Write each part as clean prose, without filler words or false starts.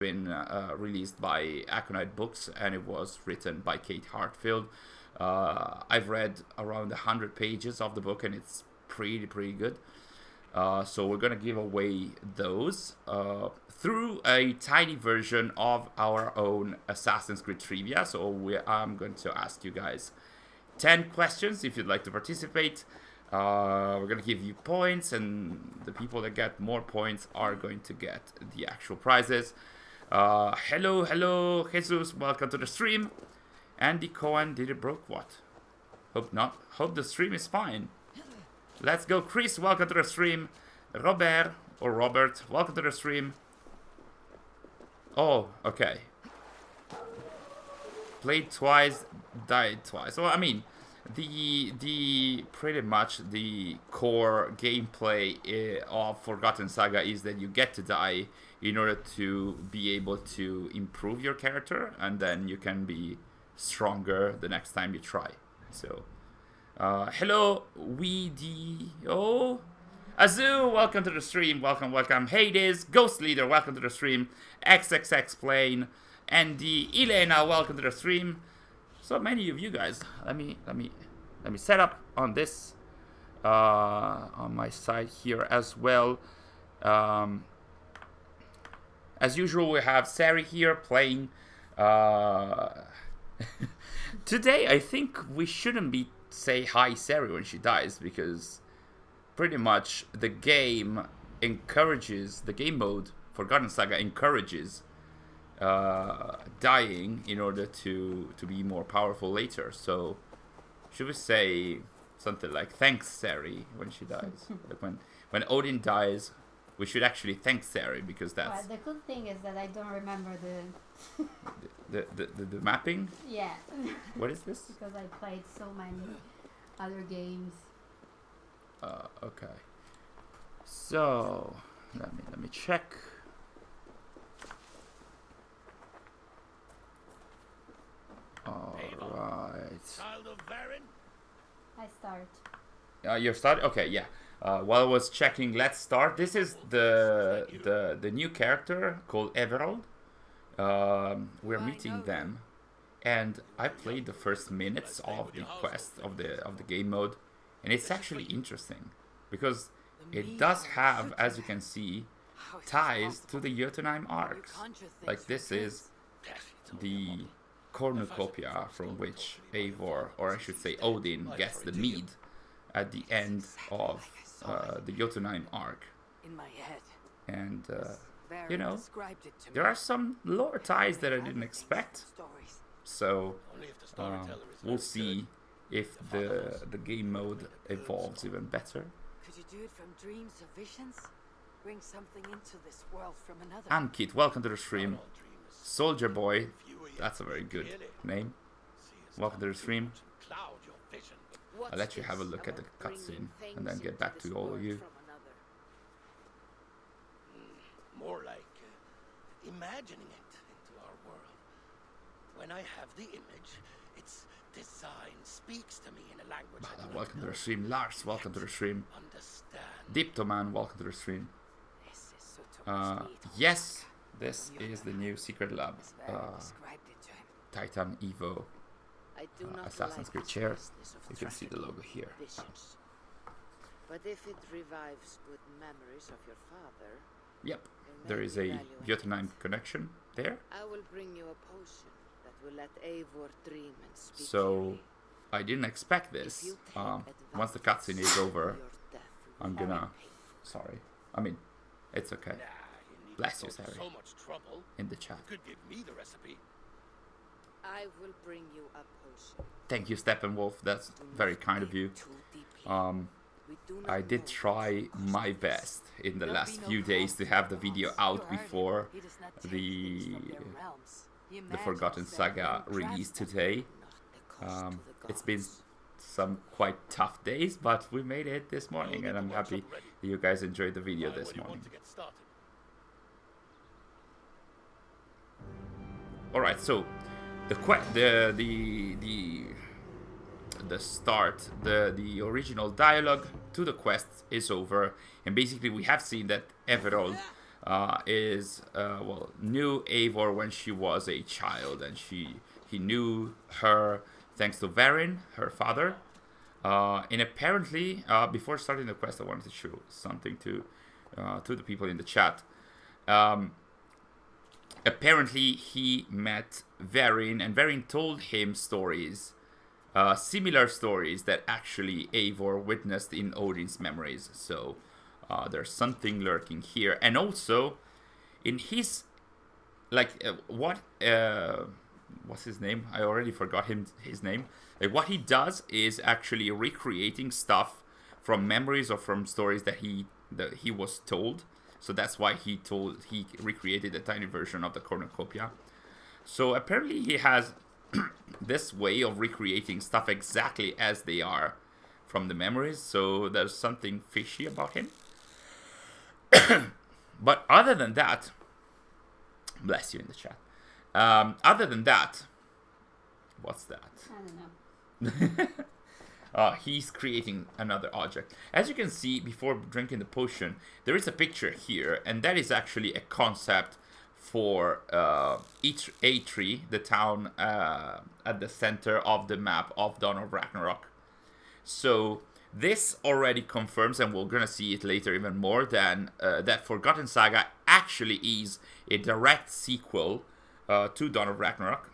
been released by Aconite Books, and it was written by Kate Hartfield. I've read around 100 pages of the book, and it's pretty good. So we're gonna give away those through a tiny version of our own Assassin's Creed trivia. So I'm going to ask you guys 10 questions if you'd like to participate. We're gonna give you points, and the people that get more points are going to get the actual prizes. Hello, Jesus, welcome to the stream. Andy Cohen, did it broke what? Hope not. Hope the stream is fine. Let's go, Chris, welcome to the stream. Robert, welcome to the stream. Oh, okay. Played twice, died twice. Well, I mean, the pretty much the core gameplay of Forgotten Saga is that you get to die in order to be able to improve your character, and then you can be stronger the next time you try. So hello WDO Azu, welcome to the stream. Welcome. Hades, Ghost Leader, welcome to the stream. XXX Plane, Andy, Elena, welcome to the stream. So many of you guys. Let me set up on this on my side here as well. As usual, we have Sary here playing. Today, I think we shouldn't say hi Sary when she dies, because pretty much the game mode Forgotten Saga encourages dying in order to be more powerful later. So should we say something like thanks Sary when she dies? Like when Odin dies, we should actually thank Sary, because that's... Well, the good thing is that I don't remember the mapping? Yeah. What is this? Because I played so many other games. Okay. So, let me check. Alright. I start. You're starting? Okay, yeah. While I was checking, let's start. This is the new character called Everald. We're meeting them, and I played the first minutes of the quest of the game mode, and it's actually interesting because it does have, as you can see, ties to the Jotunheim arcs. Like this is the cornucopia from which Eivor, or I should say Odin, gets the mead at the end of the Jotunheim arc. And you know, there are some lore ties that I didn't expect. So we'll see if the game mode evolves even better. Could you do it from dreams or visions? Bring something into this world from another. Ankit, welcome to the stream. Soldier Boy, that's a very good name. Welcome to the stream. I'll let you have a look at the cutscene and then get back to all of you. More like imagining it into our world. When I have the image, its design speaks to me in a language I do welcome not to the stream. Lars, welcome to the stream. understand. Diptoman, welcome to the stream. Yes, this is the new Secret Lab Titan Evo Assassin's Creed chair. You can see the logo here. But if it revives good memories of your father, Yep, there is a Jotunheim connection there. I will bring you a potion that will let Eivor dream and speak. So I didn't expect this. Once the cutscene is over, I'm gonna... Sorry. I mean, it's okay. Bless you, Sary. So much trouble. In the chat. Could give me the recipe. I will bring you a potion. Thank you, Steppenwolf. That's very kind of you. I did try my best in the last few days to have the video out before the Forgotten Saga release today. It's been some quite tough days, but we made it this morning, and I'm happy that you guys enjoyed the video this morning. Alright, so the original dialogue to the quest is over, and basically we have seen that Everald knew Eivor when she was a child, and he knew her thanks to Varin, her father. And apparently, before starting the quest, I wanted to show something to the people in the chat. Apparently, he met Varin, and Varin told him stories, similar stories that actually Eivor witnessed in Odin's memories. So there's something lurking here, and also in his what's his name? I already forgot his name. Like, what he does is actually recreating stuff from memories or from stories that he was told. So that's why he recreated a tiny version of the cornucopia. So apparently he has this way of recreating stuff exactly as they are from the memories. So there's something fishy about him. But other than that, bless you in the chat. Other than that, what's that? I don't know. He's creating another object. As you can see, before drinking the potion, there is a picture here, and that is actually a concept for Eitri, the town at the center of the map of Dawn of Ragnarok. So this already confirms, and we're gonna see it later even more, that Forgotten Saga actually is a direct sequel to Dawn of Ragnarok.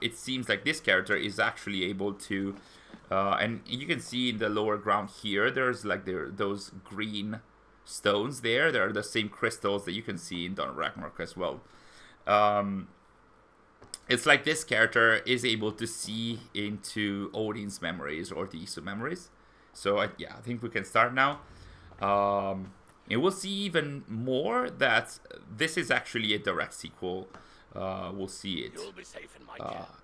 It seems like this character is actually able to, and you can see in the lower ground here, there's like those green stones there. They're the same crystals that you can see in Dawn of Ragnarok as well. It's like this character is able to see into Odin's memories or the Isu memories. So I think we can start now. And we'll see even more that this is actually a direct sequel. We'll see it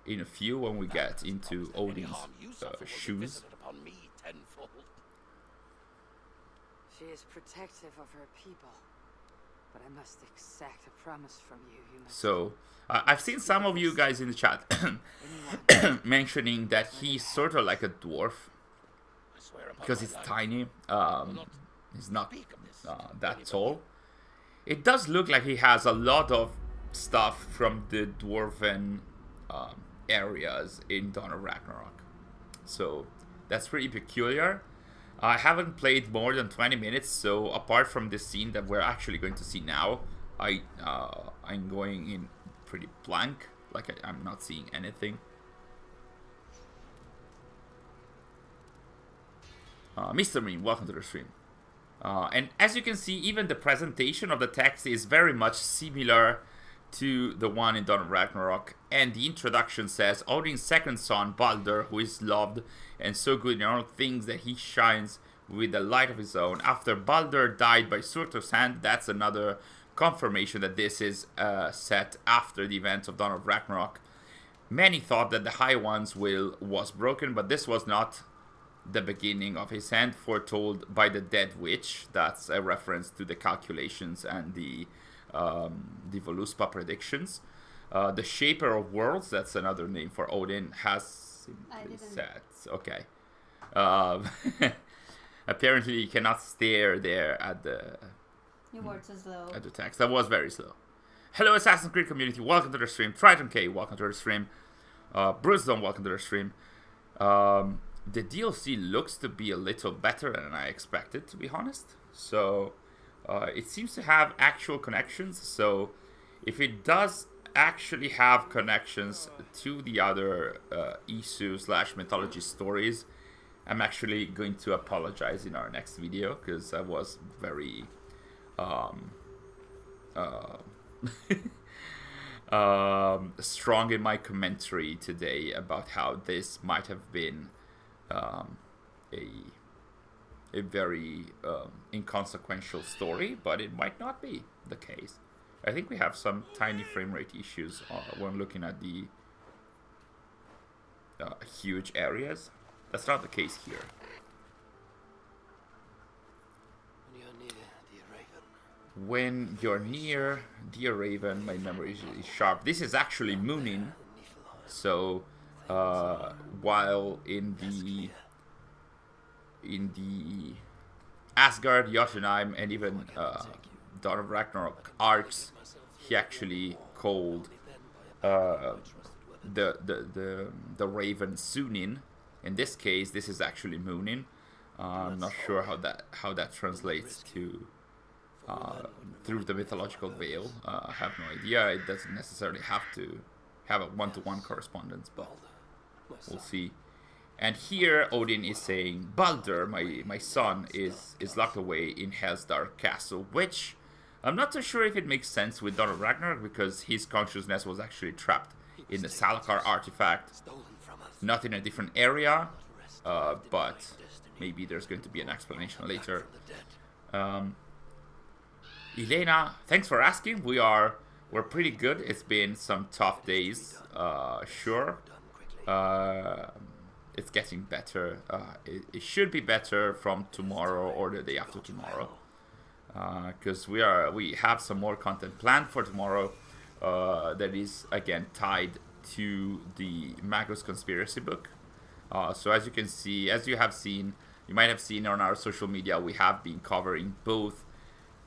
in a few when we get into Odin's shoes. She is protective of her people, but I must exact a promise from you. So I've seen some of you guys in the chat mentioning that he's sort of like a dwarf because he's tiny. He's not that tall. It does look like he has a lot of stuff from the dwarven areas in Dawn of Ragnarok. So that's pretty peculiar. I haven't played more than 20 minutes, so apart from this scene that we're actually going to see now, I'm going in pretty blank, like I'm not seeing anything. Mr. Mean, welcome to the stream. And as you can see, even the presentation of the text is very much similar to the one in Dawn of Ragnarok, and the introduction says, Odin's second son, Baldur, who is loved and so good in all things that he shines with the light of his own. After Baldur died by Surtur's hand, that's another confirmation that this is set after the events of Dawn of Ragnarok. Many thought that the High One's will was broken, but this was not the beginning of his end, foretold by the dead witch. That's a reference to the calculations and the Voluspa predictions. The Shaper of Worlds, that's another name for Odin, has simply said. Okay. Apparently you cannot stare there at the... Your words are slow. At the text. That was very slow. Hello Assassin's Creed community, welcome to the stream. Triton K, welcome to the stream. Bruce Don, welcome to the stream. The DLC looks to be a little better than I expected, to be honest. So it seems to have actual connections. So if it does actually have connections to the other Isu / mythology stories, I'm actually going to apologize in our next video, because I was very strong in my commentary today about how this might have been a very inconsequential story, but it might not be the case. I think we have some tiny frame rate issues when looking at the huge areas. That's not the case here. When you're near Dear Raven, my memory is sharp. This is actually Moonin. So while in the Asgard, Jotunheim, and even Dawn of Ragnarok arcs, he actually called the Raven Sunin. In this case, this is actually Moonin. I'm not sure how that translates to through the mythological veil. I have no idea. It doesn't necessarily have to have a one-to-one correspondence, but we'll see. And here Odin is saying, Baldur, my son, is locked away in Hel's dark castle, which I'm not too sure if it makes sense with Dawn of Ragnarok, because his consciousness was actually trapped in the Salakar artifact, not in a different area, but maybe there's going to be an explanation later. Elena, thanks for asking. We're pretty good. It's been some tough days, sure. It's getting better. It should be better from tomorrow or the day after tomorrow, because we have some more content planned for tomorrow that is again tied to the Magus Conspiracy book. So as you can see, as you might have seen on our social media, we have been covering both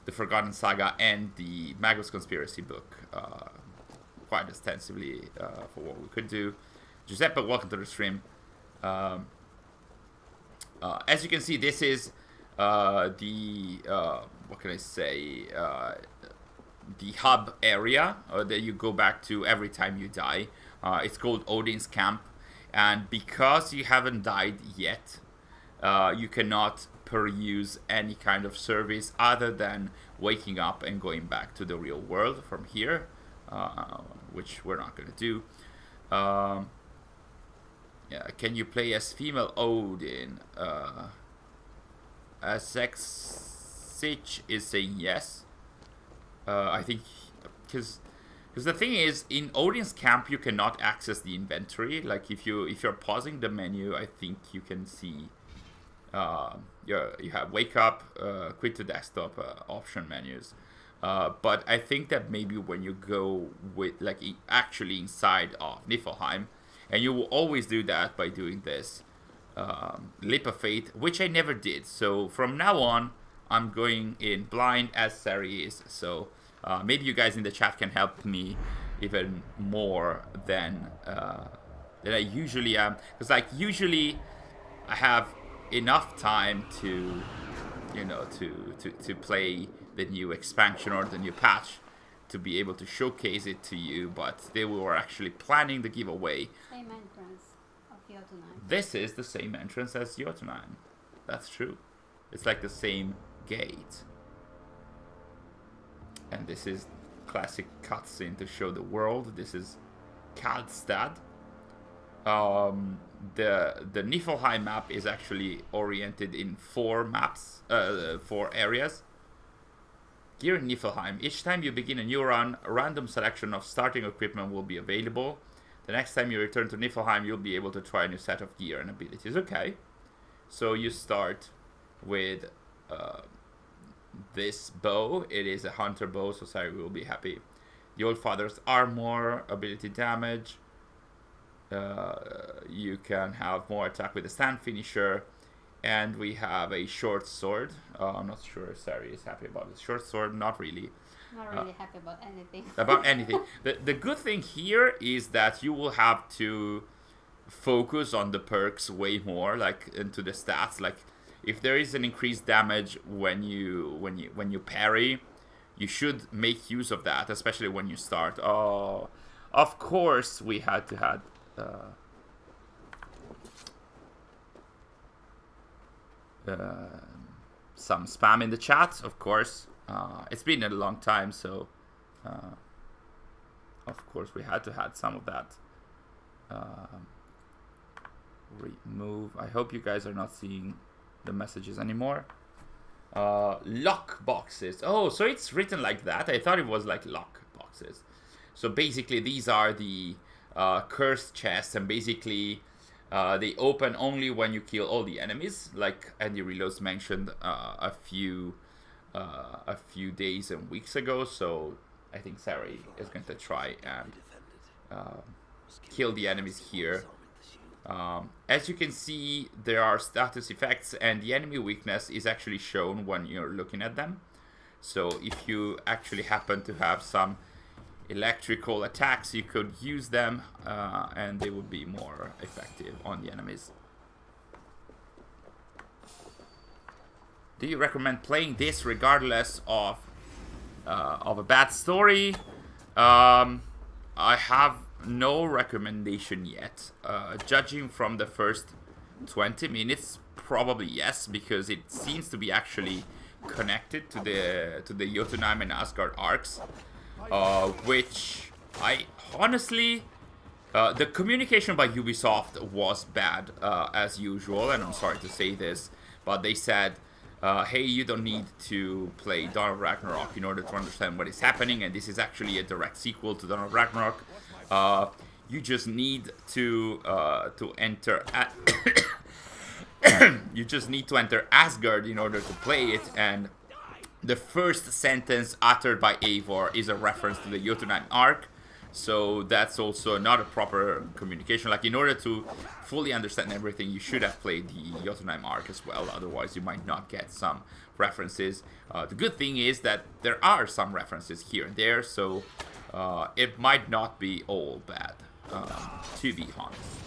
the Forgotten Saga and the Magus Conspiracy book quite extensively for what we could do. Giuseppe, welcome to the stream. As you can see, this is what can I say? The hub area that you go back to every time you die. It's called Odin's Camp, and because you haven't died yet, you cannot peruse any kind of service other than waking up and going back to the real world from here, which we're not going to do. Yeah, can you play as female Odin? Sech is saying yes. I think because the thing is, in Odin's Camp you cannot access the inventory. Like if you're pausing the menu, I think you can see you have wake up, quit to desktop, option menus. But I think that maybe when you go with actually inside of Niflheim, and you will always do that by doing this Leap of Faith, which I never did. So from now on, I'm going in blind as Sary is. So maybe you guys in the chat can help me even more than I usually am. Because usually I have enough time to, to play the new expansion or the new patch to be able to showcase it to you, but they were actually planning the giveaway. Same entrance of Jotunheim. This is the same entrance as Jotunheim. That's true. It's like the same gate. And this is classic cutscene to show the world. This is Kaldstad. The Niflheim map is actually oriented in 4 areas. Here in Niflheim, each time you begin a new run, a random selection of starting equipment will be available. The next time you return to Niflheim, you'll be able to try a new set of gear and abilities. Okay, so you start with this bow. It is a hunter bow, so Sary will be happy. The Old Father's armor, ability damage. You can have more attack with a stand finisher. And we have a short sword. I'm not sure if Sary is happy about the short sword. Not really. Not really happy about anything. About anything. The good thing here is that you will have to focus on the perks way more, into the stats. If there is an increased damage when you parry, you should make use of that, especially when you start. Oh, of course we had to have. Some spam in the chat, of course. It's been a long time, so of course we had to have some of that. Remove. I hope you guys are not seeing the messages anymore. Lock boxes. Oh, so it's written like that. I thought it was like lock boxes. So basically these are the cursed chests, and basically they open only when you kill all the enemies, like Andy Reloads mentioned a few days and weeks ago. So I think Sary is going to try and kill the enemies here. As you can see, there are status effects, and the enemy weakness is actually shown when you're looking at them. So if you actually happen to have some electrical attacks, you could use them, and they would be more effective on the enemies. Do you recommend playing this regardless of a bad story? I have no recommendation yet. Judging from the first 20 minutes, probably yes, because it seems to be actually connected to the Jotunheim and Asgard arcs, which I honestly, the communication by Ubisoft was bad as usual, and I'm sorry to say this, but they said, hey, you don't need to play Dawn of Ragnarok in order to understand what is happening, and this is actually a direct sequel to Dawn of Ragnarok. You just need to enter you just need to enter Asgard in order to play it, and the first sentence uttered by Eivor is a reference to the Jotunheim arc. So that's also not a proper communication. Like, in order to fully understand everything, you should have played the Jotunheim arc as well. Otherwise, you might not get some references. The good thing is that there are some references here and there, so it might not be all bad, to be honest.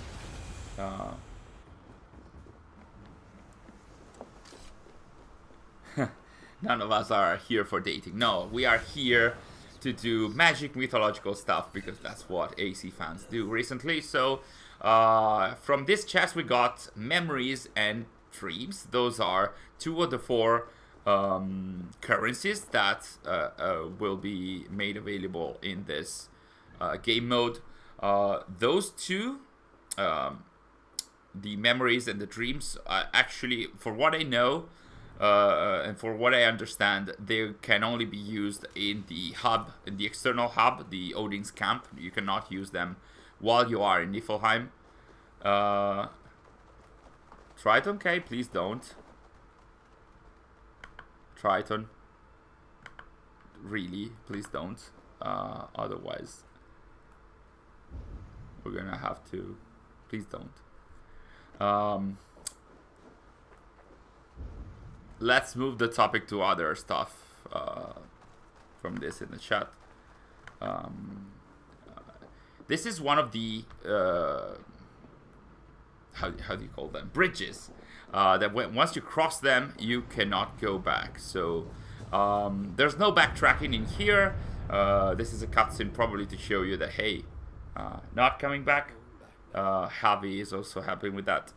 None of us are here for dating. No, we are here to do magic mythological stuff, because that's what AC fans do recently. So from this chest we got memories and dreams. Those are 2 of the 4 currencies that will be made available in this game mode. Those 2, the memories and the dreams, actually, for what I know, and for what I understand, they can only be used in the hub, in the external hub, the Odin's camp. You cannot use them while you are in Niflheim. Triton, okay, please don't. Triton, really, please don't. Otherwise, we're gonna have to. Please don't. Let's move the topic to other stuff from this in the chat. This is one of the how do you call them? Bridges. That once you cross them, you cannot go back. So there's no backtracking in here. This is a cutscene probably to show you that, hey, not coming back. Javi is also happy with that.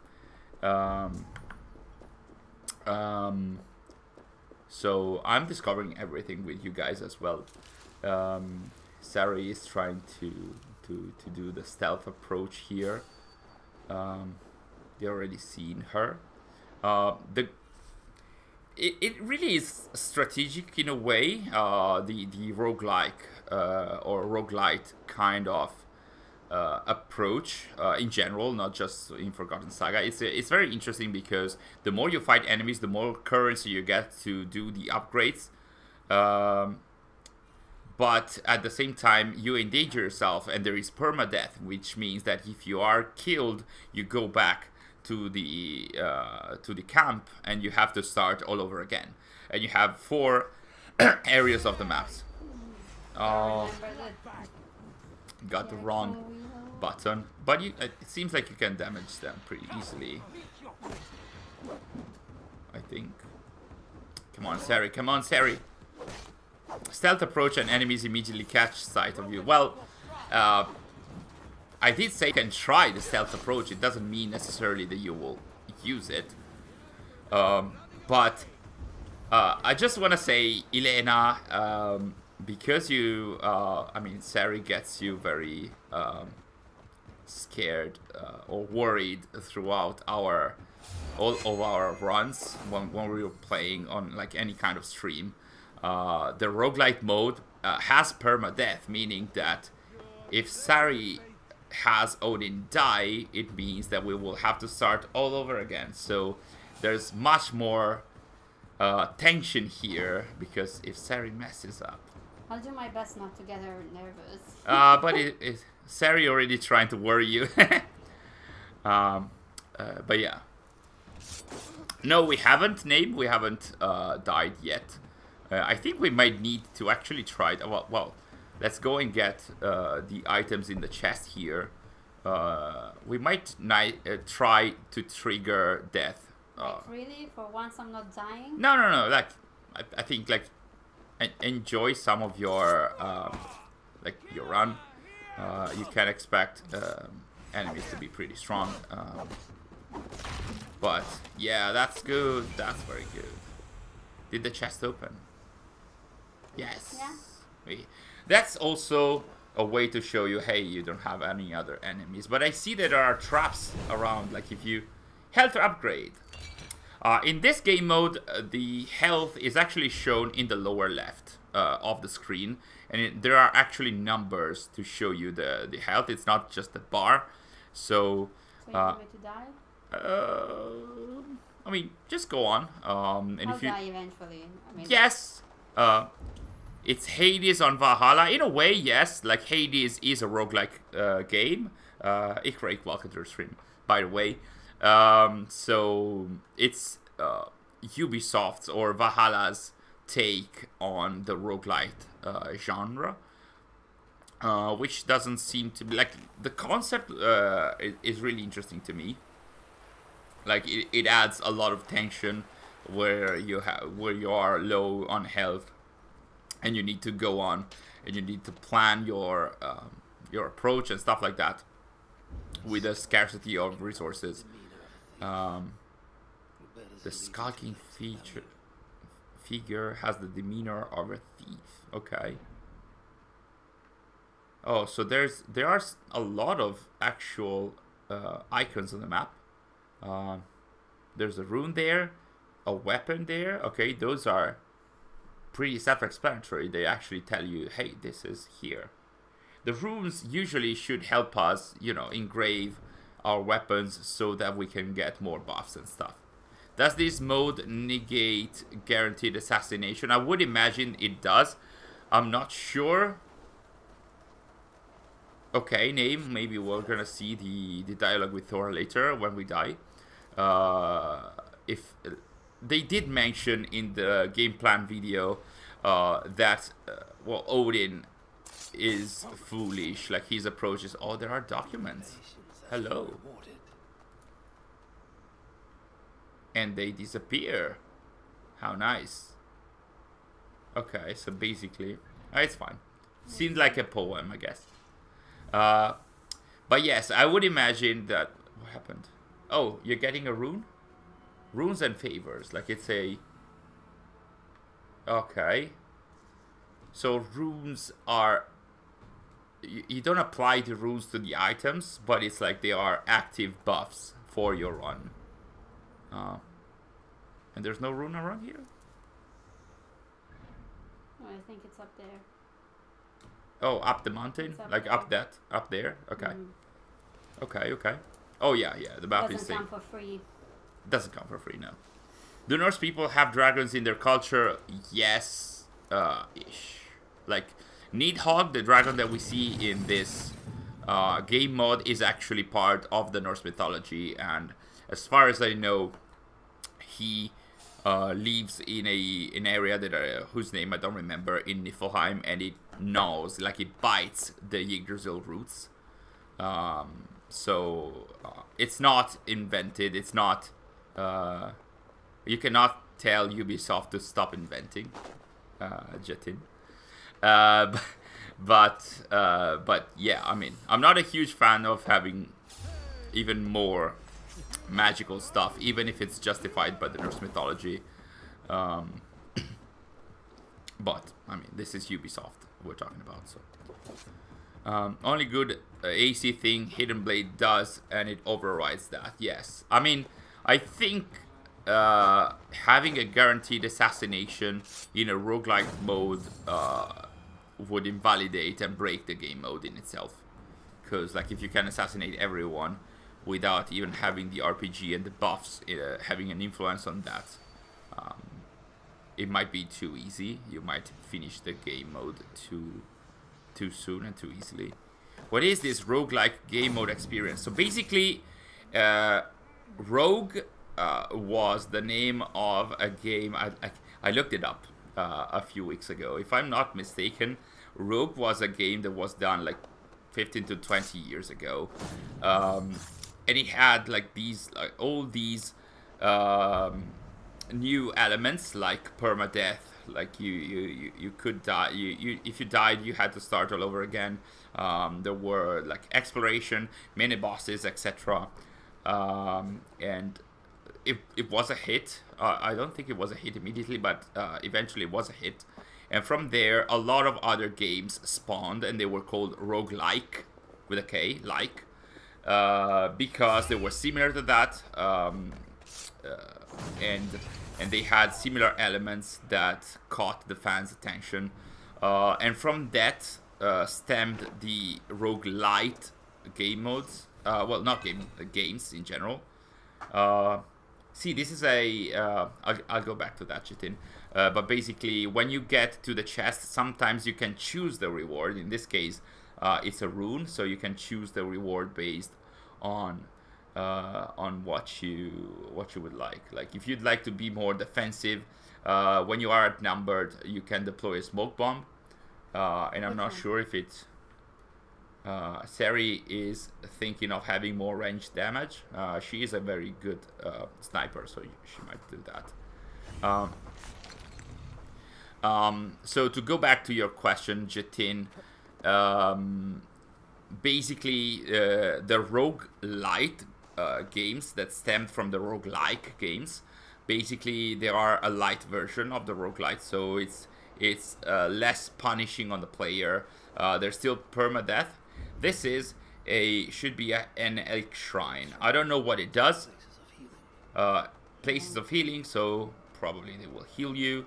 So I'm discovering everything with you guys as well. Sary is trying to do the stealth approach here. They already seen her. It really is strategic in a way. The roguelike or roguelite kind of approach in general, not just in Forgotten Saga. It's very interesting because the more you fight enemies, the more currency you get to do the upgrades. But at the same time, you endanger yourself, and there is permadeath, which means that if you are killed, you go back to the camp, and you have to start all over again. And you have 4 areas of the maps. Oh, got the wrong button, but it seems like you can damage them pretty easily, I think. Come on, Sary, come on, Sary. Stealth approach and enemies immediately catch sight of you. Well, I did say you can try the stealth approach. It doesn't mean necessarily that you will use it. But I just want to say, Elena, because you, I mean, Sary gets you very scared or worried throughout all of our runs when we were playing on like any kind of stream. The roguelite mode has permadeath, meaning that if Sary has Odin die, it means that we will have to start all over again. So there's much more tension here, because if Sary messes up, I'll do my best not to get her nervous. but Sary already trying to worry you. But yeah. No, we haven't, Nabe. We haven't died yet. I think we might need to actually try it. Well, let's go and get the items in the chest here. We might try to trigger death. Like really? For once I'm not dying? No. Like, I think like enjoy some of your like your run. You can expect enemies to be pretty strong. But yeah, that's good. That's very good. Did the chest open? Yes. Yeah. That's also a way to show you, hey, you don't have any other enemies. But I see that there are traps around, like if you health upgrade. In this game mode, the health is actually shown in the lower left of the screen, and there are actually numbers to show you the health. It's not just a bar. So you want me to die? I mean, just go on. And I'll if you die eventually. I mean, yes. It's Hades on Valhalla. In a way, yes. Like, Hades is a roguelike game. Ik reek welke door stream, by the way. So, it's Ubisoft's or Valhalla's take on the roguelite genre. Which doesn't seem to be... Like, the concept is really interesting to me. Like, it adds a lot of tension where you are low on health. And you need to go on, and you need to plan your approach and stuff like that, with a scarcity of resources. The skulking figure has the demeanor of a thief. Okay. Oh, so there are a lot of actual icons on the map. There's a rune there, a weapon there. Okay, those are pretty self-explanatory. They actually tell you, hey, this is here. The runes usually should help us, engrave our weapons so that we can get more buffs and stuff. Does this mode negate guaranteed assassination? I would imagine it does. I'm not sure. Okay, name. Maybe we're gonna see the dialogue with Thor later when we die. If they did mention in the game plan video that Odin is foolish. Like, his approach is, oh, there are documents. Hello. And they disappear. How nice. Okay, so basically, it's fine. Seems like a poem, I guess. But yes, I would imagine that... What happened? Oh, you're getting a rune? Runes and favors, like it's a... Okay. So runes are... You don't apply the runes to the items, but it's like they are active buffs for your run. And there's no rune around here? Oh, I think it's up there. Oh, up the mountain? Like there. up there? Okay. Okay. Oh yeah, the map is Doesn't come for free. Doesn't come for free, no. Do Norse people have dragons in their culture? Yes, ish. Like, Nidhogg, the dragon that we see in this game mode, is actually part of the Norse mythology, and as far as I know, he lives in an area that whose name I don't remember, in Niflheim, and it gnaws, like it bites the Yggdrasil roots. So it's not invented. It's not. You cannot tell Ubisoft to stop inventing, Jetin. But yeah, I mean, I'm not a huge fan of having even more magical stuff, even if it's justified by the Norse mythology. But I mean, this is Ubisoft we're talking about, so. Only good AC thing Hidden Blade does, and it overrides that. Yes, I mean, I think having a guaranteed assassination in a roguelike mode would invalidate and break the game mode in itself. Because, like, if you can assassinate everyone without even having the RPG and the buffs having an influence on that, it might be too easy. You might finish the game mode too soon and too easily. What is this roguelike game mode experience? So basically, Rogue was the name of a game. I looked it up. a few weeks ago. If I'm not mistaken, Rogue was a game that was done like 15 to 20 years ago, and it had like these all these new elements like permadeath. Like you could die. If you died, you had to start all over again. There were like exploration, mini bosses, etc. And it was a hit. I don't think it was a hit immediately, but eventually it was a hit. And from there, a lot of other games spawned, and they were called roguelike, with a K, like, because they were similar to that, and they had similar elements that caught the fans' attention. And from that stemmed the roguelite game modes. Well, not games in general. See, this is a... I'll go back to that, Chitin. But basically, when you get to the chest, sometimes you can choose the reward. In this case, it's a rune, so you can choose the reward based on what you would like. Like, if you'd like to be more defensive, when you are outnumbered, you can deploy a smoke bomb. And I'm not sure if it's... Sary is thinking of having more range damage. She is a very good sniper, so she might do that. So to go back to your question, Jatin, basically the roguelite games that stemmed from the roguelike games, basically they are a light version of the roguelite, so it's less punishing on the player. There's still permadeath. This is should be an elk shrine. I don't know what it does. Places of healing, so probably they will heal you.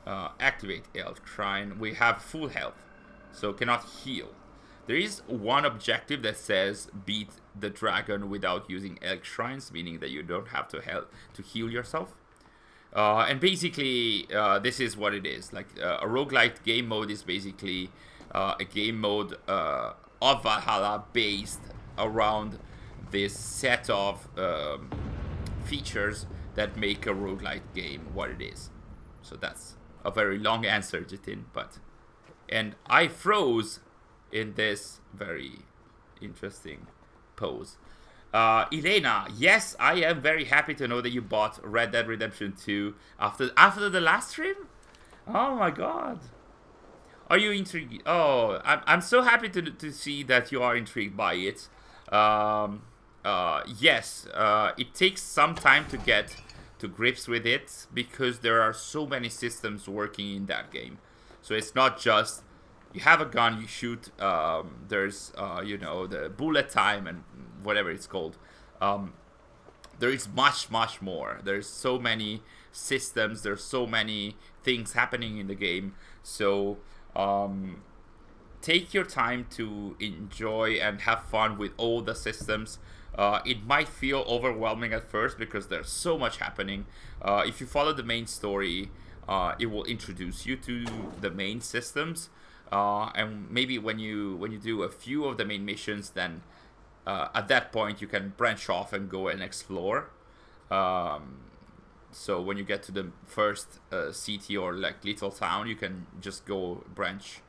Activate elk shrine. We have full health, so cannot heal. There is one objective that says beat the dragon without using elk shrines, meaning that you don't have to heal yourself. And basically, this is what it is. Like a roguelite game mode is basically a game mode of Valhalla based around this set of features that make a roguelite game what it is. So that's a very long answer, Jitin, and I froze in this very interesting pose. Elena, yes, I am very happy to know that you bought Red Dead Redemption 2 after the last stream. Oh my god. Are you intrigued? Oh, I'm so happy to see that you are intrigued by it. Yes, it takes some time to get to grips with it because there are so many systems working in that game. So it's not just you have a gun, you shoot. There's the bullet time and whatever it's called. There is much more. There's so many systems. There's so many things happening in the game. So take your time to enjoy and have fun with all the systems. It might feel overwhelming at first because there's so much happening. If you follow the main story, it will introduce you to the main systems, and maybe when you do a few of the main missions, then at that point you can branch off and go and explore. So when you get to the first city or like little town, you can just go branch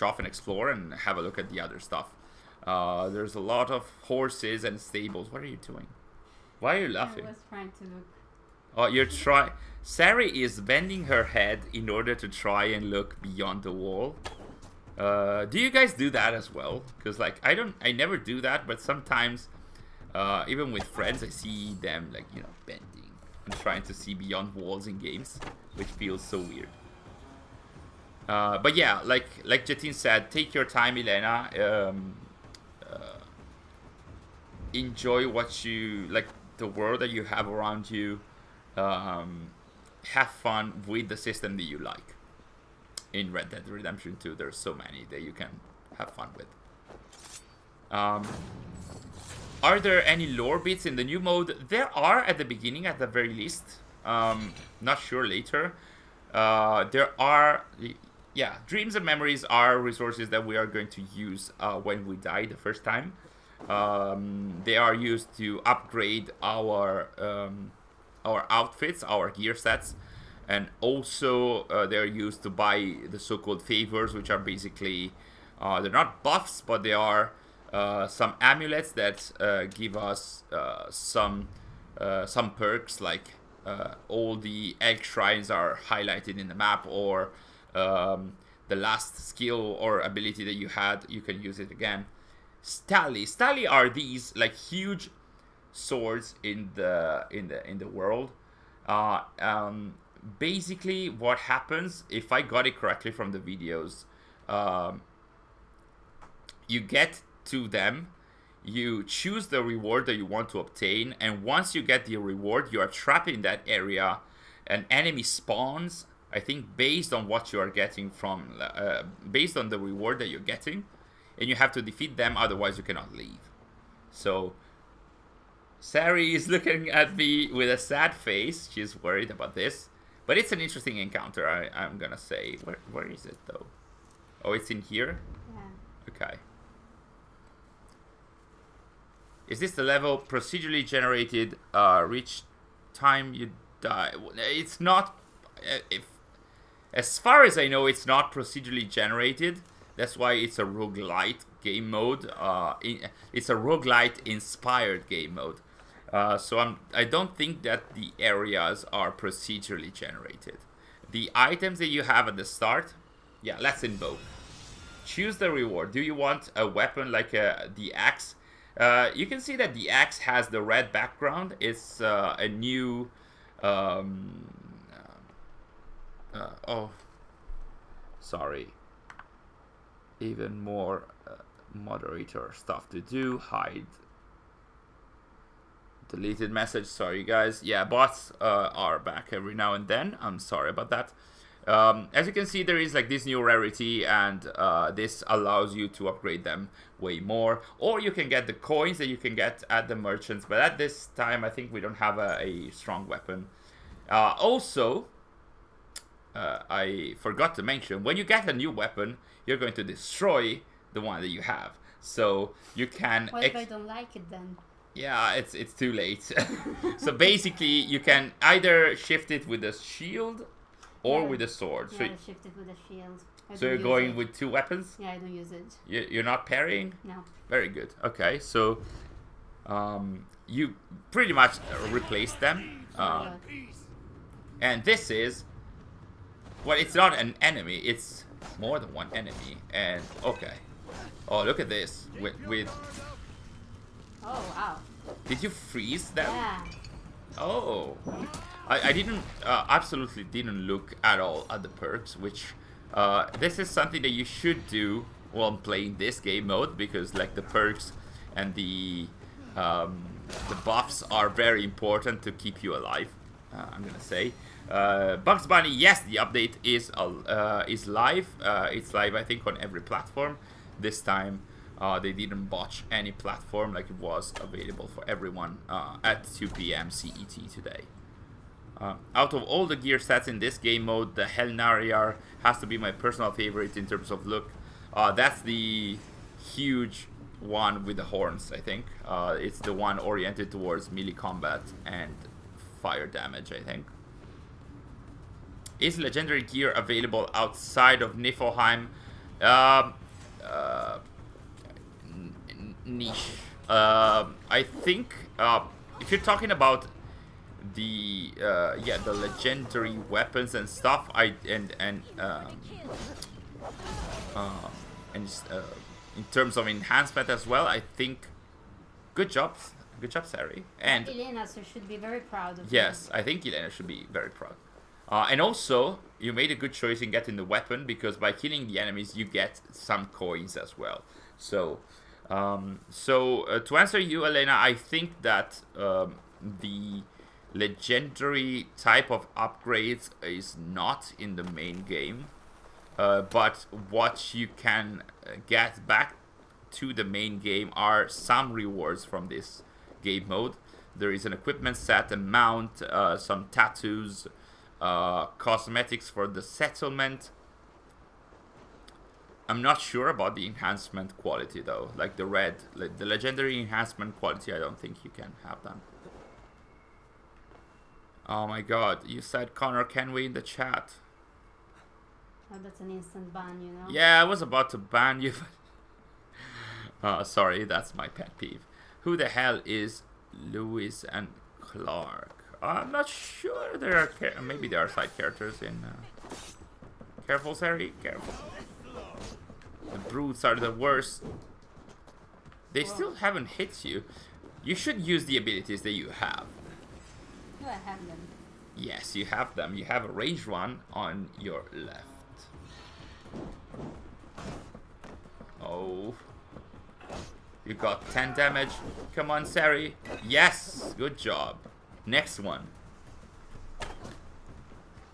off and explore and have a look at the other stuff. There's a lot of horses and stables. What are you doing? Why are you laughing? I was trying to look. Oh, you're Sary is bending her head in order to try and look beyond the wall. Do you guys do that as well? Because like I never do that, but sometimes, even with friends, I see them like bending and trying to see beyond walls in games, which feels so weird. But yeah, like Jatin said, take your time, Elena. Enjoy what you like, the world that you have around you. Have fun with the system that you like. In Red Dead Redemption 2, there's so many that you can have fun with. Are there any lore bits in the new mode? There are at the beginning, at the very least. Not sure later. There are... Yeah, dreams and memories are resources that we are going to use when we die the first time. They are used to upgrade our outfits, our gear sets, and also they're used to buy the so-called favors, which are basically they're not buffs, but they are some amulets that give us some perks, like all the elk shrines are highlighted in the map, or the last skill or ability that you had, you can use it again. Stali are these like huge swords in the world. Basically, what happens, if I got it correctly from the videos, you get to them, you choose the reward that you want to obtain, and once you get the reward, you are trapped in that area. An enemy spawns, I think, based on what you are getting from, based on the reward that you're getting, and you have to defeat them, otherwise you cannot leave. So Sary is looking at me with a sad face. She's worried about this, but it's an interesting encounter, I'm gonna say. Where is it though? Oh, it's in here? Yeah. Okay. Is this the level procedurally generated? Reach time you die. It's not. As far as I know, it's not procedurally generated. That's why it's a roguelite game mode. It's a roguelite inspired game mode. So I don't think that the areas are procedurally generated. The items that you have at the start, yeah, let's invoke. Choose the reward. Do you want a weapon like the axe? You can see that the axe has the red background. It's a new... oh, sorry. Even more moderator stuff to do. Hide. Deleted message. Sorry, guys. Yeah, bots are back every now and then. I'm sorry about that. As you can see, there is like this new rarity, and this allows you to upgrade them way more. Or you can get the coins that you can get at the merchants, but at this time, I think we don't have a strong weapon. Also, I forgot to mention, when you get a new weapon, you're going to destroy the one that you have. So you can... What if I don't like it then? Yeah, it's too late. So basically, you can either shift it with a shield or with a sword. Yeah, So, I shift it with a shield. so you're going with two weapons? Yeah, I don't use it. You're not parrying? No. Very good. Okay, so you pretty much replace them. And this is... Well, it's not an enemy. It's more than one enemy. And, okay. Oh, look at this. With Oh, wow. Did you freeze them? Yeah. Oh. I didn't, absolutely didn't look at all at the perks, which, this is something that you should do while playing this game mode, because, like, the perks and the buffs are very important to keep you alive, I'm gonna say. Bugs Bunny, yes, the update is live. It's live, I think, on every platform. This time, they didn't botch any platform, like it was available for everyone at 2 p.m. CET today. Out of all the gear sets in this game mode, the Helnariar has to be my personal favorite in terms of look. That's the huge one with the horns, I think. It's the one oriented towards melee combat and fire damage, I think. Is legendary gear available outside of Niflheim? Niche. I think if you're talking about the the legendary weapons and stuff, in terms of enhancement as well, I think good job, Sary. And Elena should be very proud of yes, I think Elena should be very proud. And also, you made a good choice in getting the weapon, because by killing the enemies, you get some coins as well. So, to answer you, Elena, I think that the legendary type of upgrades is not in the main game. But what you can get back to the main game are some rewards from this game mode. There is an equipment set, a mount, some tattoos, cosmetics for the settlement. I'm not sure about the enhancement quality though, like the legendary enhancement quality. I don't think you can have that. Oh my god, you said Conor can we in the chat. Oh, that's an instant ban, you know? Yeah, I was about to ban you. Sorry, that's my pet peeve. Who the hell is Lewis and Clark? I'm not sure there are... maybe there are side characters in... Careful, Sary, careful. The brutes are the worst. They still haven't hit you. You should use the abilities that you have. Do I have them? Yes, you have them. You have a ranged one on your left. Oh. You got 10 damage. Come on, Sary. Yes, good job. Next one.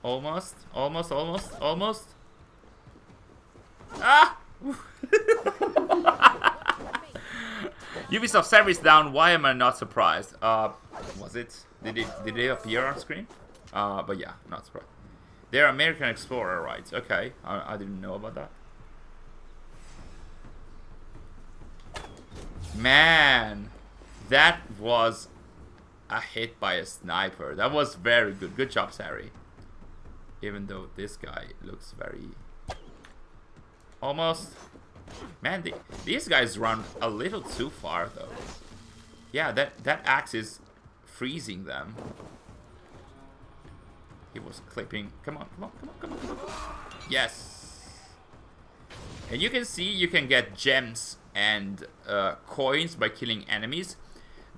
Almost, almost, almost, almost. Ah! Ubisoft Sary's down. Why am I not surprised? Was it? Did they appear on screen? But yeah, not surprised. They're American Explorer, right? Okay, I didn't know about that. Man, that was a hit by a sniper. That was very good. Good job, Sary. Even though this guy looks very... Almost. Man, these guys run a little too far, though. Yeah, that axe is freezing them. He was clipping. Come on, come on, come on, come on, come on. Yes. And you can see you can get gems and coins by killing enemies.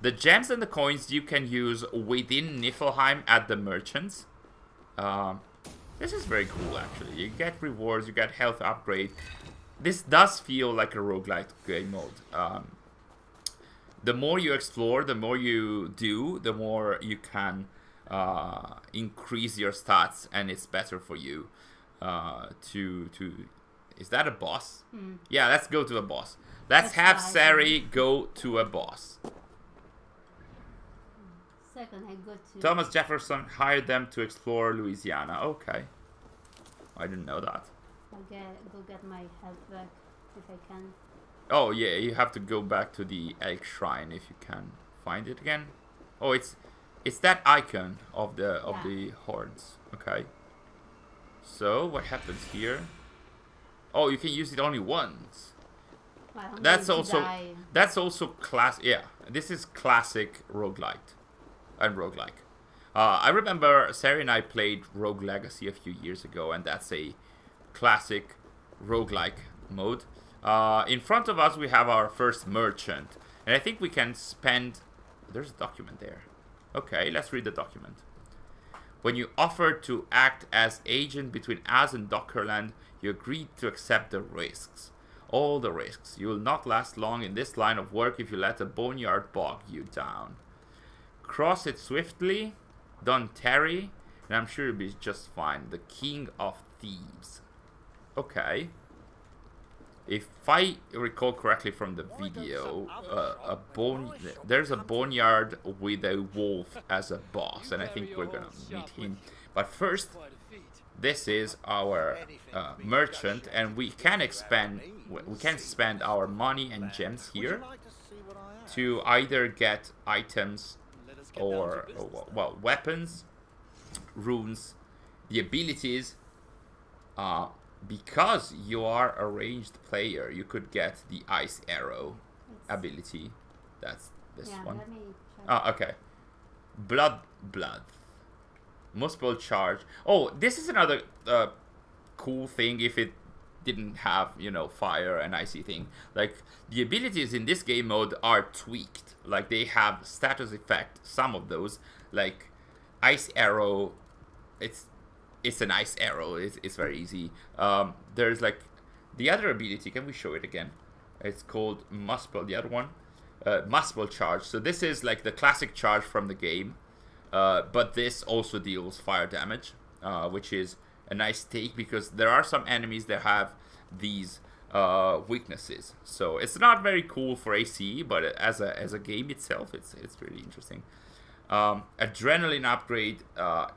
The gems and the coins you can use within Niflheim at the merchants. This is very cool, actually. You get rewards, you get health upgrade. This does feel like a roguelike game mode. The more you explore, the more you do, the more you can increase your stats, and it's better for you to... Is that a boss? Mm. Yeah, let's go to a boss. Let's have Sary go to a boss. Second, I go to... Thomas Jefferson hired them to explore Louisiana. Okay. I didn't know that. I'll go get my health back if I can. Oh yeah, you have to go back to the Elk Shrine if you can find it again. Oh, it's that icon of the hordes. Okay. So what happens here? Oh, you can use it only once. Well, That's also class. Yeah, this is classic roguelite and roguelike. I remember Sary and I played Rogue Legacy a few years ago, and that's a classic roguelike mode. In front of us we have our first merchant, and I think we can spend... There's a document there. Okay, let's read the document. When you offered to act as agent between us and Dockerland, you agreed to accept the risks. All the risks. You will not last long in this line of work if you let a boneyard bog you down. Cross it swiftly, don't tarry, and I'm sure you'll be just fine. The King of Thieves. Okay. If I recall correctly from the video, there's a boneyard with a wolf as a boss, and I think we're gonna meet him. But first, this is our merchant, and we can spend our money and gems here to either get items or well, weapons, runes, the abilities. Because you are a ranged player, you could get the Ice Arrow ability. That's this one. Let me check. Oh, okay. Blood. Multiple charge. Oh, this is another cool thing if it didn't have, you know, fire and icy thing. Like, the abilities in this game mode are tweaked. Like, they have status effect. Some of those, like Ice Arrow, it's an ice arrow. It's very easy. There's like the other ability. Can we show it again? It's called Multiple. The other one, Multiple charge. So this is like the classic charge from the game, but this also deals fire damage, which is a nice take because there are some enemies that have these weaknesses. So it's not very cool for AC, but as a game itself, it's really interesting. Adrenaline upgrade.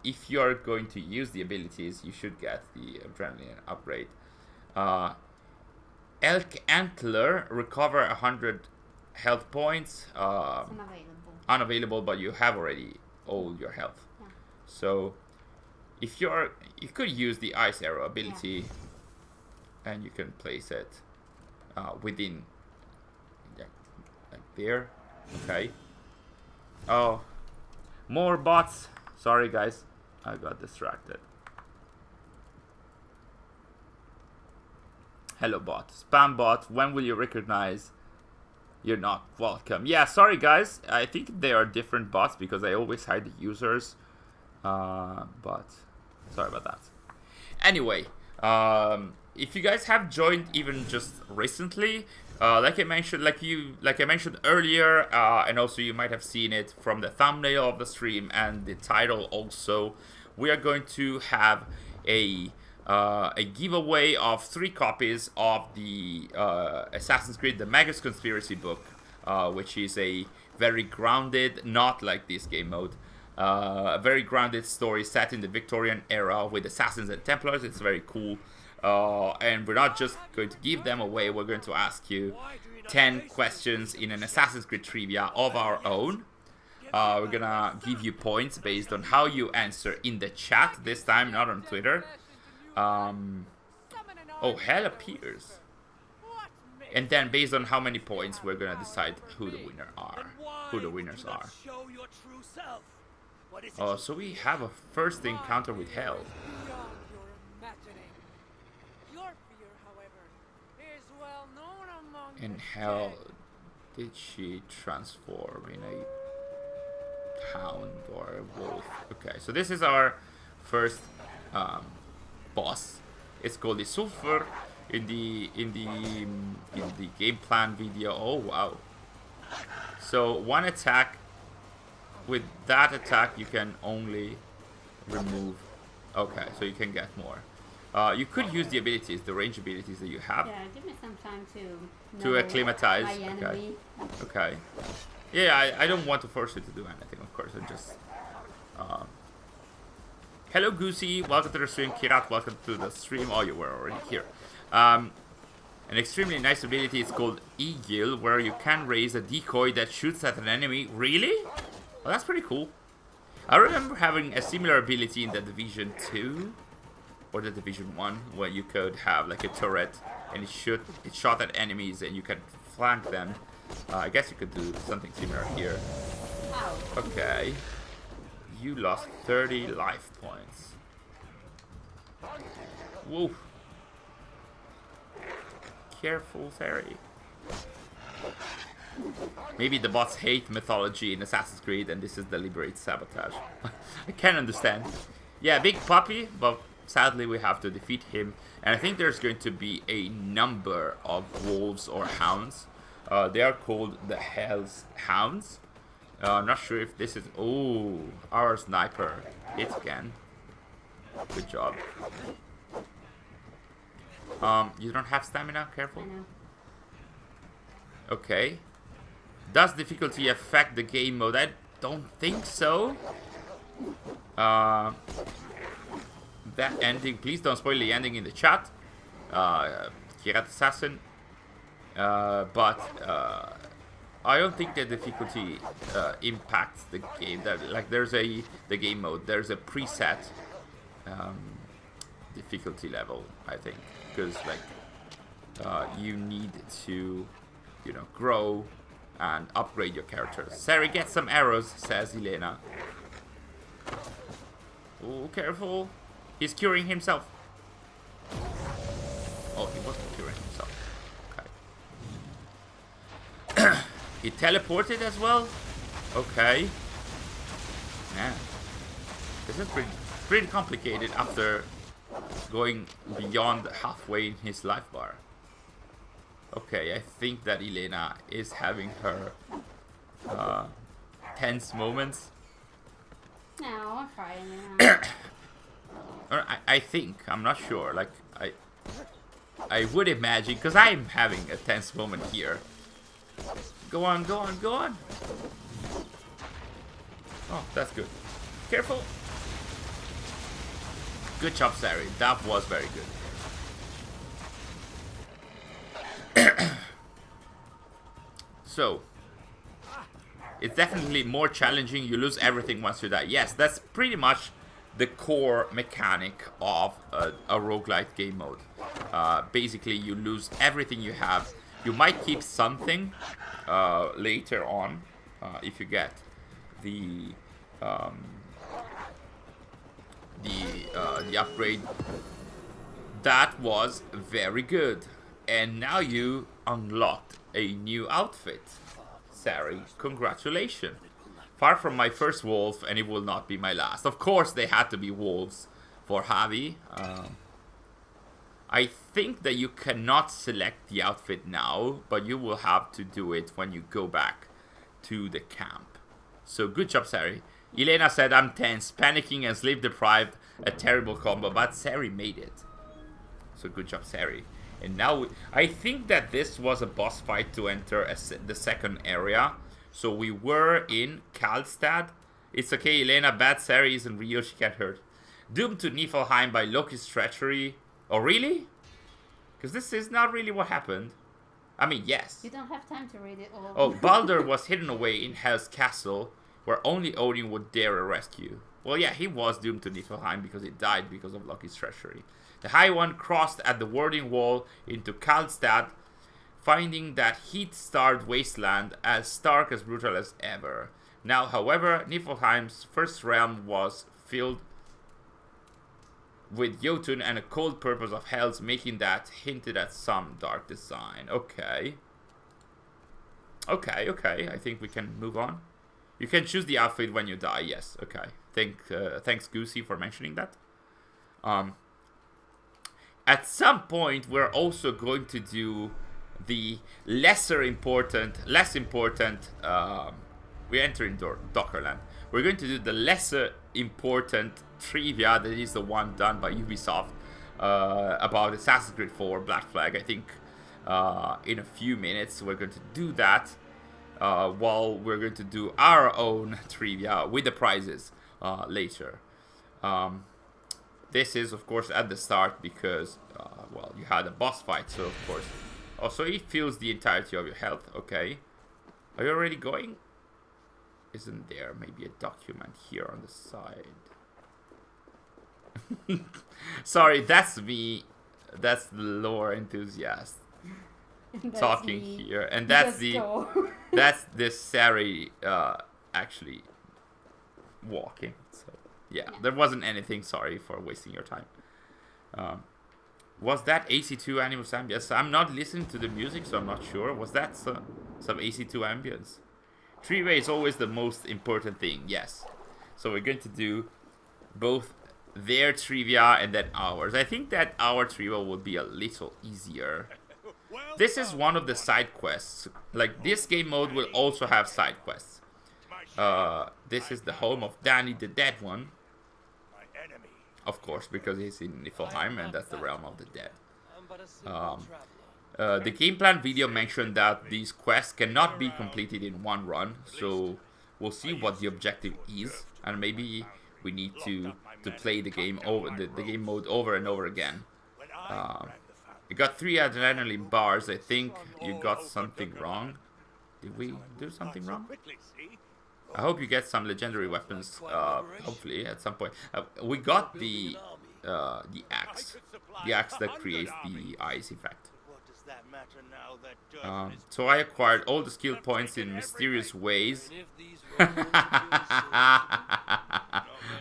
If you're going to use the abilities, you should get the adrenaline upgrade. Elk Antler, recover 100 health points. It's unavailable. Unavailable, but you have already all your health. Yeah. So if you could use the ice arrow ability, and you can place it within, like there. Okay. Oh, more bots. Sorry guys, I got distracted. Hello bot, spam bot. When will you recognize you're not welcome? Yeah, sorry guys. I think they are different bots because I always hide the users. But sorry about that. Anyway, if you guys have joined even just recently, like I mentioned earlier, and also you might have seen it from the thumbnail of the stream and the title also, we are going to have a giveaway of 3 copies of the Assassin's Creed the Magus Conspiracy book, which is a very grounded, not like this game mode, a very grounded story set in the Victorian era with assassins and Templars. It's very cool. And we're not just going to give them away, we're going to ask you 10 questions in an Assassin's Creed trivia of our own. We're gonna give you points based on how you answer in the chat this time, not on Twitter. Oh, hell appears. And then based on how many points, we're gonna decide who the winners are. Oh, so we have a first encounter with hell. In hell, did she transform in a hound or a wolf? Okay, so this is our first boss. It's called the Sulfur in the game plan video. Oh wow! So one attack. With that attack, you can only remove. Okay, so you can get more. You could use the abilities, the range abilities that you have. Yeah, give me some time to acclimatize. My enemy. Okay. Yeah, I don't want to force you to do anything, of course. I'm just. Hello, Goosey. Welcome to the stream. Kirat, welcome to the stream. Oh, you were already here. An extremely nice ability is called Eagle, where you can raise a decoy that shoots at an enemy. Really? Well, that's pretty cool. I remember having a similar ability in the Division 2 or the Division 1, where you could have like a turret and it shot at enemies and you can flank them. I guess you could do something similar here. Okay. You lost 30 life points. Whoa. Careful, Sary. Maybe the bots hate mythology in Assassin's Creed and this is deliberate sabotage. I can understand. Yeah, big puppy, but sadly we have to defeat him. And I think there's going to be a number of wolves or hounds. They are called the Hell's Hounds. I'm not sure if this is... Oh, our sniper hit again. Good job. You don't have stamina? Careful. Okay. Does difficulty affect the game mode? I don't think so. That ending, please don't spoil the ending in the chat. Kirat Assassin. But I don't think the difficulty impacts the game. Like there's the game mode. There's a preset difficulty level, I think, because like you need to, grow and upgrade your characters. Sary, get some arrows, says Elena. Oh, careful. He's curing himself. Oh, he wasn't curing himself. Okay. He teleported as well? Okay. Man. This is pretty complicated after going beyond halfway in his life bar. Okay, I think that Elena is having her tense moments. No, I'm fine. Or I think, I'm not sure. Like I would imagine, because I'm having a tense moment here. Go on, go on, go on. Oh, that's good. Careful. Good job, Sary. That was very good. So, it's definitely more challenging. You lose everything once you die. Yes, that's pretty much the core mechanic of a roguelite game mode. Basically, you lose everything you have. You might keep something later on if you get the upgrade. That was very good. And now you unlocked a new outfit. Sary, congratulations. Far from my first wolf, and it will not be my last. Of course, they had to be wolves for Javi. I think that you cannot select the outfit now, but you will have to do it when you go back to the camp. So good job, Sary. Elena said, I'm tense, panicking and sleep deprived. A terrible combo, but Sary made it. So good job, Sary. And now, I think that this was a boss fight to enter the second area. So we were in Karlstad. It's okay, Elena, bad Sary isn't real, she can't hurt. Doomed to Niflheim by Loki's treachery. Oh, really? Because this is not really what happened. I mean, yes. You don't have time to read it all. Oh, Baldur was hidden away in Hel's castle, where only Odin would dare a rescue. Well, yeah, he was doomed to Niflheim because he died because of Loki's treachery. The High One crossed at the Warding Wall into Karlstad, finding that heat-starved wasteland as stark as brutal as ever. Now, however, Niflheim's first realm was filled with Jotun and a cold purpose of Hell's, making that hinted at some dark design. Okay. Okay, I think we can move on. You can choose the outfit when you die, yes, okay. Thanks Goosey for mentioning that. At some point, we're also going to do the less important, we enter in Dockerland. We're going to do the lesser important trivia that is the one done by Ubisoft about Assassin's Creed 4 Black Flag. I think in a few minutes we're going to do that while we're going to do our own trivia with the prizes later. This is of course at the start because well, you had a boss fight, so of course also it fills the entirety of your health. Okay, are you already going? Isn't there maybe a document here on the side? Sorry, that's me. That's the lore enthusiast talking me. here, and that's that's this Sary actually walking. So yeah, there wasn't anything. Sorry for wasting your time. Was that AC2 Animus ambience? I'm not listening to the music, so I'm not sure. Was that some AC2 ambience? Trivia is always the most important thing, yes. So we're going to do both their trivia and then ours. I think that our trivia will be a little easier. This is one of the side quests. Like, this game mode will also have side quests. This is the home of Danny the Dead One. Of course, because he's in Niflheim and that's the realm of the dead. The game plan video mentioned that these quests cannot be completed in one run, so we'll see what the objective is, and maybe we need to play the game over the game mode over and over again. You got 3 adrenaline bars. I think you got something wrong. Did we do something wrong? I hope you get some legendary weapons. Hopefully at some point. We got the axe that creates the ice effect. So I acquired all the skill points in mysterious ways.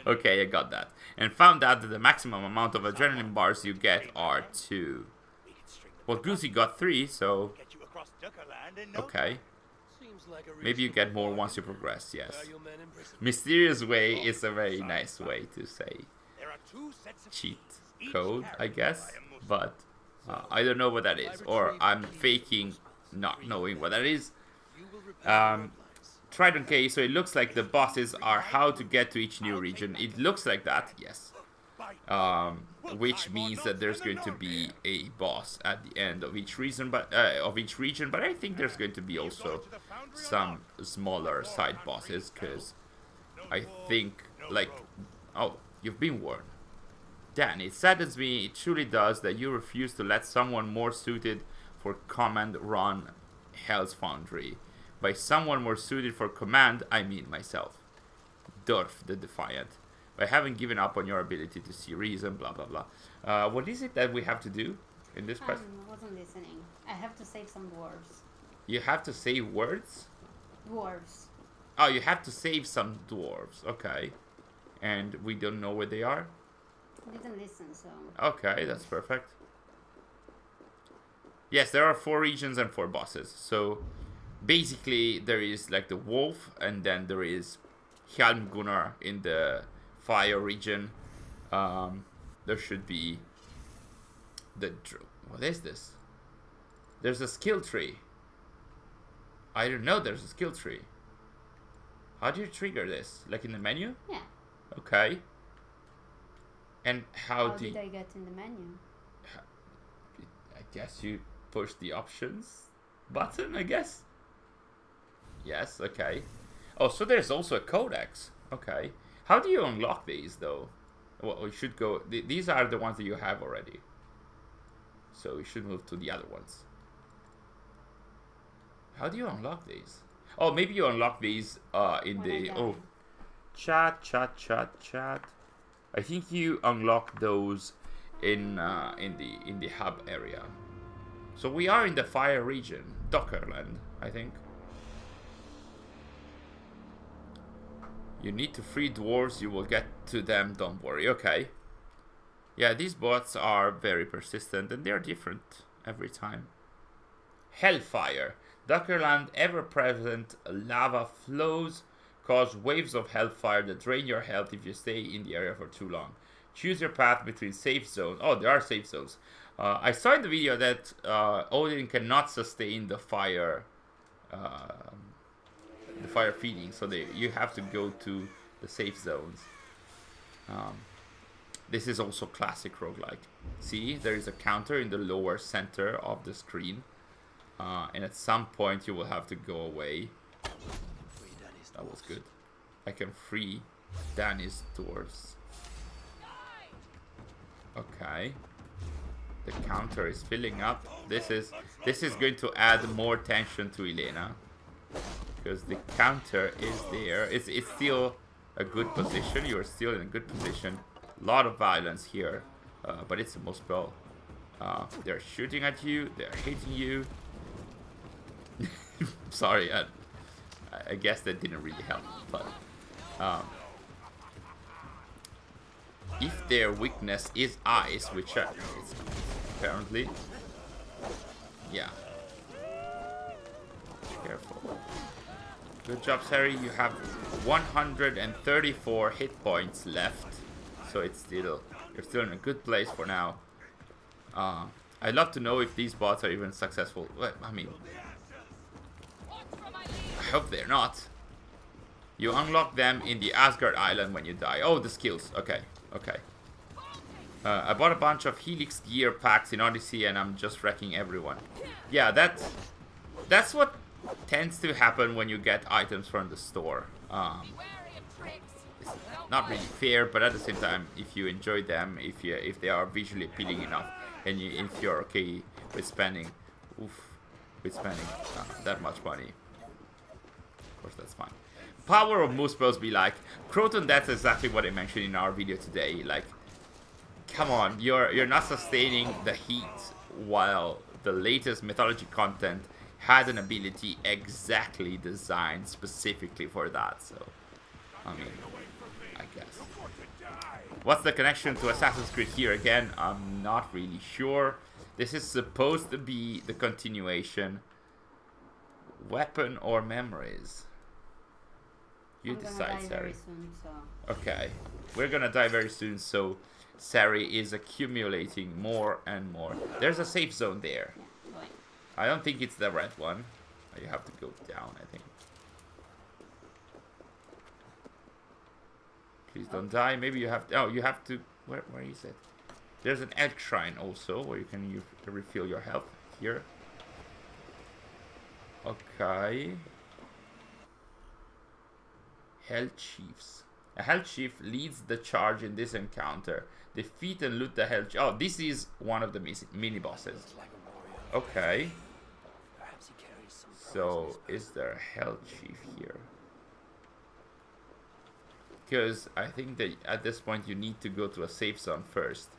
Okay, I got that. And found out that the maximum amount of adrenaline bars you get are 2. Well, Goosey got 3, so... Okay. Maybe you get more once you progress, yes. Mysterious way is a very nice way to say cheat code, I guess. But I don't know what that is. Or I'm faking not knowing what that is. Trident K, so it looks like the bosses are how to get to each new region. It looks like that, yes. Which means that there's going to be a boss at the end of each region, but I think there's going to be also some smaller side bosses, because I think, like, oh, you've been warned. Dan, it saddens me, it truly does, that you refuse to let someone more suited for command run Hell's Foundry. By someone more suited for command, I mean myself. Durf the Defiant. I haven't given up on your ability to see reason, blah, blah, blah. What is it that we have to do in this quest? I wasn't listening. I have to save some dwarves. You have to save words? Dwarves. Oh, you have to save some dwarves. Okay. And we don't know where they are? I didn't listen, so... Okay, that's perfect. Yes, there are 4 regions and 4 bosses. So, basically, there is like the wolf, and then there is Hjálmgunnar in the fire region. There should be the... What is this? There's a skill tree. I don't know there's a skill tree. How do you trigger this? Like in the menu? Yeah. Okay. And how did I get in the menu? I guess you push the options button, I guess? Yes, okay. Oh, so there's also a codex. Okay. How do you unlock these, though? Well, we should go... These are the ones that you have already. So we should move to the other ones. How do you unlock these? Oh, maybe you unlock these in the... Oh, chat. I think you unlock those in the hub area. So we are in the fire region, Dockerland, I think. You need to free dwarves. You will get to them. Don't worry. Okay. Yeah, these bots are very persistent, and they are different every time. Hellfire. Dockerland, ever-present lava flows cause waves of hellfire that drain your health if you stay in the area for too long. Choose your path between safe zones. Oh, there are safe zones. I saw in the video that Odin cannot sustain the fire feeding, so you have to go to the safe zones. This is also classic roguelike. See, there is a counter in the lower center of the screen. And at some point you will have to go away. That was good. I can free Danny's dwarves. Okay. The counter is filling up. This is going to add more tension to Elena. Because the counter is there. It's still a good position. You're still in a good position. A lot of violence here. But it's a Muspel. They're shooting at you. They're hitting you. Sorry, I guess that didn't really help, but if their weakness is ice, which it's apparently, yeah. Careful. Good job, Sary. You have 134 hit points left, so you're still in a good place for now. I'd love to know if these bots are even successful. Well, I mean, I hope they're not. You unlock them in the Asgard Island when you die. Oh, the skills. Okay, okay. I bought a bunch of Helix gear packs in Odyssey, and I'm just wrecking everyone. Yeah, that's what tends to happen when you get items from the store. It's not really fair, but at the same time, if you enjoy them, if they are visually appealing enough, and if you're okay with spending, that much money. Of course, that's fine. Power of moose spells be like, Croton, that's exactly what I mentioned in our video today. Like, come on, you're not sustaining the heat while the latest mythology content had an ability exactly designed specifically for that. So, I mean, I guess. What's the connection to Assassin's Creed here again? I'm not really sure. This is supposed to be the continuation. Weapon or memories? You decide, Sary. Okay, we're gonna die very soon, so Sary is accumulating more and more. There's a safe zone there. I don't think it's the red one. You have to go down, I think. Please don't die. Maybe you have to... Oh, you have to... Where is it? There's an elk shrine also, where you can refill your health. Here. Okay. Hell Chiefs. A Hell Chief leads the charge in this encounter. Defeat and loot the Hell Chief. Oh, this is one of the mini-bosses. Okay. So, is there a Hell Chief here? Because I think that at this point you need to go to a safe zone first.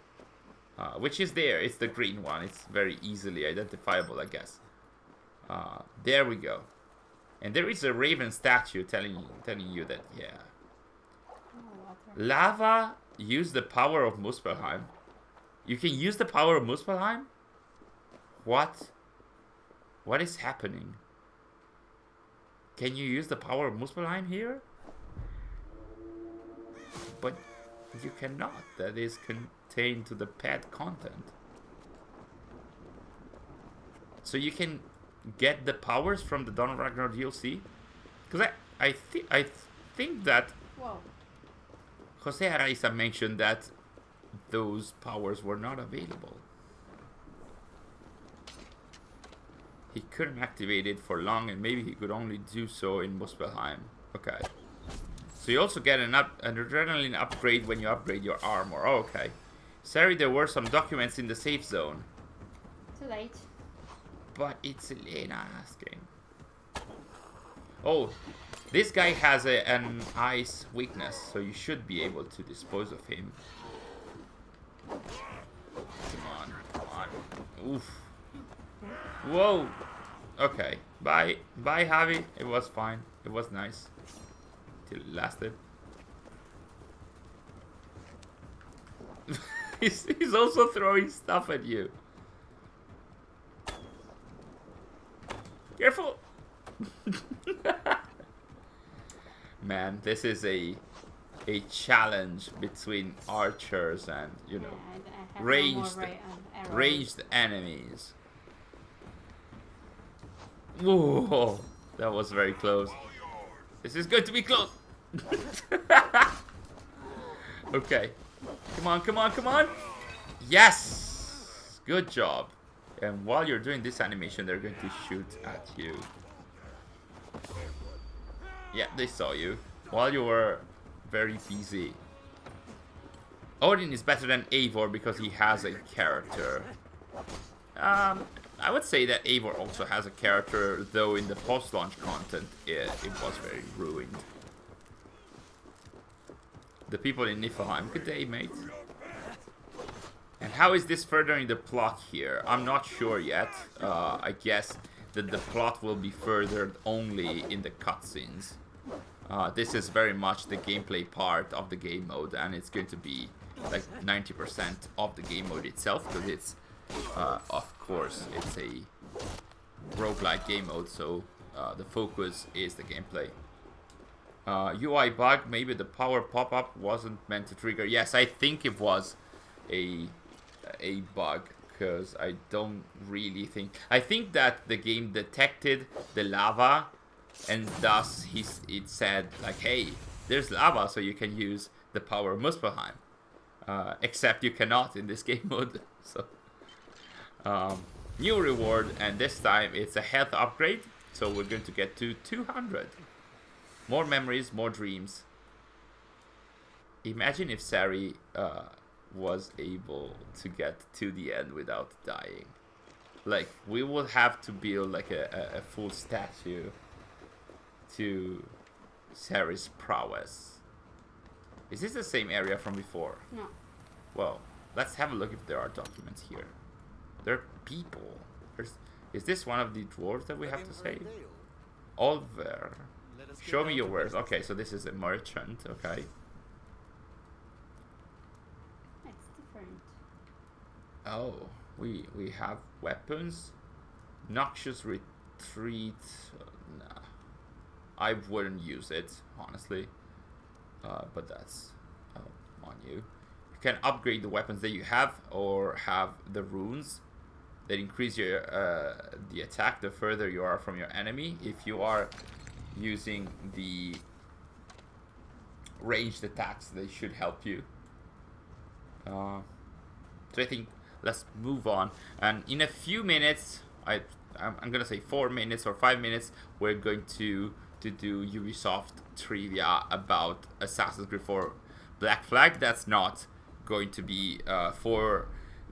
Which is there. It's the green one. It's very easily identifiable, I guess. There we go. And there is a raven statue telling you that, yeah. Lava use the power of Muspelheim. You can use the power of Muspelheim? What? What is happening? Can you use the power of Muspelheim here? But you cannot. That is contained to the pet content. So you can get the powers from the Dawn of Ragnarok DLC? Because I think that Whoa. Jose Araiza mentioned that those powers were not available. He couldn't activate it for long, and maybe he could only do so in Muspelheim. Okay. So you also get an adrenaline upgrade when you upgrade your armor. Oh, okay. Sorry, there were some documents in the safe zone. Too late. But it's Elena asking. Oh, this guy has an ice weakness, so you should be able to dispose of him. Come on, come on. Oof. Whoa. Okay. Bye. Bye, Javi. It was fine. It was nice. Till it lasted. He's also throwing stuff at you. Careful. Man, this is a challenge between archers and, you know, I have ranged no more ranged enemies. Whoa, that was very close. This is going to be close. Okay. Come on, come on, come on. Yes. Good job. And while you're doing this animation, they're going to shoot at you. Yeah, they saw you. While you were very busy. Odin is better than Eivor because he has a character. I would say that Eivor also has a character, though in the post-launch content it was very ruined. The people in Niflheim. Good day, mate. And how is this furthering the plot here? I'm not sure yet. I guess that the plot will be furthered only in the cutscenes. This is very much the gameplay part of the game mode, and it's going to be like 90% of the game mode itself, because it's, of course, it's a roguelike game mode, so the focus is the gameplay. UI bug, maybe the power pop-up wasn't meant to trigger. Yes, I think it was a bug, because I don't really think... I think that the game detected the lava, and thus it said, like, hey, there's lava, so you can use the power of Muspelheim. Except you cannot in this game mode. So, new reward, and this time it's a health upgrade, so we're going to get to 200. More memories, more dreams. Imagine if Sary was able to get to the end without dying. Like, we would have to build like a full statue to Sary's prowess. Is this the same area from before? No. Well, let's have a look if there are documents here. There are people. Is this one of the dwarves that we have to save? Olver. Show me your wares. Okay, so this is a merchant. Okay. It's different. Oh, we have weapons. Noxious retreat. Nah, I wouldn't use it honestly. But that's on you. You can upgrade the weapons that you have, or have the runes that increase your the attack the further you are from your enemy. If you are using the ranged attacks, they should help you. So I think let's move on, and in a few minutes, I'm gonna say 4 minutes or 5 minutes, we're going to do Ubisoft trivia about Assassin's Creed 4 Black Flag. That's not going to be for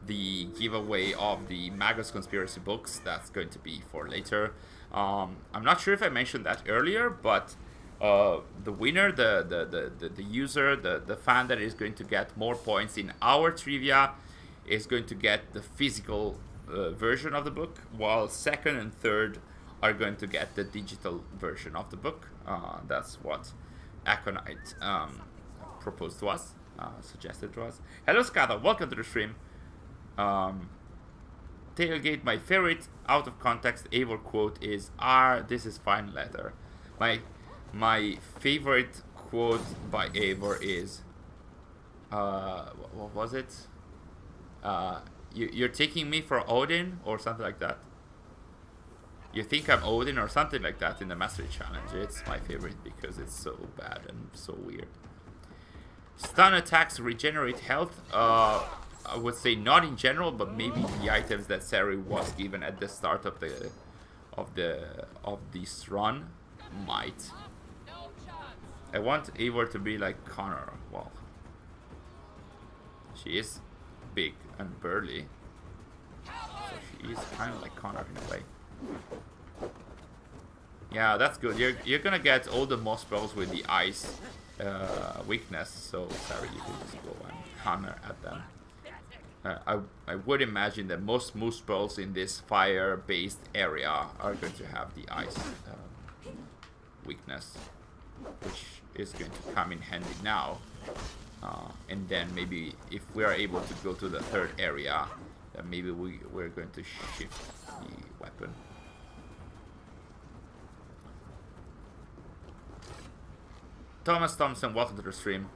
the giveaway of the Magus Conspiracy books. That's going to be for later. I'm not sure if I mentioned that earlier, but the winner, the user, the fan that is going to get more points in our trivia is going to get the physical version of the book, while second and third are going to get the digital version of the book. That's what Aconite proposed to us, suggested to us. Hello Skada, welcome to the stream. Tailgate, my favorite out of context Eivor quote is this is fine leather. My favorite quote by Eivor is what was it? You're taking me for Odin or something like that. You think I'm Odin or something like that in the Mastery Challenge. It's my favorite because it's so bad and so weird. Stun attacks regenerate health. I would say not in general, but maybe the items that Sary was given at the start of this run might. I want Eivor to be like Conor. Well, she is big and burly, so she is kind of like Conor in a way. Yeah, that's good. You're gonna get all the most spells with the ice weakness, so Sary, you can just go and hammer at them. I would imagine that most move spells in this fire-based area are going to have the ice weakness, which is going to come in handy now. And then maybe if we are able to go to the third area, then maybe we're going to shift the weapon. Thomas Thompson, welcome to the stream.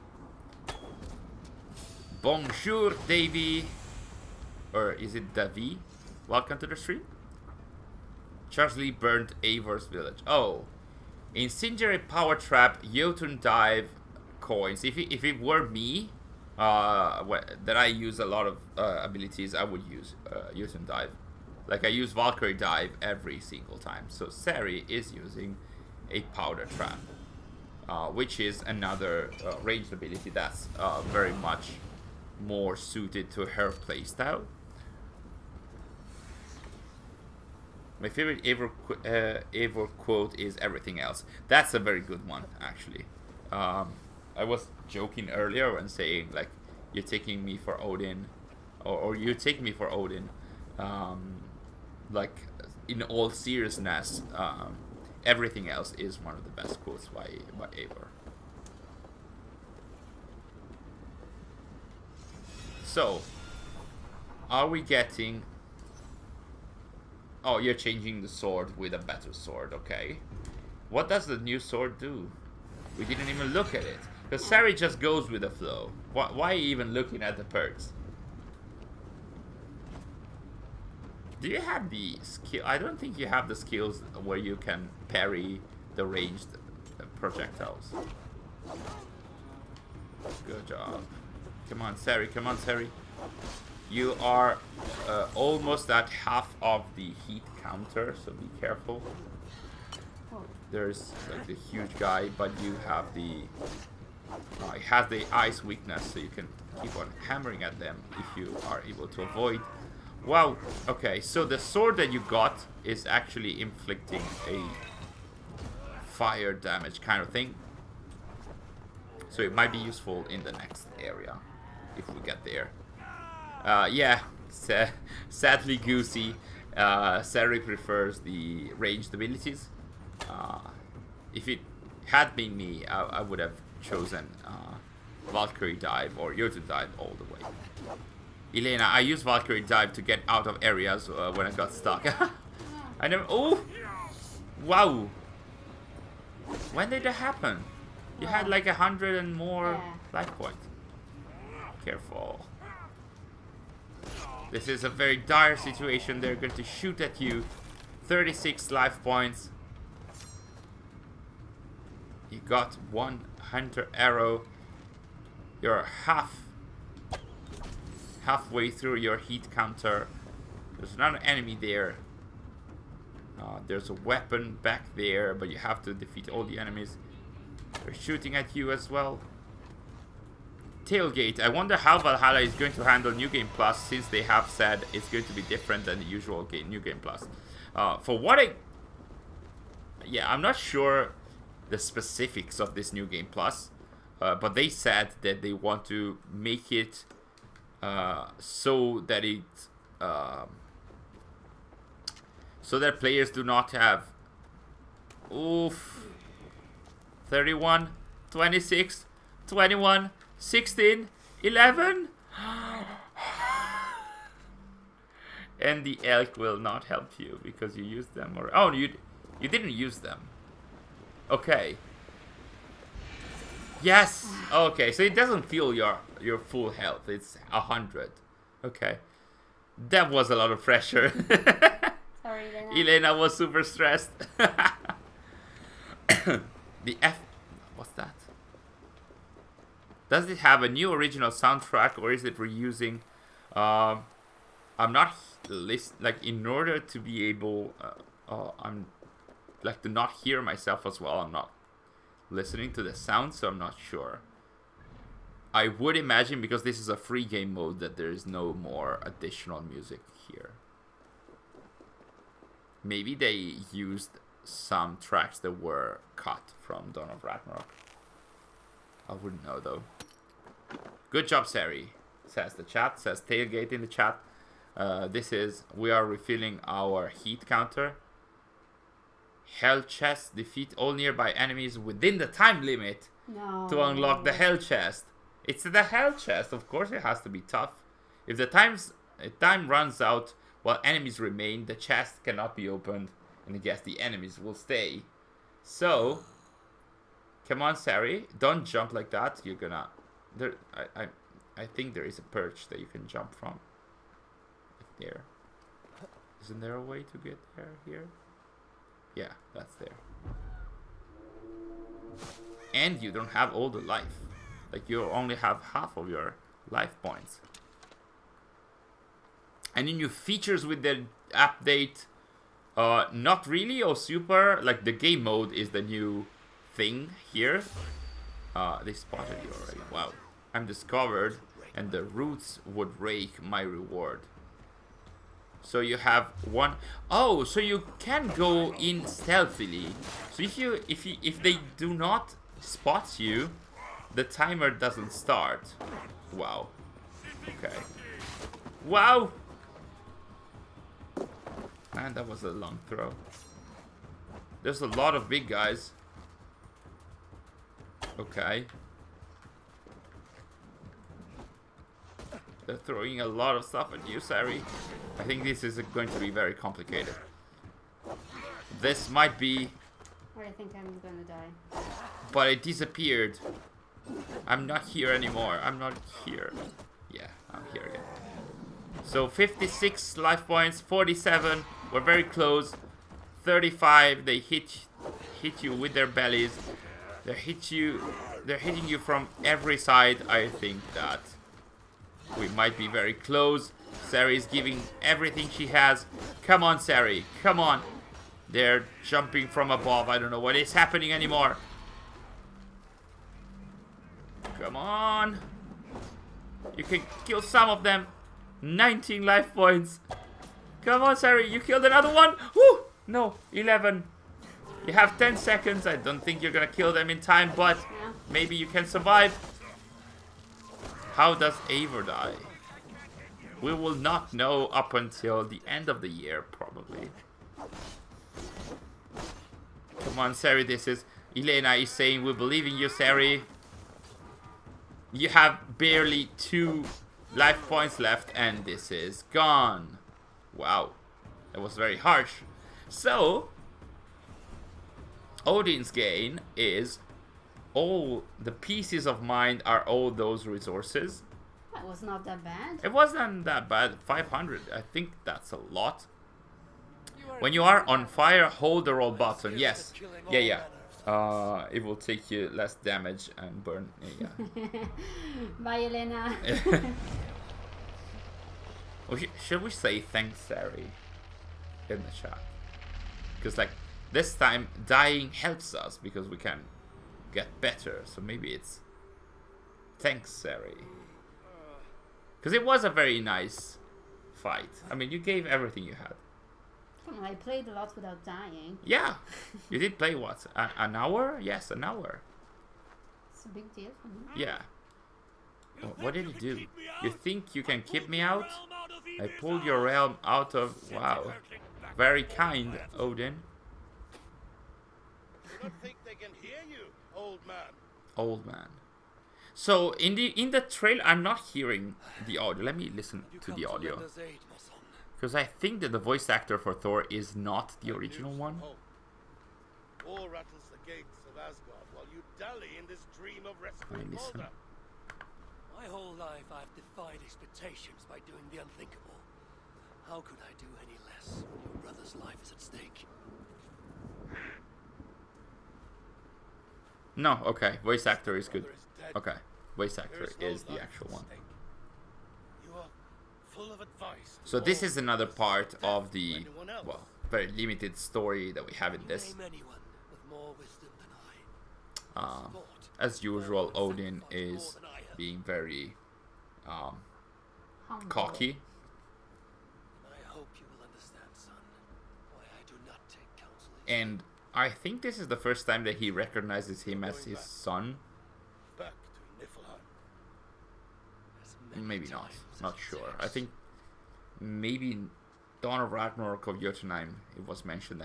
Bonjour, Davy. Or is it Davy? Welcome to the stream. Charles Lee burned Eivor's village. Oh. Incendiary Power Trap, Jotun Dive coins. If it were me, that I use a lot of abilities, I would use Jotun Dive. Like I use Valkyrie Dive every single time. So Sary is using a Powder Trap. Which is another ranged ability that's very much more suited to her playstyle. My favorite Eivor quote is everything else. That's a very good one, actually. I was joking earlier when saying, like, you're taking me for Odin, or you take me for Odin. Like, in all seriousness, everything else is one of the best quotes by Eivor. So, are we getting... Oh, you're changing the sword with a better sword, okay. What does the new sword do? We didn't even look at it. Because Sary just goes with the flow. Why even looking at the perks? Do you have the skill? I don't think you have the skills where you can parry the ranged projectiles. Good job. Come on, Sary. Come on, Sary. You are almost at half of the heat counter, so be careful. There's like the huge guy, but you have the... it has the ice weakness, so you can keep on hammering at them if you are able to avoid. Wow, okay, so the sword that you got is actually inflicting a fire damage kind of thing. So it might be useful in the next area, if we get there. Yeah, sadly Goosey, Sary prefers the ranged abilities. If it had been me, I would have chosen Valkyrie Dive or Jotun Dive all the way. Elena, I used Valkyrie Dive to get out of areas when I got stuck. I never... Oh! Wow! When did that happen? You had like 100 and more life points. Careful. This is a very dire situation. They're going to shoot at you. 36 life points. You got one hunter arrow. You're halfway through your heat counter. There's another enemy there. There's a weapon back there, but you have to defeat all the enemies. They're shooting at you as well. Tailgate. I wonder how Valhalla is going to handle New Game Plus, since they have said it's going to be different than the usual New Game Plus. For what I... Yeah, I'm not sure the specifics of this new game plus, but they said that they want to make it so that so that players do not have 31, 26, 21, 16, 11. And the elk will not help you because you used them. Or oh, you didn't use them. Okay. Yes. Okay, so it doesn't feel your full health. It's 100. Okay. That was a lot of pressure. Sorry, Elena. Elena was super stressed. The F. What's that? Does it have a new original soundtrack or is it reusing? I'm not like in order to be able. I'm like to not hear myself as well. I'm not listening to the sound, so I'm not sure. I would imagine because this is a free game mode that there is no more additional music here. Maybe they used some tracks that were cut from Dawn of Ragnarok. I wouldn't know though. Good job, Sary, says the chat. Says Tailgate in the chat. We are refilling our heat counter. Hell chest. Defeat all nearby enemies within the time limit to unlock the hell chest. It's the hell chest. Of course it has to be tough. If the time runs out while enemies remain, the chest cannot be opened, and I guess the enemies will stay. So, come on, Sary, don't jump like that. You're gonna. I think there is a perch that you can jump from. There. Isn't there a way to get there here? Yeah, that's there. And you don't have all the life. Like you only have half of your life points. Any new features with the update? Not really, or super. Like the game mode is the new thing here. They spotted you already. Wow. I'm discovered and the roots would rake my reward. So you have one. Oh, so you can go in stealthily. So if they do not spot you, the timer doesn't start. Wow. Okay. Wow. Man, that was a long throw. There's a lot of big guys. Okay. They're throwing a lot of stuff at you, Sary. I think this is going to be very complicated. This might be... Or I think I'm gonna die. But it disappeared. I'm not here anymore. I'm not here. Yeah, I'm here again. So 56 life points, 47. We're very close. 35. They hit you with their bellies. They're hitting you from every side. I think that we might be very close. Sary is giving everything she has. Come on, Sary. Come on. They're jumping from above. I don't know what is happening anymore. Come on. You can kill some of them. 19 life points. Come on, Sary. You killed another one. Woo! No, 11. You have 10 seconds. I don't think you're gonna kill them in time, but maybe you can survive. How does Eivor die? We will not know up until the end of the year, probably. Come on, Sary. This is... Elena is saying, we believe in you, Sary. You have barely 2 life points left, and this is gone. Wow. That was very harsh. So, Odin's gain is all the pieces of mind are all those resources. That was not that bad. It wasn't that bad. 500. I think that's a lot. When you are on fire, hold the roll button. Yes. Yeah. It will take you less damage and burn. Yeah. Bye, Elena. Should we say thanks, Sary, in the chat? Because like this time, dying helps us because we can get better. So maybe it's thanks, Sary. Because it was a very nice fight. I mean, you gave everything you had. Come on, I played a lot without dying. Yeah, you did play what? An hour? Yes, an hour. It's a big deal for me. Yeah. What did you do? You think you can keep me out? I pulled your realm out of... Wow. Very kind, Odin. Do not think they can hear you, old man. Old man. So in the trailer, I'm not hearing the audio. Let me listen to the audio, because I think that the voice actor for Thor is not the original one. War rattles the gates of Asgard while you dally in this dream of rescuing listen. Balder. My whole life I've defied expectations by doing the unthinkable. How could I do any less when your brother's life is at stake? No, okay. Voice actor is good. Okay, voice actor is the actual one. You are full of advice. So this is another part of the, well, very limited story that we have in this. Name anyone with more wisdom than I. As usual, Odin is being very Humble. cocky. I hope you will understand, son, why I do not take counsel. And I think this is the first time that he recognizes him as his son. Back to Niflheim. Maybe not. Not sure. I think maybe in Dawn of Ragnarok of Jotunheim it was mentioned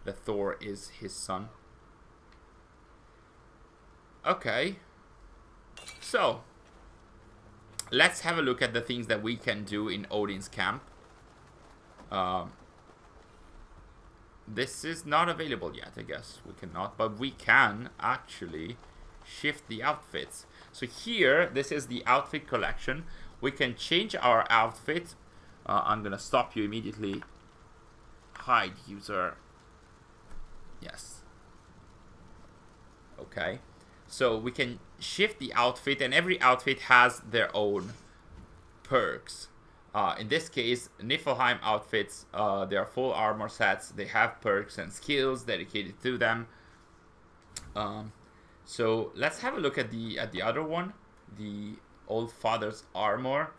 that Thor is his son. Okay. So let's have a look at the things that we can do in Odin's camp. This is not available yet, I guess. We cannot, but we can actually shift the outfits. So here, this is the outfit collection. We can change our outfit. I'm gonna stop you immediately. Hide user. Yes. Okay. So we can shift the outfit, and every outfit has their own perks. In this case, Niflheim outfits, they are full armor sets. They have perks and skills dedicated to them. So let's have a look at the other one. The Old Father's armor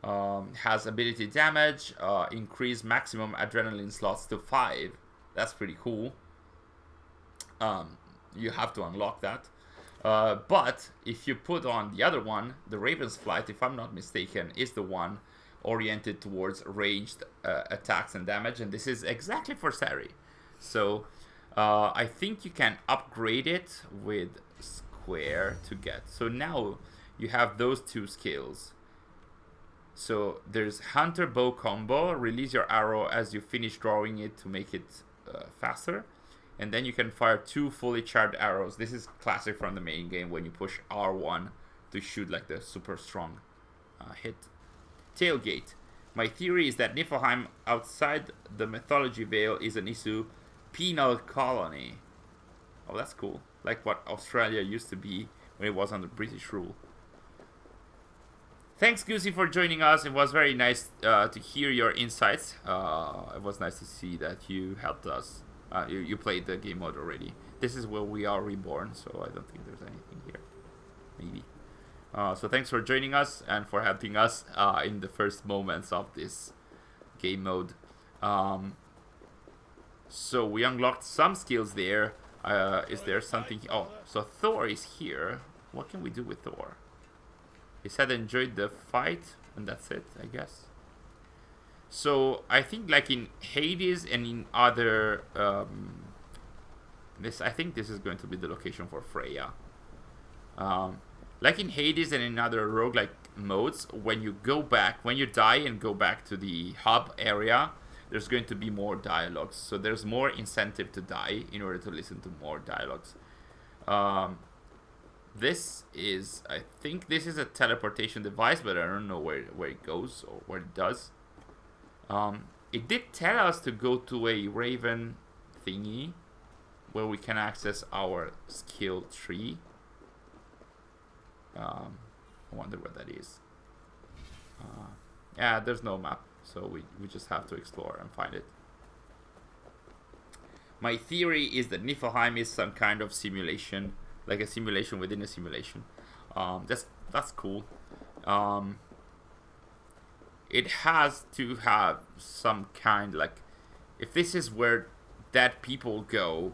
has ability damage, increase maximum adrenaline slots to 5. That's pretty cool. You have to unlock that. But if you put on the other one, the Raven's Flight, if I'm not mistaken, is the one oriented towards ranged attacks and damage, and this is exactly for Sary. So I think you can upgrade it with square to get. So now you have those two skills. So there's Hunter Bow Combo. Release your arrow as you finish drawing it to make it faster. And then you can fire 2 fully charged arrows. This is classic from the main game when you push R1 to shoot like the super strong hit. Tailgate. My theory is that Niflheim outside the mythology veil is an issue penal colony. Oh, that's cool. Like what Australia used to be when it was under British rule. Thanks, Goosey, for joining us. It was very nice to hear your insights. It was nice to see that you helped us. You played the game mode already. This is where we are reborn, so I don't think there's anything here. Maybe. So thanks for joining us and for helping us in the first moments of this game mode. So we unlocked some skills there. Is there something... Oh, so Thor is here. What can we do with Thor? He said enjoyed the fight, and that's it, I guess. So I think like in Hades and in other... I think this is going to be the location for Freya. Like in Hades and in other roguelike modes, when you die and go back to the hub area, there's going to be more dialogues. So there's more incentive to die in order to listen to more dialogues. I think this is a teleportation device, but I don't know where it goes or what it does. It did tell us to go to a Raven thingy where we can access our skill tree. I wonder what that is. Yeah, there's no map, so we just have to explore and find it. My theory is that Niflheim is some kind of simulation, like a simulation within a simulation. That's cool. it has to have some kind, like, if this is where dead people go,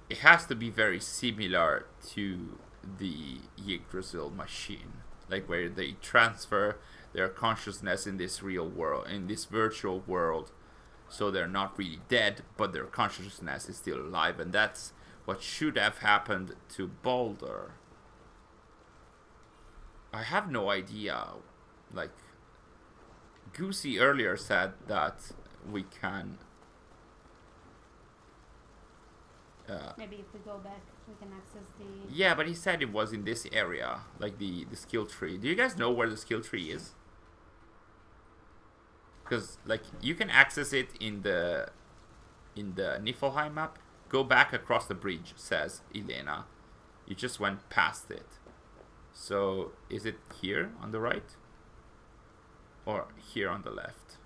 it has to be very similar to the Yggdrasil machine, like where they transfer their consciousness in this real world, in this virtual world, so they're not really dead, but their consciousness is still alive, and that's what should have happened to Baldur. I have no idea. Like, Goosey earlier said that we can... Maybe if we go back, we can access the... Yeah, but he said it was in this area, like the skill tree. Do you guys know where the skill tree is? Because, like, you can access it in the Niflheim map. Go back across the bridge, says Elena. You just went past it. So, is it here on the right? Or here on the left?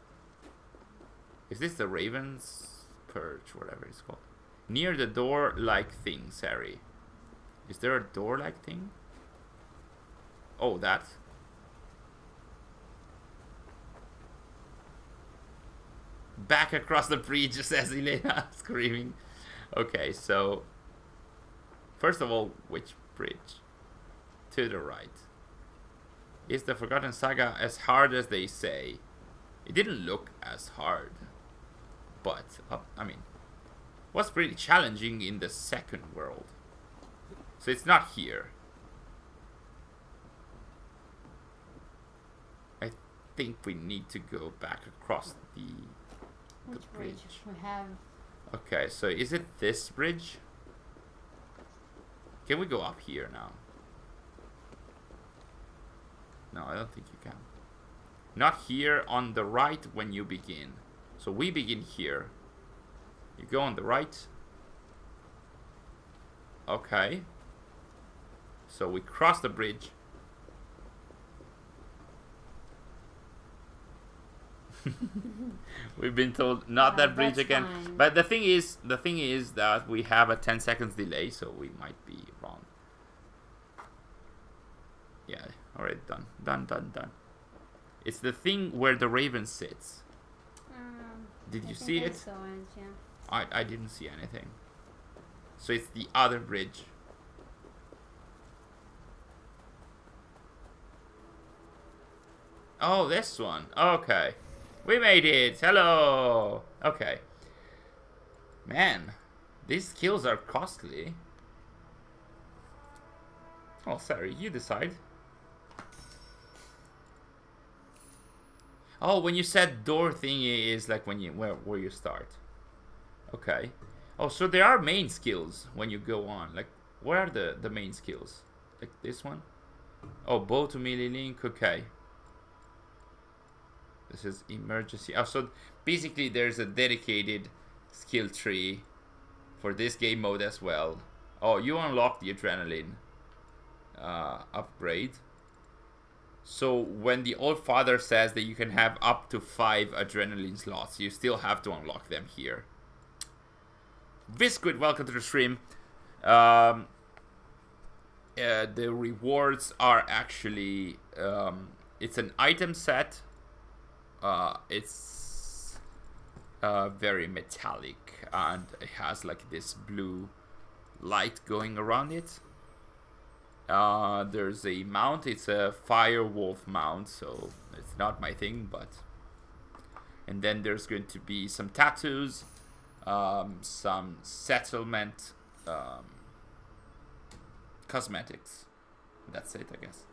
Is this the Raven's Perch, whatever it's called? Near the door-like thing, Sary. Is there a door-like thing? Oh, that. Back across the bridge, says Elena, screaming. Okay, so... First of all, which bridge? To the right. Is the Forgotten Saga as hard as they say? It didn't look as hard. But, I mean... was pretty challenging in the second world. So it's not here. I think we need to go back across the bridge. We have... Okay, so is it this bridge? Can we go up here now? No, I don't think you can. Not here on the right when you begin. So we begin here. You go on the right. Okay. So we cross the bridge. We've been told not that bridge again. Fine. But the thing is that we have a 10 seconds delay, so we might be wrong. Yeah, alright, done. Done. It's the thing where the raven sits. Did you see it? So, yeah. I didn't see anything. So it's the other bridge. Oh, this one. Okay. We made it. Hello. Okay. Man, these skills are costly. Oh, sorry. You decide. Oh, when you said door thingy is like when you where you start. Okay. Oh, so there are main skills when you go on. Like, what are the main skills? Like this one? Oh, bow to melee link. Okay. This is emergency. Oh, so basically there's a dedicated skill tree for this game mode as well. Oh, you unlock the adrenaline upgrade. So when the old father says that you can have up to 5 adrenaline slots, you still have to unlock them here. Visquid, welcome to the stream. The rewards are actually it's an item set. It's very metallic and it has like this blue light going around it. There's a mount. It's a fire wolf mount, so it's not my thing, but... And then there's going to be some tattoos, some settlement cosmetics. That's it, I guess.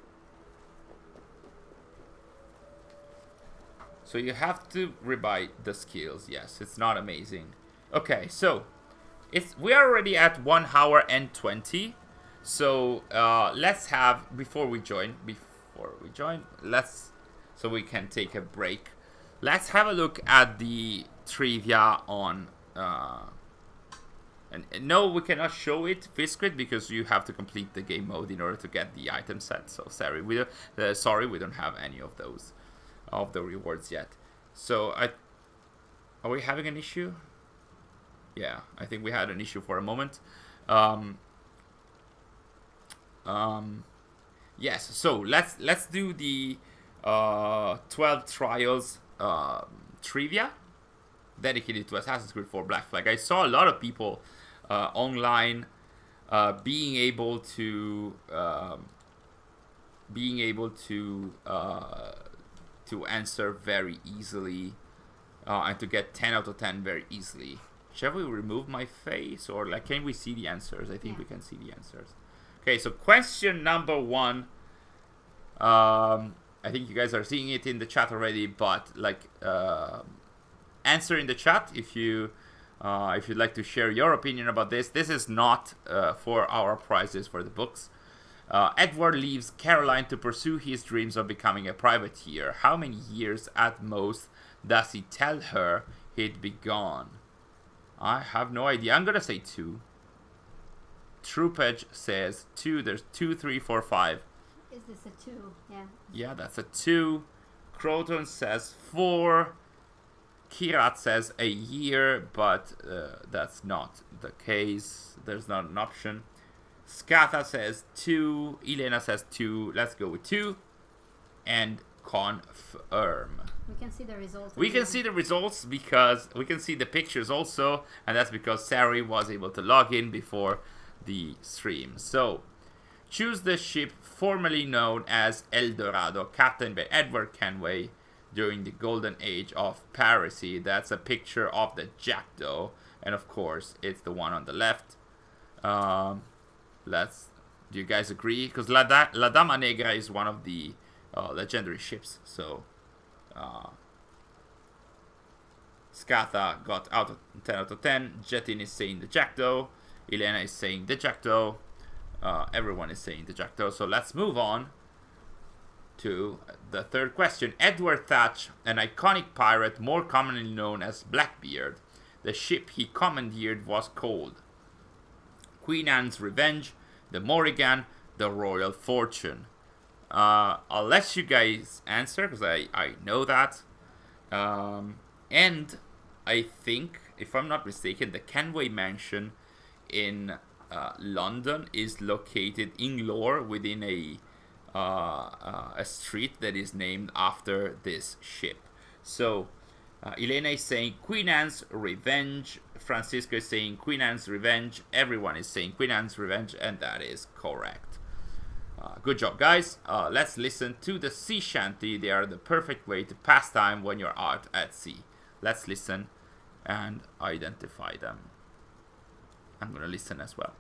So you have to rebuy the skills. Yes, it's not amazing. Okay, so we are already at 1 hour and 20. So let's have before we join, so we can take a break. Let's have a look at the trivia on. And no, we cannot show it, Visquid, because you have to complete the game mode in order to get the item set. So sorry, we don't have any of those, of the rewards yet. So are we having an issue? Yeah, I think we had an issue for a moment. Yes. So let's do the 12 Trials trivia dedicated to Assassin's Creed 4 Black Flag. I saw a lot of people online being able to answer very easily and to get 10 out of 10 very easily. Shall we remove my face, or like, can we see the answers? I think we can see the answers. Okay, so question number 1. I think you guys are seeing it in the chat already, but like, answer in the chat if you'd like to share your opinion about this. This is not for our prizes for the books. Edward leaves Caroline to pursue his dreams of becoming a privateer. How many years at most does he tell her he'd be gone? I have no idea. I'm gonna say 2. Troopage says 2. There's 2, 3, 4, 5. Is this a 2? Yeah. Yeah, that's a 2. Croton says 4. Kirat says a year, but that's not the case. There's not an option. Skatha says 2. Elena says 2. Let's go with 2. And confirm. We can see the results. We can see the results because we can see the pictures also, and that's because Sary was able to log in before the stream. So, choose the ship formerly known as El Dorado, captained by Edward Kenway during the golden age of piracy. That's a picture of the Jackdaw, and of course, it's the one on the left. Do you guys agree? Because La Dama Negra is one of the legendary ships, so Skatha got 10 out of 10. Jetin is saying the Jackdaw. Elena is saying the Jackdaw. Everyone is saying the Jackdaw. So let's move on to the third question. Edward Thatch, an iconic pirate more commonly known as Blackbeard. The ship he commandeered was called Queen Anne's Revenge, the Morrigan, the Royal Fortune. I'll let you guys answer because I know that. And I think, if I'm not mistaken, the Kenway Mansion in London is located in lore within a street that is named after this ship. So Elena is saying Queen Anne's Revenge. Francisco is saying Queen Anne's Revenge. Everyone is saying Queen Anne's Revenge, and that is correct. Good job, guys. Let's listen to the sea shanty. They are the perfect way to pass time when you're out at sea. Let's listen and identify them. I'm gonna listen as well.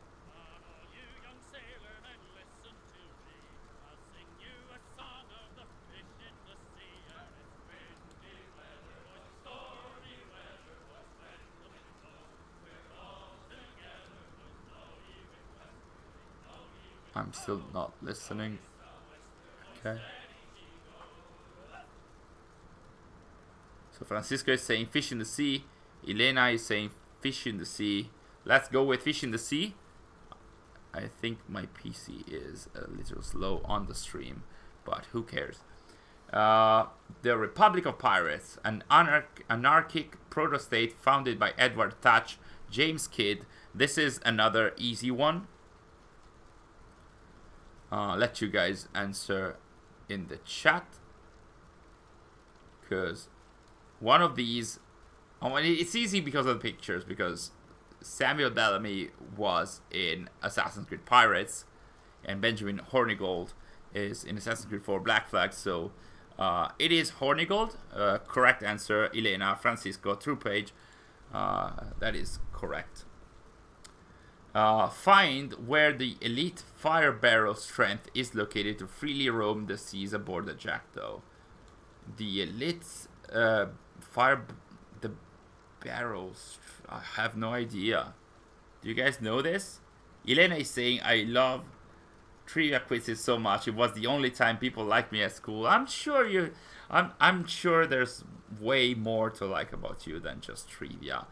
I'm still not listening. Okay. So Francisco is saying fish in the sea. Elena is saying fish in the sea. Let's go with fish in the sea. I think my PC is a little slow on the stream, but who cares? The Republic of Pirates, an anarchic proto-state founded by Edward Thatch, James Kidd. This is another easy one. Let you guys answer in the chat, because one of these, it's easy because of the pictures, because Samuel Bellamy was in Assassin's Creed Pirates and Benjamin Hornigold is in Assassin's Creed 4 Black Flag, so it is Hornigold. Correct answer, Elena. Francisco, true page. That is correct. Find where the elite fire barrel strength is located to freely roam the seas aboard the Jackdaw. The elite the barrels, I have no idea. Do you guys know this? Elena is saying, I love trivia quizzes so much. It was the only time people liked me at school. I'm sure I'm sure there's way more to like about you than just trivia.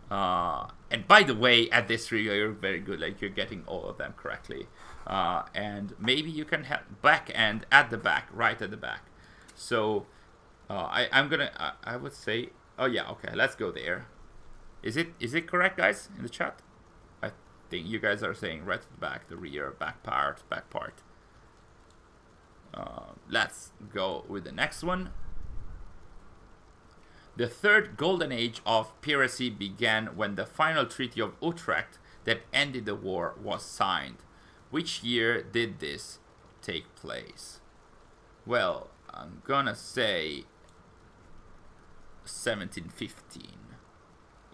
And by the way, at this trivia, you're very good. Like, you're getting all of them correctly. And maybe you can have back end at the back, right at the back. So, I would say, oh yeah, okay, let's go there. Is it correct, guys, in the chat? I think you guys are saying right at the back, the rear, back part. let's go with the next one. The third golden age of piracy began when the final Treaty of Utrecht that ended the war was signed. Which year did this take place? Well, I'm gonna say 1715.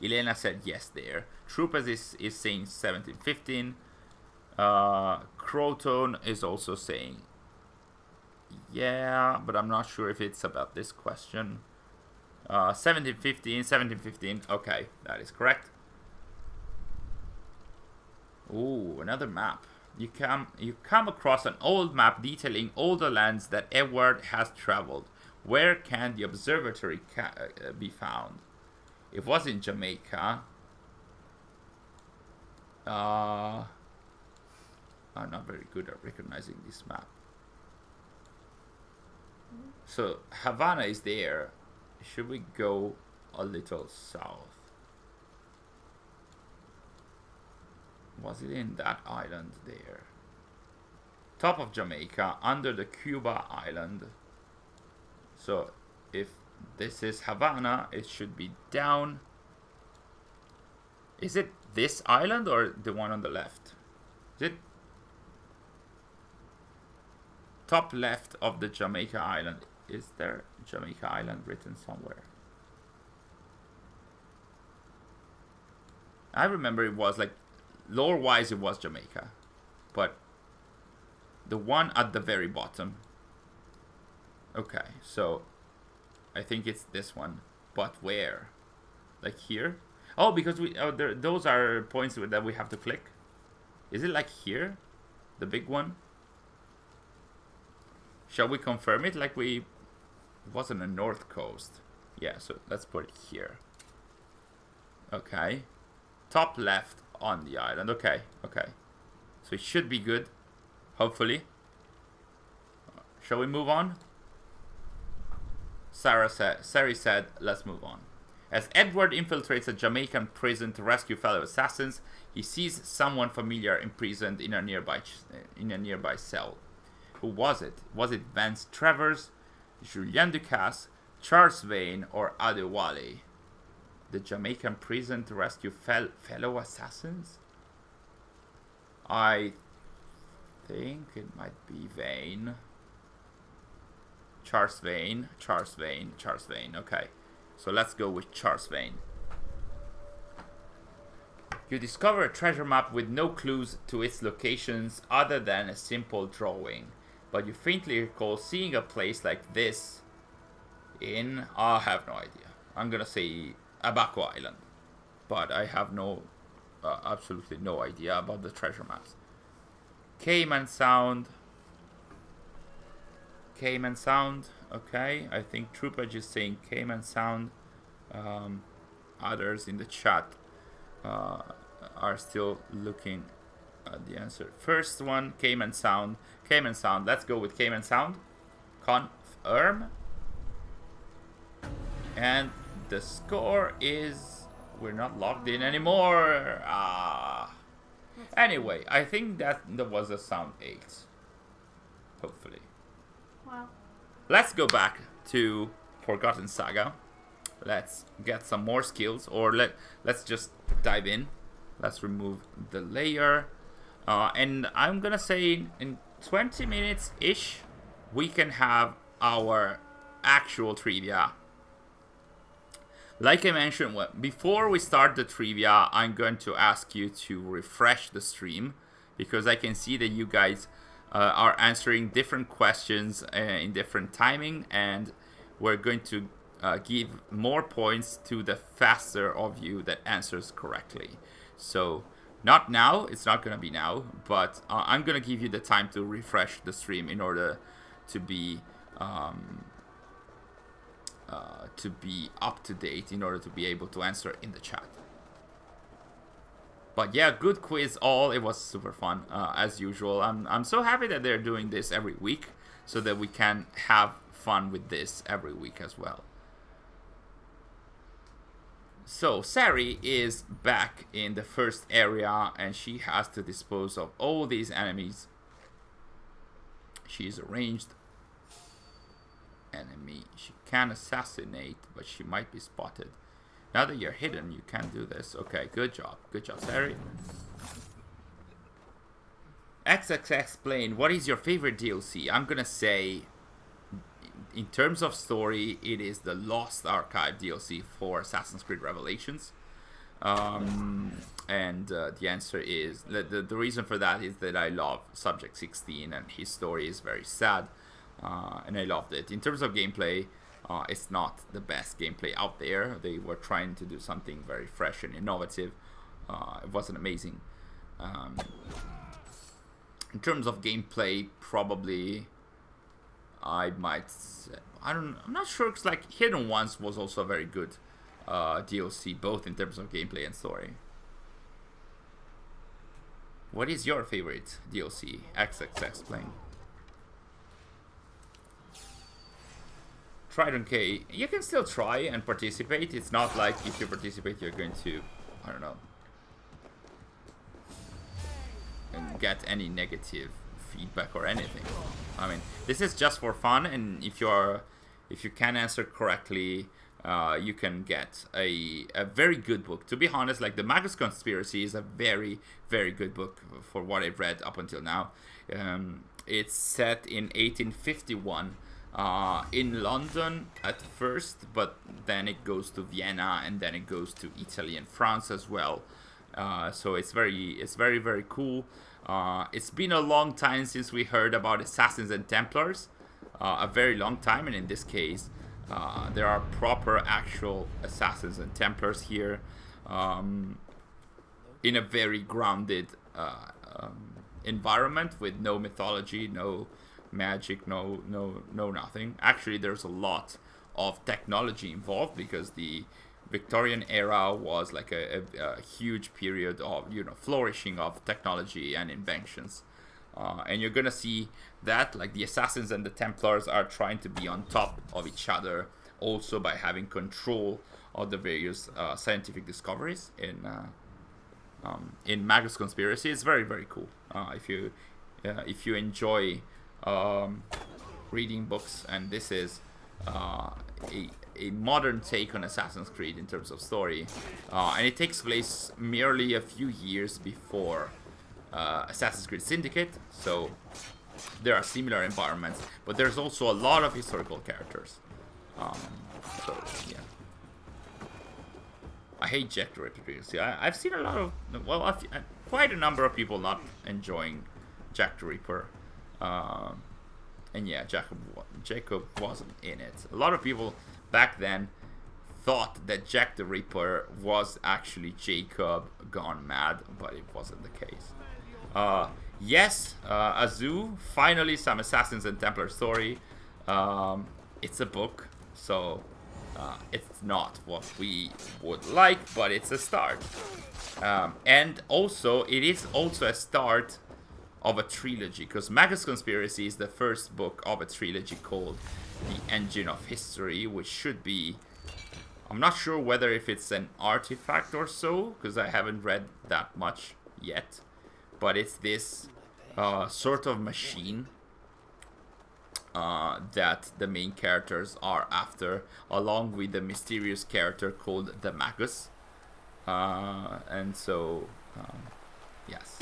Elena said yes there. Troopers is saying 1715. Croton is also saying yeah, but I'm not sure if it's about this question. 1715. Okay, that is correct. Ooh, another map. You come across an old map detailing all the lands that Edward has traveled. Where can the observatory be found? It was in Jamaica. I'm not very good at recognizing this map. So Havana is there. Should we go a little south? Was it in that island there? Top of Jamaica, under the Cuba island. So if this is Havana, it should be down. Is it this island or the one on the left? Is it top left of the Jamaica island? Is there Jamaica island written somewhere? I remember it was like lore-wise it was Jamaica, but the one at the very bottom. Okay, so I think it's this one, but where? Like here? Oh, because we those are points that we have to click. Is it like here, the big one? Shall we confirm it? Like it was on the north coast. Yeah, so let's put it here. Okay, top left on the island. Okay, so it should be good, hopefully. Shall we move on? Sary said, let's move on. As Edward infiltrates a Jamaican prison to rescue fellow assassins, he sees someone familiar imprisoned in a nearby cell. Who was it? Was it Vance Travers, Julien Ducasse, Charles Vane, or Adewale? The Jamaican prison to rescue fellow assassins? I think it might be Vane. Charles Vane. Okay, so let's go with Charles Vane. You discover a treasure map with no clues to its locations other than a simple drawing, but you faintly recall seeing a place like this in, I have no idea. I'm gonna say Abaco Island, but I have absolutely no idea about the treasure maps. Cayman Sound. Okay, I think Troopage is saying Cayman Sound. Others in the chat are still looking at the answer. First one, Cayman Sound. Let's go with Cayman Sound. Confirm. And the score is, we're not logged in anymore. Anyway, I think that was a sound 8. Hopefully. Wow. Let's go back to Forgotten Saga. Let's get some more skills, or let's just dive in. Let's remove the layer. And I'm gonna say in 20 minutes-ish, we can have our actual trivia. Like I mentioned, before we start the trivia, I'm going to ask you to refresh the stream, because I can see that you guys are answering different questions in different timing, and we're going to give more points to the faster of you that answers correctly. So not now, it's not going to be now, but I'm going to give you the time to refresh the stream in order to be up to date, in order to be able to answer in the chat. But yeah, good quiz all. It was super fun as usual. I'm so happy that they're doing this every week, so that we can have fun with this every week as well. So Sary is back in the first area, and she has to dispose of all these enemies. She's arranged enemy. She can assassinate, but she might be spotted. Now that you're hidden, you can't do this. Okay, good job. Good job, Sary. XX Explain, what is your favorite DLC? I'm gonna say, in terms of story, it is the Lost Archive DLC for Assassin's Creed Revelations. And the answer is, the reason for that is that I love Subject 16 and his story is very sad. And I loved it. In terms of gameplay, it's not the best gameplay out there. They were trying to do something very fresh and innovative. It wasn't amazing. In terms of gameplay, probably I might say, I'm not sure, because like Hidden Ones was also a very good DLC, both in terms of gameplay and story. What is your favorite DLC? XX Explain. Trident K, you can still try and participate. It's not like if you participate you're going to, I don't know, and get any negative feedback or anything. I mean, this is just for fun, and if you can answer correctly, you can get a very good book. To be honest, like the Magus Conspiracy is a very, very good book for what I've read up until now. It's set in 1851 in London at first, but then it goes to Vienna, and then it goes to Italy and France as well. So it's very, very cool. It's been a long time since we heard about Assassins and Templars, a very long time, and in this case, there are proper, actual Assassins and Templars here, in a very grounded environment with no mythology, no magic, no nothing. Actually, there's a lot of technology involved because the Victorian era was like a huge period of, you know, flourishing of technology and inventions, and you're gonna see that like the Assassins and the Templars are trying to be on top of each other, also by having control of the various scientific discoveries in Magus Conspiracy. It's very, very cool. If you enjoy reading books, and this is a modern take on Assassin's Creed in terms of story, and it takes place merely a few years before Assassin's Creed Syndicate, so there are similar environments, but there's also a lot of historical characters. So yeah, I hate Jack the Ripper. See, I've seen a lot of, well, quite a number of people not enjoying Jack the Ripper. And yeah, Jacob wasn't in it. A lot of people back then thought that Jack the Ripper was actually Jacob gone mad, but it wasn't the case. Yes, Azu, finally some Assassins and Templar story. It's a book, so it's not what we would like, but it's a start. And also, it is also a start of a trilogy, because Magus Conspiracy is the first book of a trilogy called The Engine of History, which should be, I'm not sure whether if it's an artifact or so, because I haven't read that much yet, but it's this sort of machine that the main characters are after, along with the mysterious character called the Magus. And so, yes.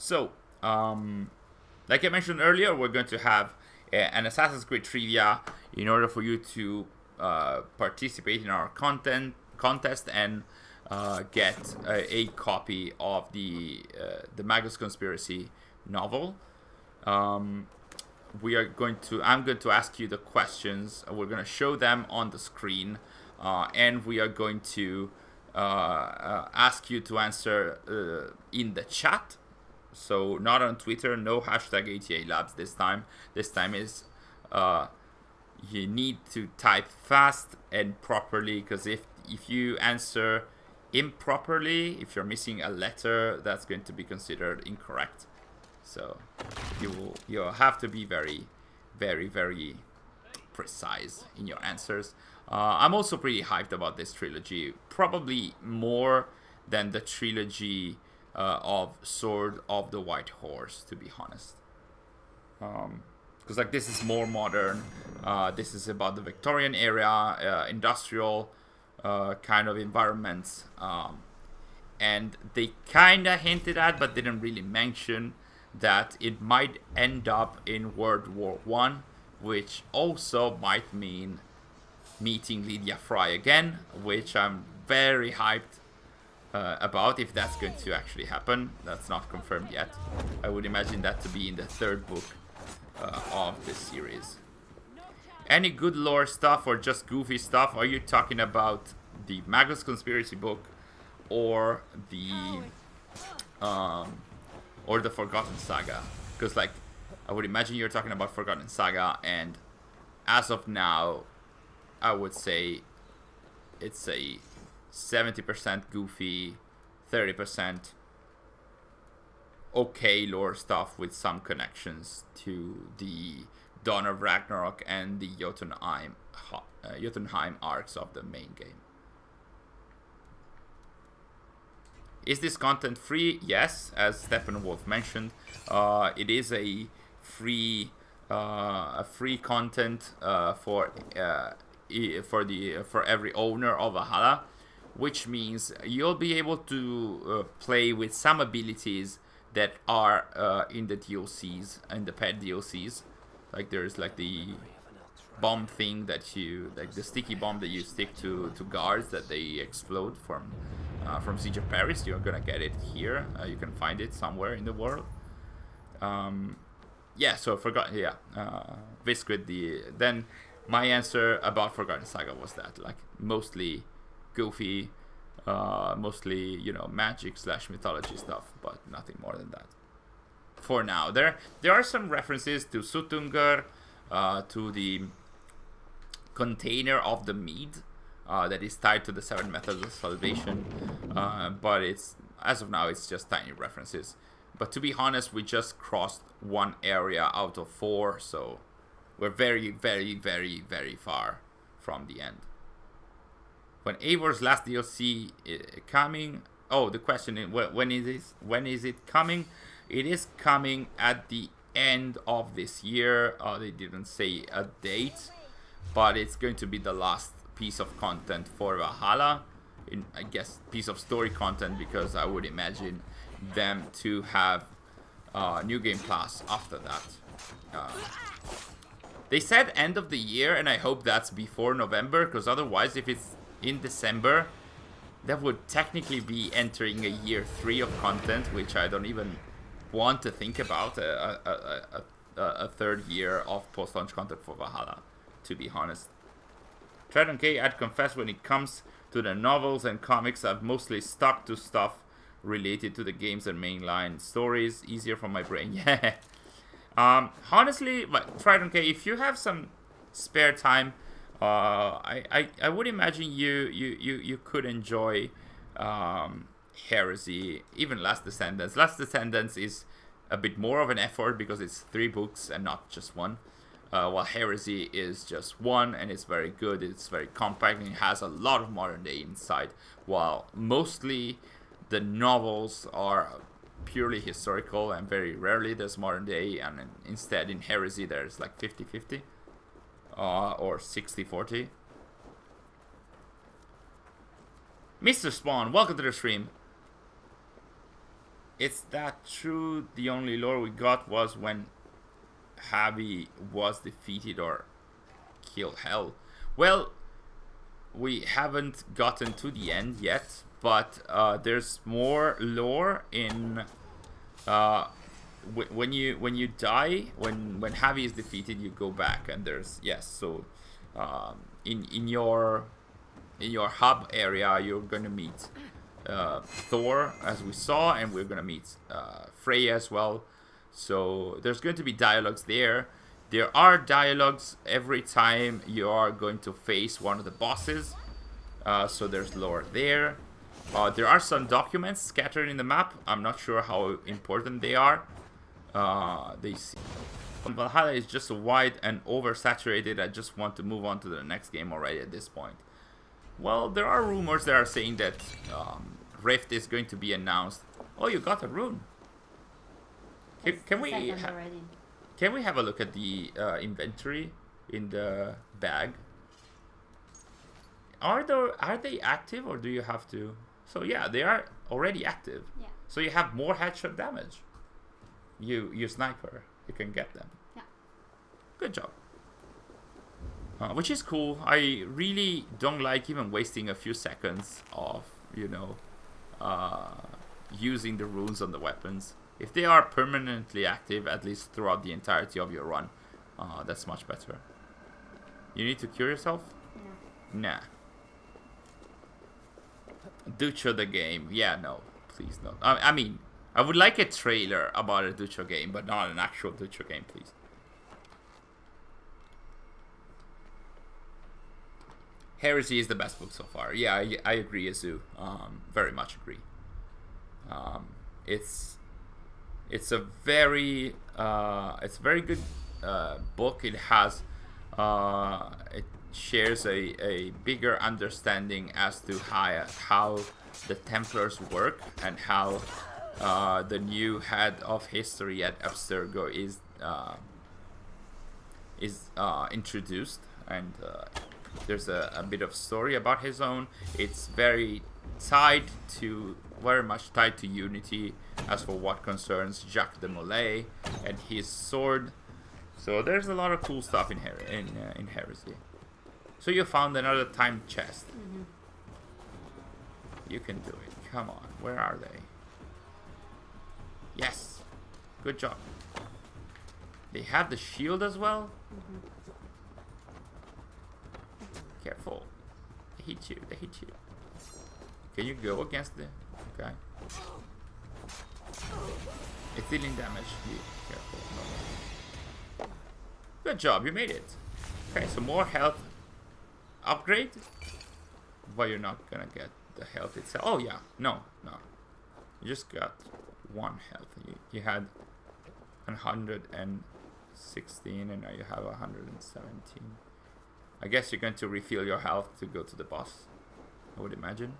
So, like I mentioned earlier, we're going to have an Assassin's Creed trivia in order for you to participate in our contest and get a copy of the Magus Conspiracy novel. I'm going to ask you the questions. We're going to show them on the screen, and we are going to ask you to answer in the chat. So not on Twitter, no hashtag ATA Labs this time. This time is you need to type fast and properly, because if you answer improperly, if you're missing a letter, that's going to be considered incorrect. So you'll have to be very, very, very precise in your answers. I'm also pretty hyped about this trilogy, probably more than the trilogy of Sword of the White Horse, to be honest. because like this is more modern. This is about the Victorian era, industrial kind of environments, and they kind of hinted at, but didn't really mention that it might end up in World War One, which also might mean meeting Lydia Fry again, which I'm very hyped about if that's going to actually happen. That's not confirmed yet. I would imagine that to be in the third book of this series. Any good lore stuff or just goofy stuff? Are you talking about the Magus Conspiracy book or the Forgotten Saga? Because like I would imagine you're talking about Forgotten Saga, and as of now I would say it's a 70% goofy, 30% okay lore stuff with some connections to the Dawn of Ragnarok and the Jotunheim arcs of the main game. Is this content free? Yes, as Steppenwolf mentioned, it is a free content for every owner of Valhalla, which means you'll be able to play with some abilities that are in the DLCs, in the pet DLCs. Like there's like the bomb thing that you, like the sticky bomb that you stick to guards that they explode from Siege of Paris. You're gonna get it here. You can find it somewhere in the world. Yeah, so Visquid, then my answer about Forgotten Saga was that, like, mostly goofy, mostly, you know, magic / mythology stuff, but nothing more than that. For now, there are some references to Sutungur, to the container of the mead that is tied to the 7 methods of salvation, but it's, as of now, it's just tiny references. But to be honest, we just crossed one area out of 4, so we're very, very, very, very far from the end. When Eivor's last DLC coming? Oh, the question is when is it coming? It is coming at the end of this year. They didn't say a date, but it's going to be the last piece of content for Valhalla. I guess piece of story content, because I would imagine them to have New Game Plus after that. They said end of the year, and I hope that's before November, because otherwise, if it's in December, that would technically be entering a year 3 of content, which I don't even want to think about, a third year of post-launch content for Valhalla, to be honest. Trident K, I'd confess, when it comes to the novels and comics, I've mostly stuck to stuff related to the games and mainline stories. Easier for my brain. Yeah. Honestly, Trident K, if you have some spare time, I would imagine you could enjoy Heresy, even Last Descendants. Last Descendants is a bit more of an effort because it's 3 books and not just 1. While Heresy is just 1, and it's very good. It's very compact and it has a lot of modern day inside, while mostly the novels are purely historical and very rarely there's modern day, and instead in Heresy there's like 50-50 or 60-40. Mr. Spawn, welcome to the stream. Is that true? The only lore we got was when Javi was defeated or killed Hell. Well, we haven't gotten to the end yet, but there's more lore in when you die, when Javi is defeated, you go back, and there's in your hub area you're gonna meet Thor, as we saw, and we're gonna meet Freya as well. So there's going to be dialogues there. There are dialogues every time you are going to face one of the bosses. So there's lore there. There are some documents scattered in the map. I'm not sure how important they are. They see. Valhalla is just so wide and oversaturated. I just want to move on to the next game already at this point. Well, there are rumors that are saying that Rift is going to be announced. Oh, you got a rune. Can we? Can we have a look at the inventory in the bag? Are they active, or do you have to? So yeah, they are already active. Yeah. So you have more headshot damage. You sniper, you can get them. Yeah. Good job. Which is cool. I really don't like even wasting a few seconds of, you know, using the runes on the weapons. If they are permanently active, at least throughout the entirety of your run, that's much better. You need to cure yourself? Yeah. Nah. Ducho the game. Yeah, no. Please, no. I mean, I would like a trailer about a Ducho game, but not an actual Ducho game, please. Heresy is the best book so far. Yeah, I agree, Azu. Very much agree. It's a very good book. It has it shares a bigger understanding as to how the Templars work and how the new head of history at Abstergo is introduced, and there's a bit of story about his own. It's very much tied to Unity as for what concerns Jacques de Molay and his sword. So there's a lot of cool stuff in Heresy. So you found another time chest. Mm-hmm. You can do it. Come on. Where are they? Yes. Good job. They have the shield as well? Mm-hmm. Careful. They hit you. They hit you. Can you go against them? Okay. It's dealing damage. Be careful. No. Good job. You made it. Okay, so more health upgrade. But you're not gonna get the health itself. Oh yeah. No. You just got 1 health. You had 116 and now you have 117. I guess you're going to refill your health to go to the boss, I would imagine.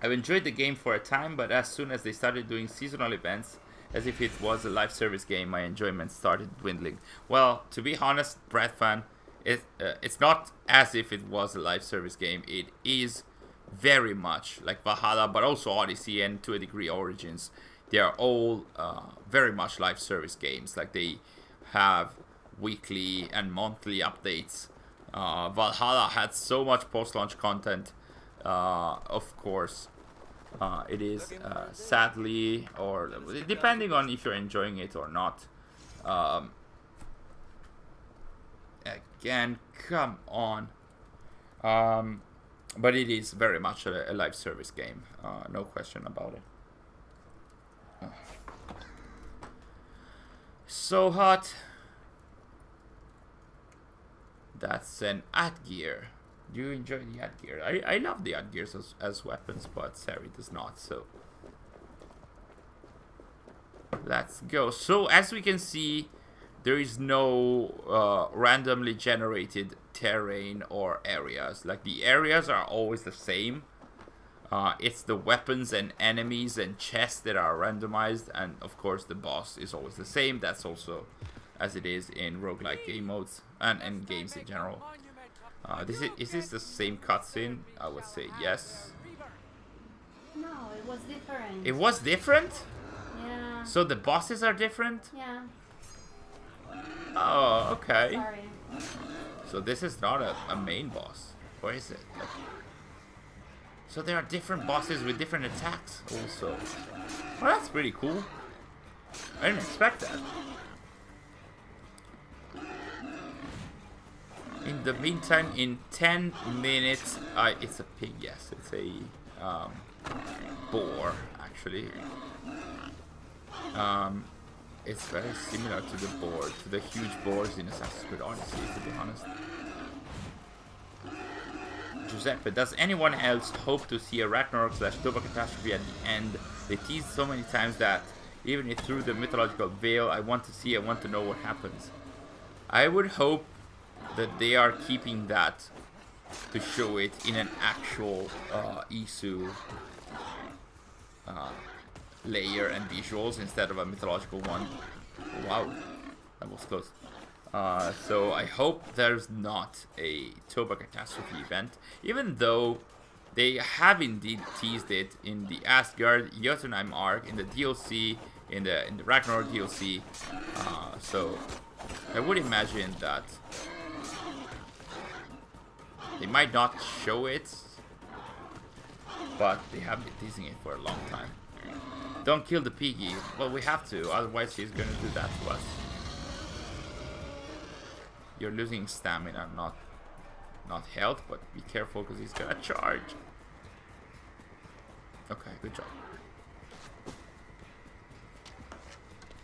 I've enjoyed the game for a time, but as soon as they started doing seasonal events, as if it was a live service game, my enjoyment started dwindling. Well, to be honest, Brad fan, it's not as if it was a live service game. It is very much like Valhalla, but also Odyssey and to a degree Origins. They are all very much live service games. Like they have weekly and monthly updates. Valhalla had so much post-launch content. Of course, it is sadly, or depending on if you're enjoying it or not. Again, come on. But it is very much a live service game. No question about it. So hot. That's an Atgear. Do you enjoy the Atgear? I love the Atgears as weapons, but Sary does not, so let's go. So as we can see, there is no randomly generated terrain or areas. Like the areas are always the same. It's the weapons and enemies and chests that are randomized, and of course the boss is always the same. That's also as it is in roguelike game modes and games in general. Is this the same cutscene? I would say yes. No, it was different. It was different? Yeah. So the bosses are different? Yeah. Oh, okay. Sorry. So this is not a main boss. Or is it? So there are different bosses with different attacks also. Well, that's pretty cool. I didn't expect that. In the meantime, in 10 minutes, it's a pig, yes, it's a boar, actually. It's very similar to the boar, to the huge boars in Assassin's Creed Odyssey, to be honest. Giuseppe, does anyone else hope to see a Ragnarok/Dova catastrophe at the end? They teased so many times that, even if through the mythological veil, I want to know what happens. I would hope that they are keeping that to show it in an actual Isu layer and visuals instead of a mythological one. Wow, that was close. So I hope there's not a Toba Catastrophe event, even though they have indeed teased it in the Asgard Jotunheim arc, in the DLC, in the Ragnarok DLC. So I would imagine that they might not show it, but they have been teasing it for a long time. Don't kill the piggy. Well, we have to, otherwise he's gonna do that to us. You're losing stamina, not health, but be careful because he's gonna charge. Okay, good job.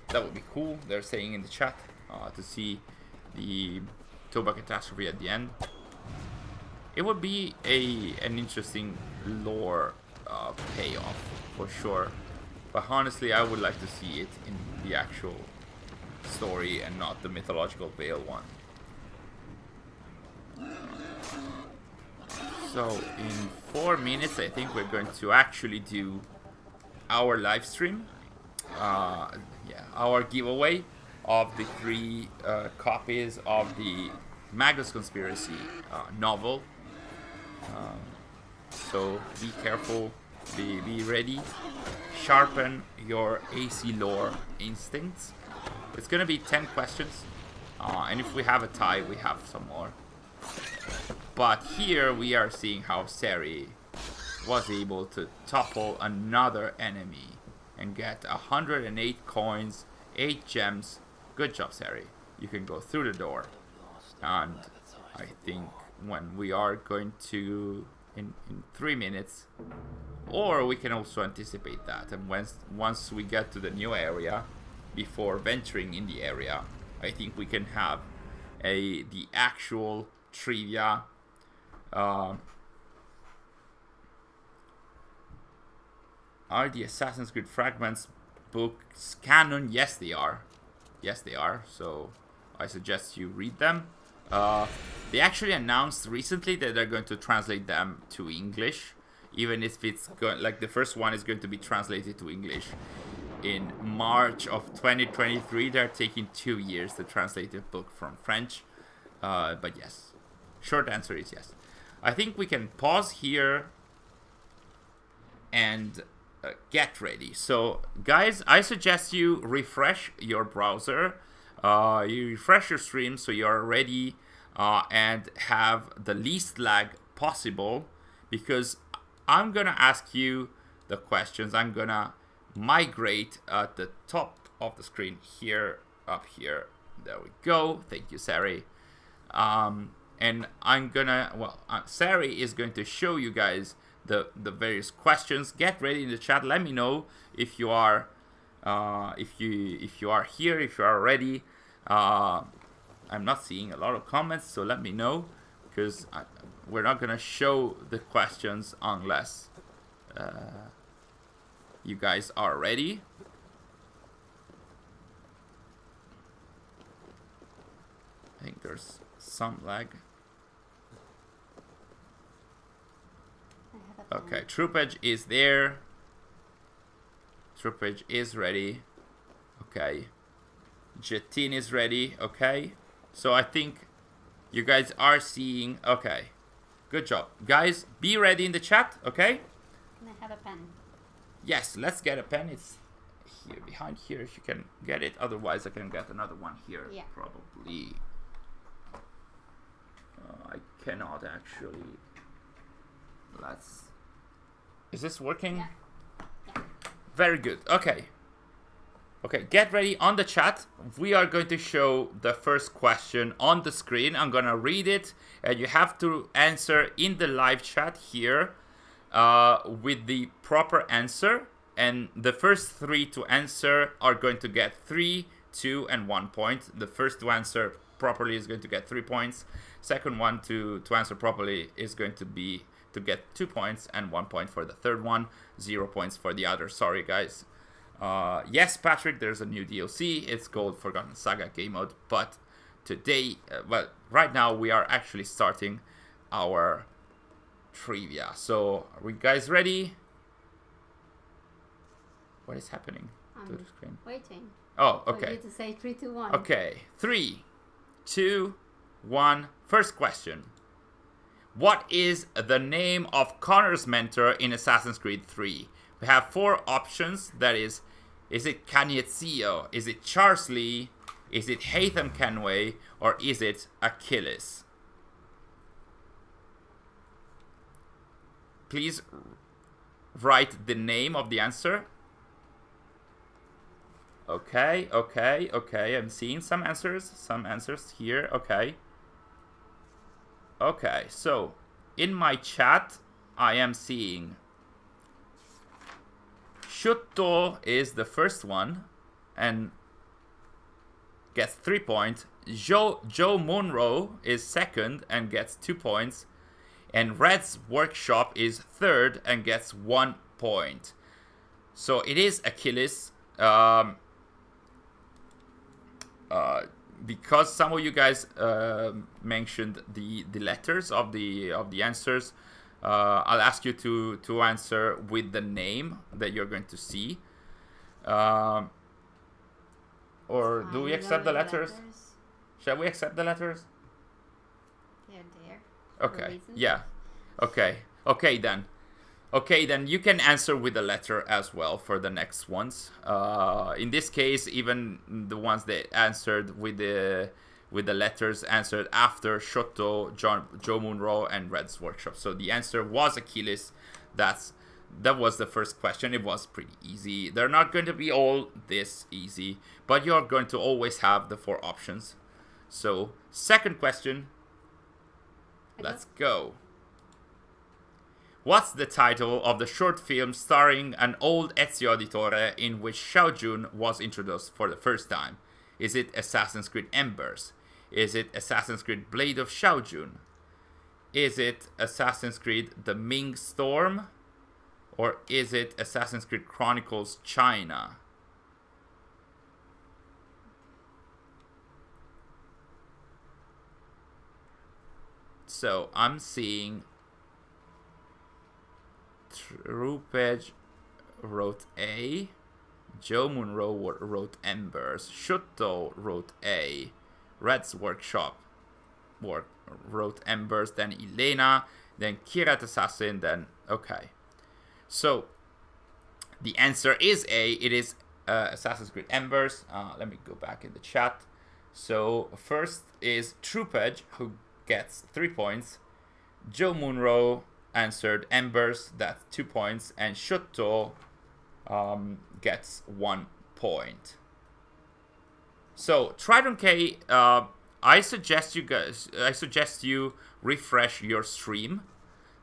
That would be cool. They're saying in the chat to see the Toba Catastrophe at the end. It would be an interesting lore payoff for sure. But honestly, I would like to see it in the actual story and not the mythological veil one. So in 4 minutes, I think we're going to actually do our live stream. Yeah, our giveaway of the 3 copies of the Magus Conspiracy novel. So be careful, be ready, sharpen your AC lore instincts. It's gonna be 10 questions, and if we have a tie, we have some more. But here we are seeing how Sary was able to topple another enemy and get 108 coins, 8 gems. Good job, Sary. You can go through the door. And I think when we are going to, in 3 minutes, or we can also anticipate that. And once we get to the new area, before venturing in the area, I think we can have the actual trivia. Are the Assassin's Creed Fragments books canon? Yes, they are. Yes, they are. So I suggest you read them. They actually announced recently that they're going to translate them to English, even if it's like the first one is going to be translated to English in March of 2023. They're taking 2 years to translate the book from French. But yes, short answer is yes. I think we can pause here and get ready. So guys, I suggest you refresh your browser, you refresh your stream so you're ready and have the least lag possible, because I'm gonna ask you the questions. I'm gonna migrate at the top of the screen here, up here. There we go. Thank you, Sary. And I'm gonna, Sary is going to show you guys the various questions. Get ready in the chat. Let me know if you are if you are here, if you are ready. I'm not seeing a lot of comments, so let me know, because we're not gonna show the questions unless you guys are ready. I think there's some lag. Okay, Troopage is there. Troopage is ready. Okay. Jetin is ready. Okay. So I think you guys are seeing. Okay. Good job. Guys, be ready in the chat. Okay. Can I have a pen? Yes, let's get a pen. It's here, behind here, if you can get it. Otherwise, I can get another one here. Yeah. Probably. I cannot actually. Let's. Is this working? Yeah. Yeah. Very good. Okay. Okay, get ready on the chat. We are going to show the first question on the screen. I'm gonna read it, and you have to answer in the live chat here with the proper answer. And the first 3 to answer are going to get 3, 2, and 1 point. The first to answer properly is going to get 3 points. Second one to answer properly is going to be to get 2 points, and 1 point for the third one, 0 points for the other. Sorry, guys. Yes, Patrick, there's a new DLC. It's called Forgotten Saga Game Mode. But today, right now, we are actually starting our trivia. So, are we guys ready? What is happening to the screen? Waiting. Oh, For okay. you to say 3, 2, 1. Okay. 3, 2, 1. First question. What is the name of Conor's mentor in Assassin's Creed 3? We have 4 options. That is it Canezio? Is it Charles Lee? Is it Haytham Kenway? Or is it Achilles? Please write the name of the answer. Okay. I'm seeing some answers here. Okay, so in my chat, I am seeing Shutto is the first one and gets 3 points. Joe Munro is second and gets 2 points. And Red's Workshop is third and gets 1 point. So it is Achilles. Because some of you guys mentioned the letters of the answers, I'll ask you to answer with the name that you're going to see. Or do we accept the letters? Shall we accept the letters? They're there. Okay. Yeah. Okay then. Okay, then you can answer with a letter as well for the next ones. In this case, even the ones that answered with the letters answered after Shotto, Joe Munro, and Red's Workshop. So the answer was Achilles. That was the first question. It was pretty easy. They're not going to be all this easy, but you're going to always have the 4 options. So, second question. Let's go. What's the title of the short film starring an old Ezio Auditore in which Xiao Jun was introduced for the first time? Is it Assassin's Creed Embers? Is it Assassin's Creed Blade of Xiao Jun? Is it Assassin's Creed The Ming Storm? Or is it Assassin's Creed Chronicles China? So I'm seeing Troopage wrote A, Joe Munro wrote Embers, Shutto wrote A, Red's Workshop wrote Embers, then Elena, then Kirat Assassin, then okay. So the answer is A. It is Assassin's Creed Embers. Let me go back in the chat. So first is Troopage, who gets 3 points. Joe Munro answered Embers, that's 2 points, and Shutto gets 1 point. So Tridon K, I suggest you refresh your stream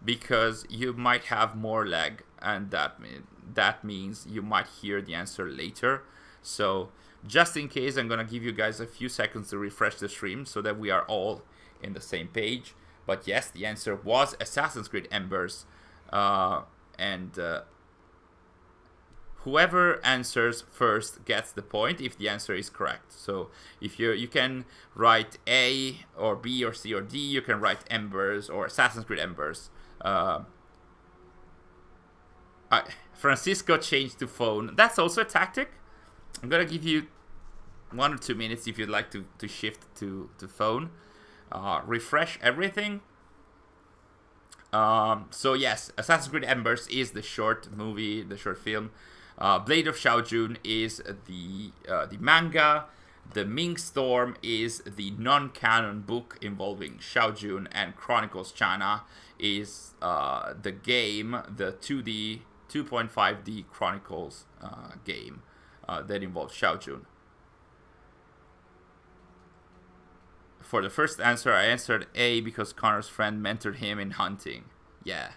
because you might have more lag, and that means you might hear the answer later. So just in case, I'm gonna give you guys a few seconds to refresh the stream so that we are all in the same page. But yes, the answer was Assassin's Creed Embers, and whoever answers first gets the point if the answer is correct. So if you can write A or B or C or D, you can write Embers or Assassin's Creed Embers. Francisco changed to phone. That's also a tactic. I'm gonna give you 1 or 2 minutes if you'd like to shift to phone. Refresh everything. So yes, Assassin's Creed Embers is the short movie, the short film. Blade of Xiao Jun is the manga. The Ming Storm is the non-canon book involving Xiao Jun, and Chronicles China is the game, the 2D 2.5D Chronicles game that involves Xiao Jun. For the first answer, I answered A because Conor's friend mentored him in hunting. Yeah.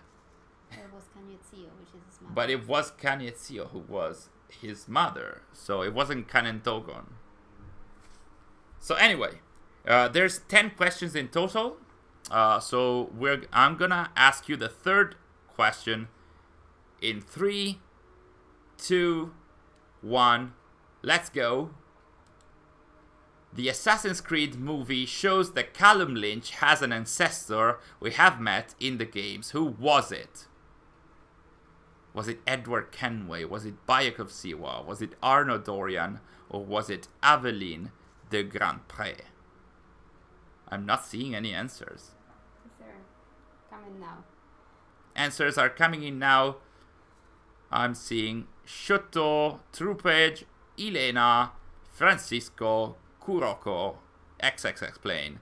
It was Canezio, which is his mother. But it was Canezio who was his mother, so it wasn't Kanentogon. So anyway, there's 10 questions in total. So I'm gonna ask you the third question in 3, 2, 1. Let's go. The Assassin's Creed movie shows that Callum Lynch has an ancestor we have met in the games. Who was it? Was it Edward Kenway? Was it Bayek of Siwa? Was it Arno Dorian? Or was it Aveline de Grandpré? I'm not seeing any answers. They're coming now. Answers are coming in now. I'm seeing Shoto, Trupage, Elena, Francisco, Kuroko, XX Plane,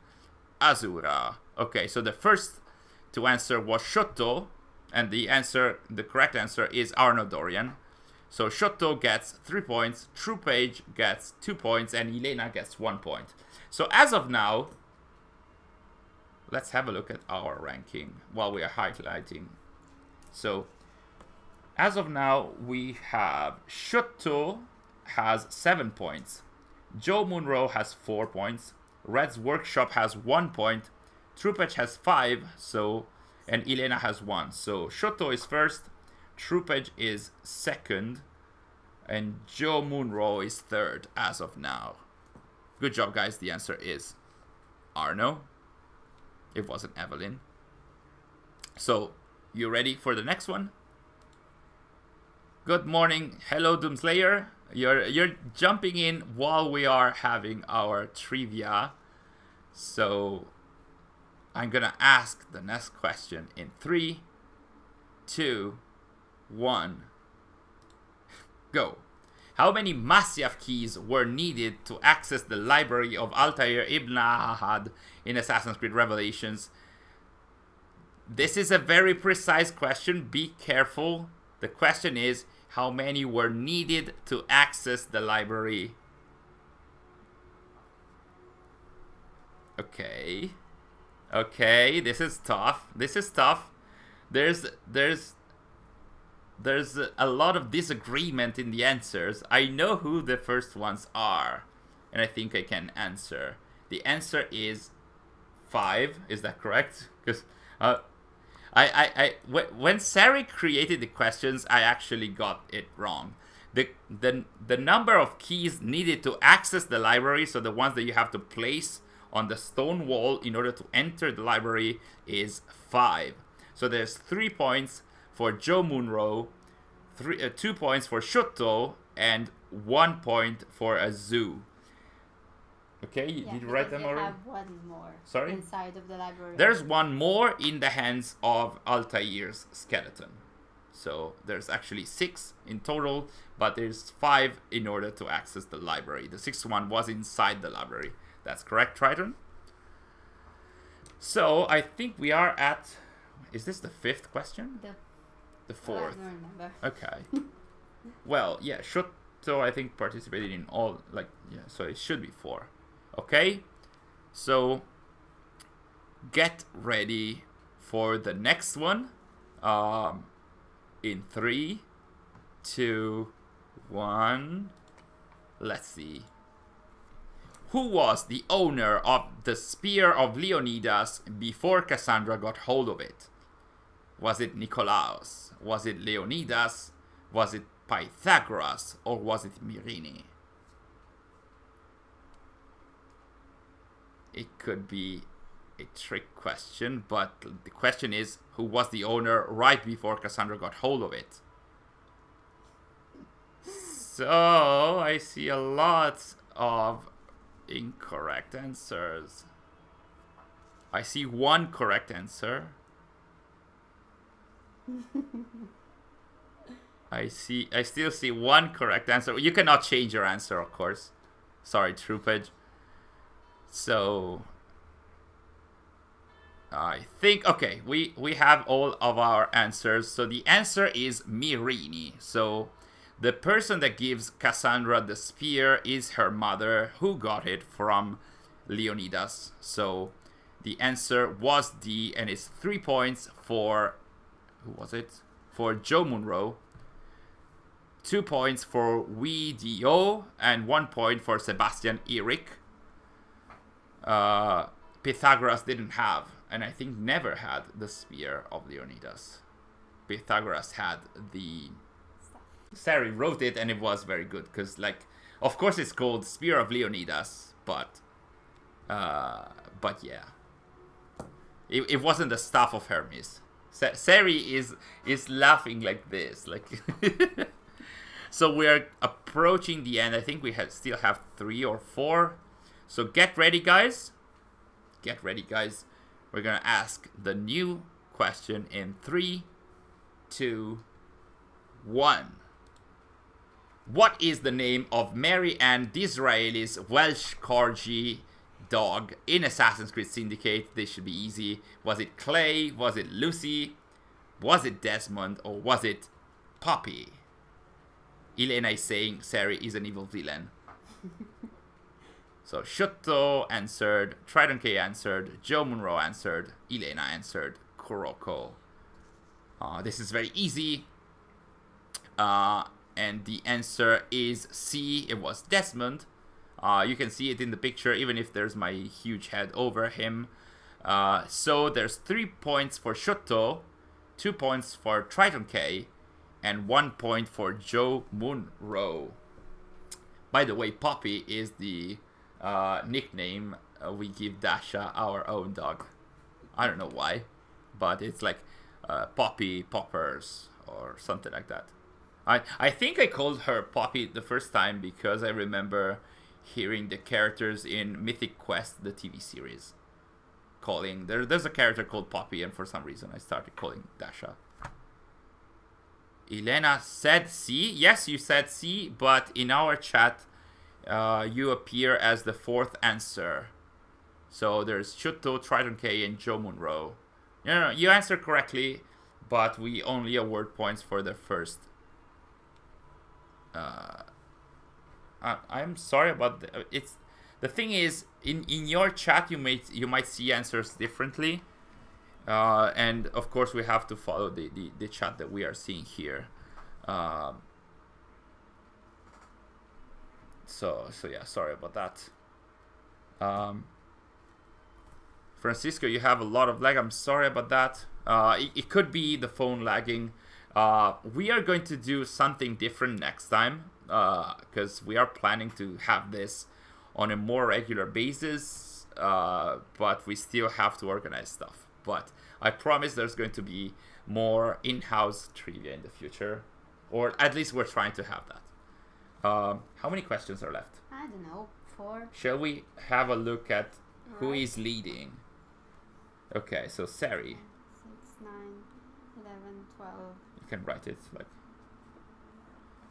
Azura. Okay, so the first to answer was Shoto, and the correct answer is Arno Dorian. So Shoto gets 3 points, Trupage gets 2 points, and Elena gets 1 point. So as of now, let's have a look at our ranking while we are highlighting. So as of now, we have Shoto has 7 points. Joe Munro has 4 points. Red's Workshop has 1 point. Trupage has 5, and Elena has 1. So Shoto is first, Trupage is second, and Joe Munro is third as of now. Good job, guys. The answer is Arno. It wasn't Evelyn. So, you ready for the next one? Good morning. Hello, Doomslayer. You're jumping in while we are having our trivia. So, I'm gonna ask the next question in 3, 2, 1. Go. How many Masyaf keys were needed to access the library of Altair ibn Ahad in Assassin's Creed Revelations? This is a very precise question. Be careful. The question is, how many were needed to access the library? Okay. Okay, this is tough. This is tough. There's a lot of disagreement in the answers. I know who the first ones are, and I think I can answer. The answer is 5. Is that correct? Because when Sary created the questions, I actually got it wrong. The number of keys needed to access the library, so the ones that you have to place on the stone wall in order to enter the library, is 5. So there's 3 points for Joe Munro, 2 points for Shoto, and 1 point for Azu. Okay, did you write them already? Have one more. Sorry? Inside of the library. There's one more in the hands of Altair's skeleton. So there's actually 6 in total, but there's 5 in order to access the library. The 6th one was inside the library. That's correct, Triton? So I think we are at... Is this the 5th question? The 4th. I don't remember. Okay. Well, yeah, Shoto, I think, participated in all, so it should be 4. Okay? So, get ready for the next one. In 3, 2, 1. Let's see. Who was the owner of the Spear of Leonidas before Cassandra got hold of it? Was it Nikolaos? Was it Leonidas? Was it Pythagoras? Or was it Myrine? It could be a trick question, but the question is, who was the owner right before Cassandra got hold of it? So, I see a lot of incorrect answers. I see 1 correct answer. I still see 1 correct answer. You cannot change your answer, of course. Sorry, Troopage. So I think, okay, we have all of our answers. So the answer is Myrine. So the person that gives Cassandra the spear is her mother, who got it from Leonidas. So the answer was D, and it's 3 points for, who was it? For Joe Munro. 2 points for Wee Dio, and 1 point for Sebastian Eric. Pythagoras didn't have, and I think never had, the spear of Leonidas. Pythagoras had the... Sary wrote it, and it was very good, because, of course it's called Spear of Leonidas, but yeah. It wasn't the Staff of Hermes. Sary is laughing like this, like. So we are approaching the end. I think we still have 3 or 4. So get ready, guys. Get ready, guys. We're gonna ask the new question in 3, 2, 1. What is the name of Mary Ann Disraeli's Welsh Corgi dog in Assassin's Creed Syndicate? This should be easy. Was it Clay? Was it Lucy? Was it Desmond? Or was it Poppy? Elena is saying Sary is an evil villain. So Shutto answered, Trident K answered, Joe Munro answered, Elena answered, Kuroko. This is very easy. And the answer is C. It was Desmond. You can see it in the picture, even if there's my huge head over him. So there's 3 points for Shutto, 2 points for Triton K, and 1 point for Joe Munro. By the way, Poppy is the nickname we give Dasha, our own dog. I don't know why, but it's like Poppy Poppers or something like that. I think I called her Poppy the first time because I remember hearing the characters in Mythic Quest, the TV series, calling there's a character called Poppy, and for some reason I started calling Dasha. Elena said C. Yes, you said C, but in our chat you appear as the 4th answer. So there's Shutto, Triton K, and Joe Munro. No, you answered correctly, but we only award points for the first. I'm sorry about the thing is in your chat you might see answers differently. And of course we have to follow the chat that we are seeing here. So yeah, sorry about that. Francisco, you have a lot of lag. I'm sorry about that. It could be the phone lagging. We are going to do something different next time, because we are planning to have this on a more regular basis, but we still have to organize stuff. But I promise there's going to be more in-house trivia in the future, or at least we're trying to have that. How many questions are left? I don't know, 4. Shall we have a look at who is leading? Okay, so Sary. 6, 9, 11, 12. You can write it like.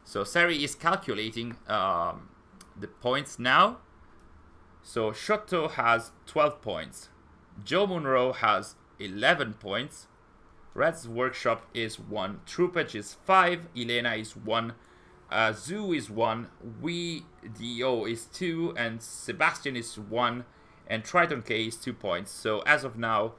So Sary is calculating the points now. So Shotto has 12 points. Joe Munro has 11 points. Red's Workshop is 1. Troopage is 5. Elena is 1. Zoo is 1. We Do is 2. And Sebastian is 1. And Triton K is 2 points. So as of now,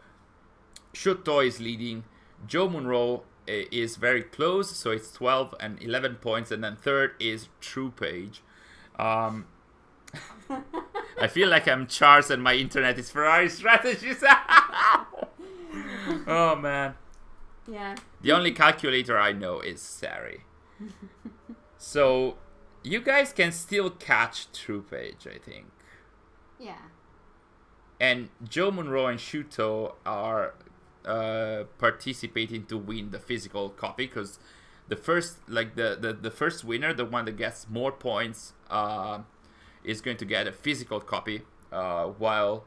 Shotto is leading. Joe Munro is very close. So it's 12 and 11 points. And then third is Troopage. I feel like I'm Charles and my internet is Ferrari strategies. Oh man. Yeah. The only calculator I know is Sary. So you guys can still catch Troopage, I think. Yeah. And Joe Munro and Shuto are participating to win the physical copy, because the first, like the first winner, the one that gets more points, is going to get a physical copy, while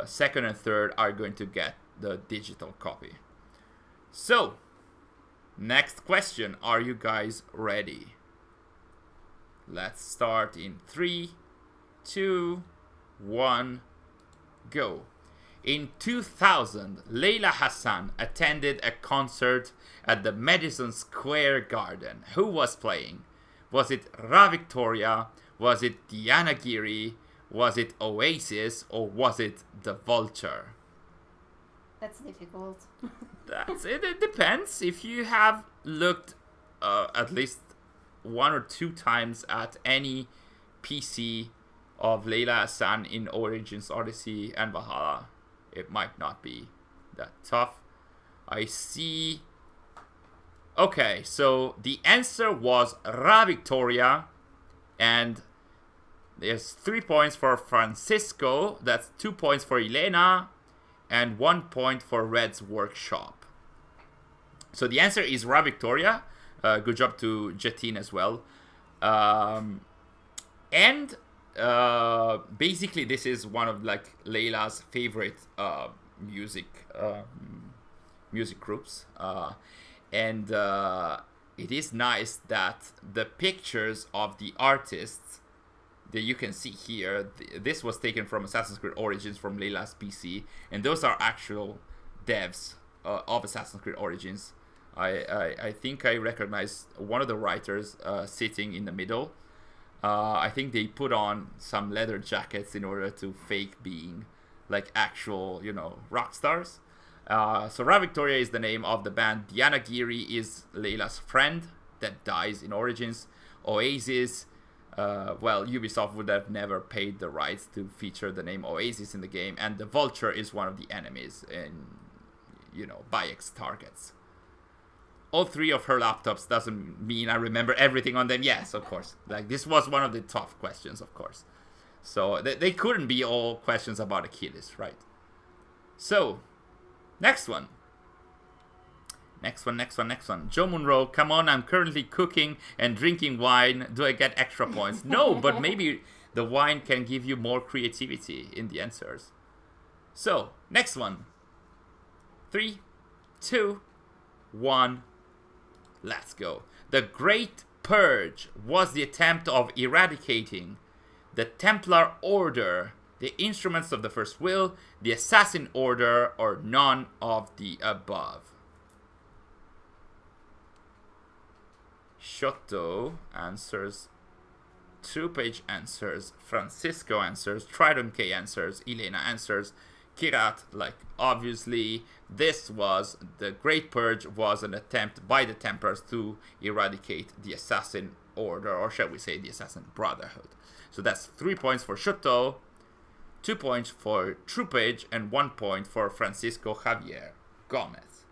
second and third are going to get the digital copy. So, next question. Are you guys ready? Let's start in 3, 2, 1, go. In 2000, Leila Hassan attended a concert at the Madison Square Garden. Who was playing? Was it Ra Victoria? Was it Diana Giri? Was it Oasis? Or was it The Vulture? That's difficult. That's it. It depends. If you have looked at least 1 or 2 times at any PC of Leila Hassan in Origins, Odyssey, and Valhalla, it might not be that tough. I see. Okay, so the answer was Ra Victoria, and there's 3 points for Francisco. That's 2 points for Elena, and 1 point for Red's Workshop. So the answer is Ra Victoria. Good job to Jetin as well. And basically this is one of like Layla's favorite music groups. And it is nice that the pictures of the artists that you can see here, this was taken from Assassin's Creed Origins from Layla's PC, and those are actual devs of Assassin's Creed Origins. I think I recognize one of the writers sitting in the middle. I think they put on some leather jackets in order to fake being like actual, you know, rock stars. So Ra Victoria is the name of the band. Diana Giri is Layla's friend that dies in Origins. Oasis, well, Ubisoft would have never paid the rights to feature the name Oasis in the game. And the Vulture is one of the enemies in, you know, Bayek's targets. All three of her laptops doesn't mean I remember everything on them. Yes, of course. Like, this was one of the tough questions, of course. So they couldn't be all questions about Achilles, right? So, next one. Next one. Joe Monroe, come on, I'm currently cooking and drinking wine. Do I get extra points? No, but maybe the wine can give you more creativity in the answers. So, next one. 3, 2, 1. Let's go. The Great Purge was the attempt of eradicating the Templar Order, the Instruments of the First Will, the Assassin Order, or none of the above. Shoto answers, Trupage answers, Francisco answers, Tridon K answers, Elena answers, Kirat, like, obviously, this was, the Great Purge was an attempt by the Templars to eradicate the Assassin Order, or shall we say the Assassin Brotherhood. So that's 3 points for Shoto, 2 points for Trupage, and 1 point for Francisco Javier Gomez.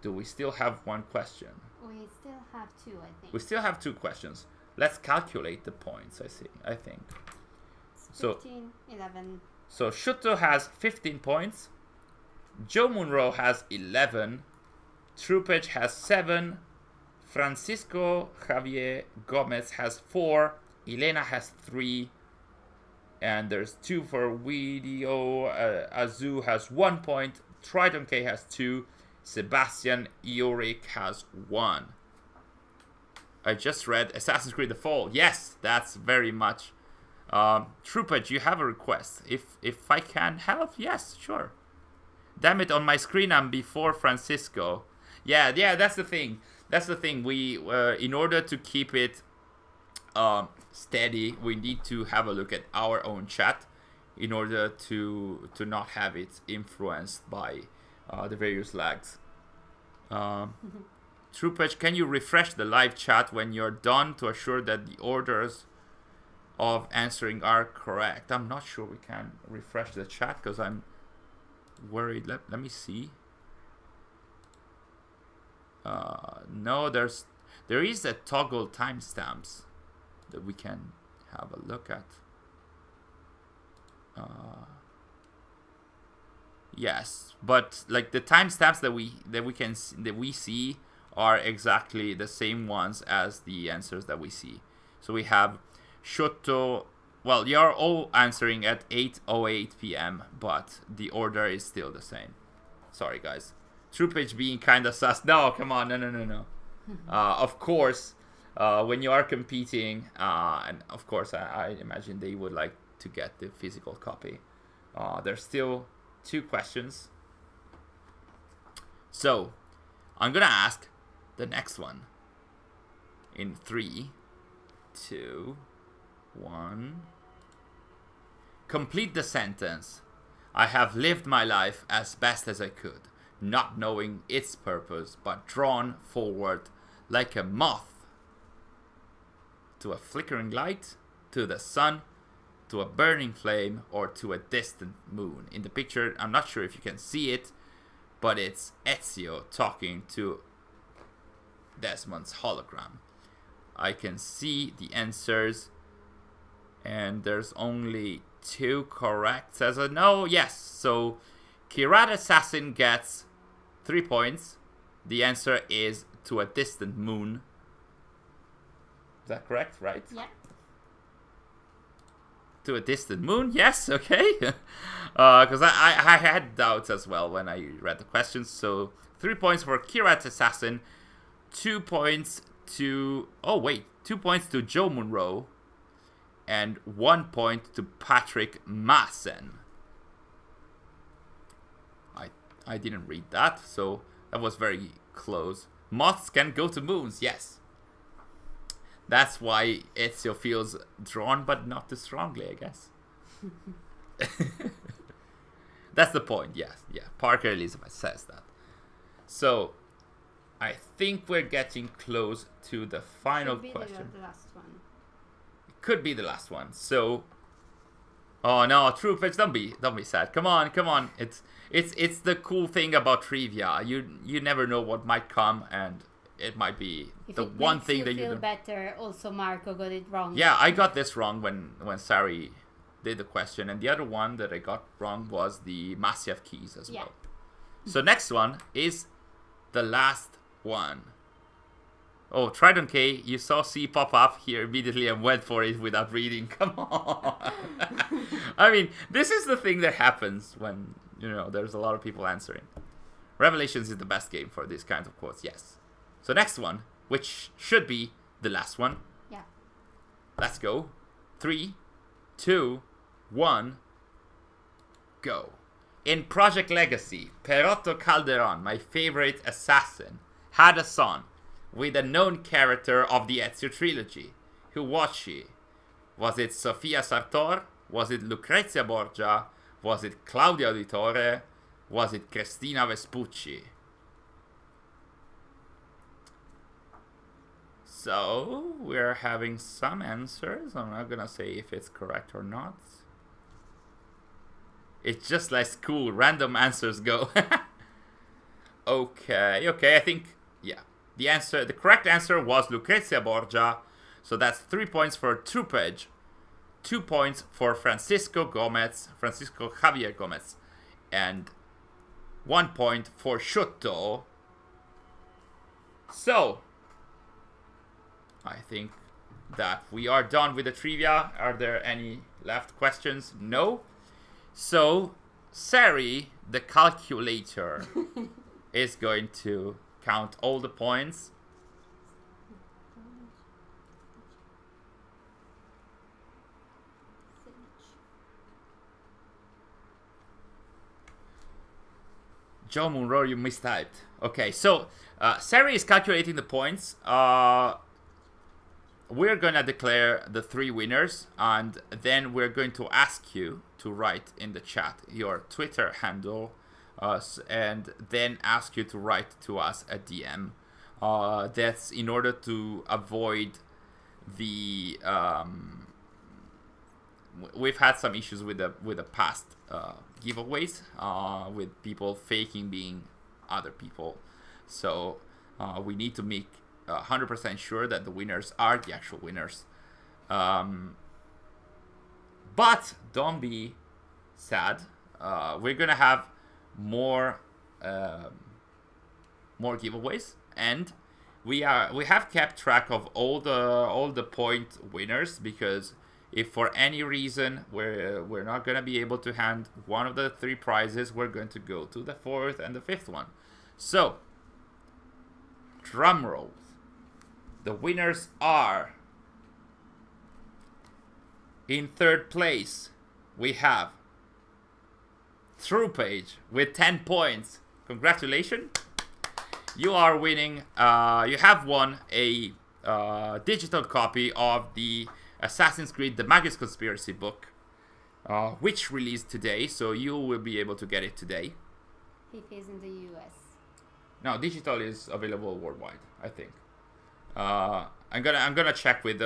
Do we still have one question? We still have 2, I think. We still have 2 questions. Let's calculate the points, I think. It's 15, 11. So Shuto has 15 points, Joe Monroe has 11, Trupage has 7, Francisco Javier Gomez has 4, Elena has 3, and there's 2 for Widio. Azu has 1 point, Tridon K has 2, Sebastian Ioric has 1. I just read Assassin's Creed The Fall. Yes, that's very much... Trupage, you have a request. If I can help, yes, sure. Damn it, on my screen I'm before Francisco. Yeah, that's the thing. We, in order to keep it steady, we need to have a look at our own chat in order to not have it influenced by the various lags. Trupage, can you refresh the live chat when you're done to assure that the orders of answering are correct? I'm not sure we can refresh the chat because I'm worried. Let me see. No, there is a toggle timestamps that we can have a look at. Yes, but like the timestamps that we see are exactly the same ones as the answers that we see. So we have Shoto, well, you're all answering at 8:08 p.m., but the order is still the same. Sorry, guys. Trupage being kind of sus. No, come on, no. Of course, when you are competing, and of course, I imagine they would like to get the physical copy. There's still 2 questions. So, I'm gonna ask the next one in 3, 2, 1. Complete the sentence. I have lived my life as best as I could, not knowing its purpose, but drawn forward like a moth to a flickering light, to the sun, to a burning flame, or to a distant moon. In the picture, I'm not sure if you can see it, but it's Ezio talking to Desmond's hologram. I can see the answers, and there's only 2 correct. Says a no, yes. So Kirat Assassin gets 3 points, The answer is to a distant moon. Is that correct, right? Yeah. To a distant moon, yes, okay. Because I had doubts as well when I read the questions. So 3 points for Kirat's assassin, 2 points to... Oh, wait. 2 points to Joe Munro, and 1 point to Patrick Massen. I didn't read that, so that was very close. Moths can go to moons, yes. That's why Ezio feels drawn, but not too strongly, I guess. That's the point, yes. Yeah, Parker Elizabeth says that. So, I think we're getting close to the final question. The last one. It could be the last one. So, oh no, Troopage, don't be sad. Come on. It's the cool thing about trivia. You never know what might come, and it might be If the it one makes thing you that you feel do. better, also Marco got it wrong. Yeah, I got this wrong when Sary did the question, and the other one that I got wrong was the Masyaf keys as well. So next one is the last one. Oh, Tridon K, you saw C pop up here immediately and went for it without reading. Come on. I mean, this is the thing that happens when, there's a lot of people answering. Revelations is the best game for these kinds of quotes, yes. So next one, which should be the last one. Yeah. Let's go. 3, 2, 1, go. In Project Legacy, Perotto Calderon, my favorite assassin, had a son with a known character of the Ezio trilogy. Who was she? Was it Sofia Sartor? Was it Lucrezia Borgia? Was it Claudia Auditore? Was it Cristina Vespucci? So, we're having some answers. I'm not gonna say if it's correct or not. It's just like school, random answers go. Okay, I think, yeah. The correct answer was Lucrezia Borgia. So that's 3 points for Troopage, 2 points for Francisco Javier Gomez, and 1 point for Sciotto. So, I think that we are done with the trivia. Are there any left questions? No. So, Sary, the calculator, is going to count all the points. Joe Munro, you mistyped. Okay, so Sary is calculating the points. We're gonna declare the 3 winners, and then we're going to ask you to write in the chat your Twitter handle, and then ask you to write to us a DM. That's in order to avoid the we've had some issues with the past giveaways, with people faking being other people. So we need to make 100% sure that the winners are the actual winners. But don't be sad. We're gonna have more giveaways, and we have kept track of all the point winners, because if for any reason we're not gonna be able to hand one of the 3 prizes, we're going to go to the 4th and the 5th one. So, drum rolls. The winners are, in 3rd place, we have Troopage with 10 points. Congratulations. You are winning. You have won a digital copy of the Assassin's Creed The Magus Conspiracy book, which released today, so you will be able to get it today. If he's in the US. No, digital is available worldwide, I think. I'm gonna check with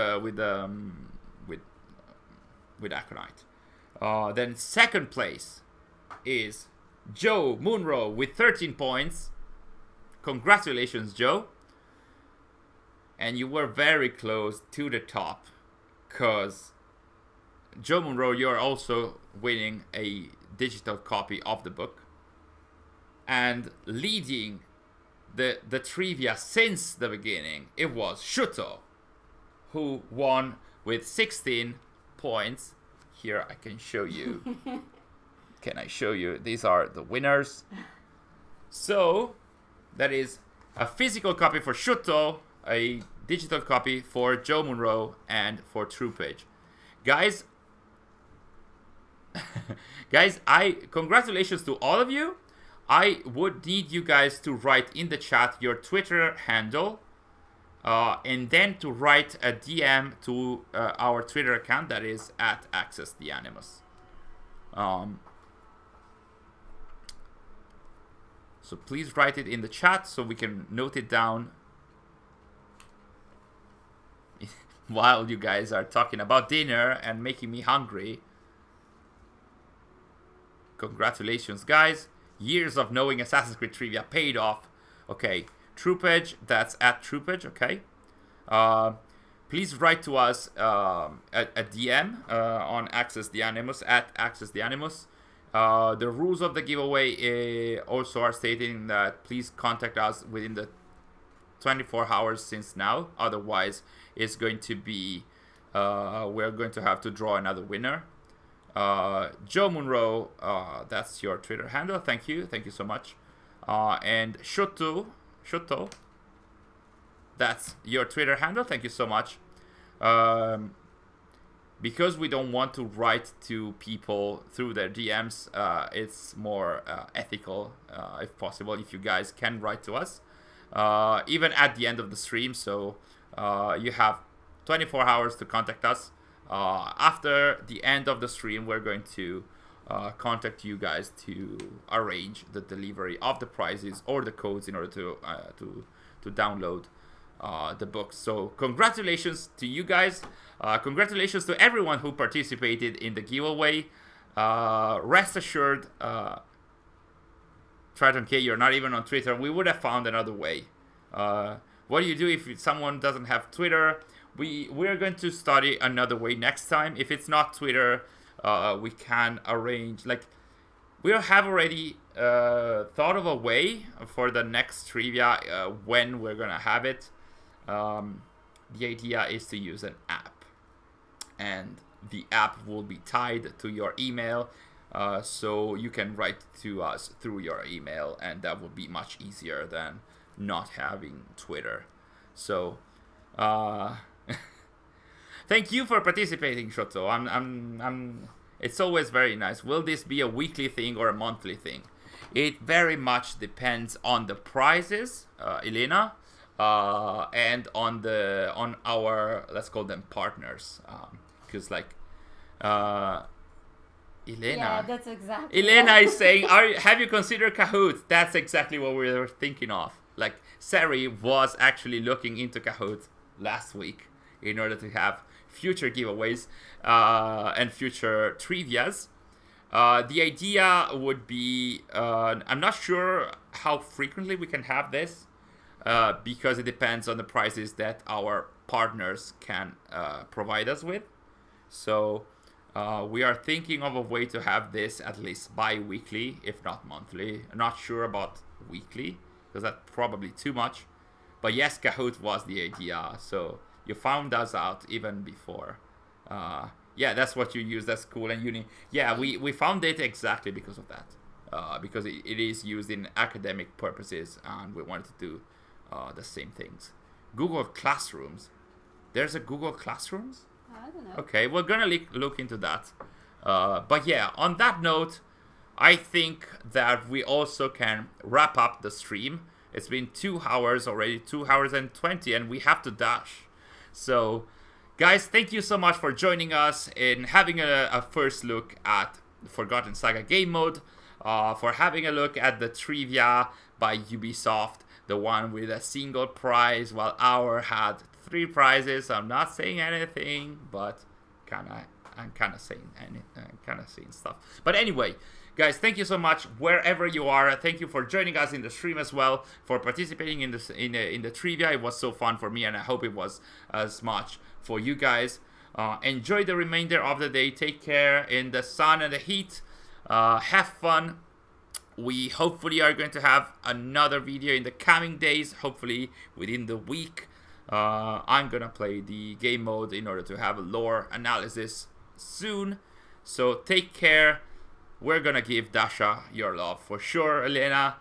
Aconite. Then 2nd place is Joe Munro with 13 points. Congratulations, Joe. And you were very close to the top, because Joe Munro, you're also winning a digital copy of the book. And leading the trivia since the beginning, it was Shuto, who won with 16 points. Here I can show you. Can I show you? These are the winners. So that is a physical copy for Shuto, a digital copy for Joe Munro, and for Troopage. Guys, congratulations to all of you. I would need you guys to write in the chat your Twitter handle, and then to write a DM to our Twitter account, that is at AccessTheAnimus. So please write it in the chat so we can note it down while you guys are talking about dinner and making me hungry. Congratulations, guys. Years of knowing Assassin's Creed trivia paid off. Okay, Troopage, that's at Troopage, okay. Please write to us a DM on AccessTheAnimus, at AccessTheAnimus. The rules of the giveaway also are stating that please contact us within the 24 hours since now. Otherwise, it's going to be, we're going to have to draw another winner. Joe Munro, that's your Twitter handle. Thank you so much. And Shoto, that's your Twitter handle. Thank you so much. Because we don't want to write to people through their DMs, it's more ethical, if possible, if you guys can write to us, even at the end of the stream. So you have 24 hours to contact us. After the end of the stream, we're going to contact you guys to arrange the delivery of the prizes or the codes in order to download the books. So congratulations to you guys. Congratulations to everyone who participated in the giveaway. Rest assured, Triton K, you're not even on Twitter. We would have found another way. What do you do if someone doesn't have Twitter? We're going to study another way next time. If it's not Twitter, we can arrange, like, we have already thought of a way for the next trivia when we're gonna have it. The idea is to use an app, and the app will be tied to your email, so you can write to us through your email, and that would be much easier than not having Twitter. So thank you for participating, Shoto. It's always very nice. Will this be a weekly thing or a monthly thing? It very much depends on the prizes, Elena, and on our, let's call them partners, because like Elena. Yeah, that's exactly. Elena is saying, have you considered Kahoot? That's exactly what we were thinking of. Like, Sary was actually looking into Kahoot last week in order to have future giveaways and future trivias. The idea would be, I'm not sure how frequently we can have this, because it depends on the prizes that our partners can provide us with. So we are thinking of a way to have this at least bi-weekly, if not monthly. I'm not sure about weekly, because that's probably too much. But yes, Kahoot was the idea, so you found us out even before. Yeah, that's what you use. That's cool. And uni. Yeah, we found it exactly because of that. Because it is used in academic purposes, and we wanted to do the same things. Google Classrooms. There's a Google Classrooms? I don't know. Okay, we're gonna look into that. But yeah, on that note, I think that we also can wrap up the stream. It's been 2 hours already, 2 hours and 20, and we have to dash. So, guys, thank you so much for joining us in having a first look at Forgotten Saga game mode, for having a look at the trivia by Ubisoft, the one with a single prize, while our had 3 prizes. I'm not saying anything, but I'm kind of saying stuff. But anyway, guys, thank you so much wherever you are. Thank you for joining us in the stream as well, for participating in the trivia. It was so fun for me, and I hope it was as much for you guys. Enjoy the remainder of the day. Take care in the sun and the heat. Have fun. we hopefully are going to have another video in the coming days, hopefully within the week. I'm gonna play the game mode in order to have a lore analysis soon. So take care. We're gonna give Dasha your love for sure, Elena.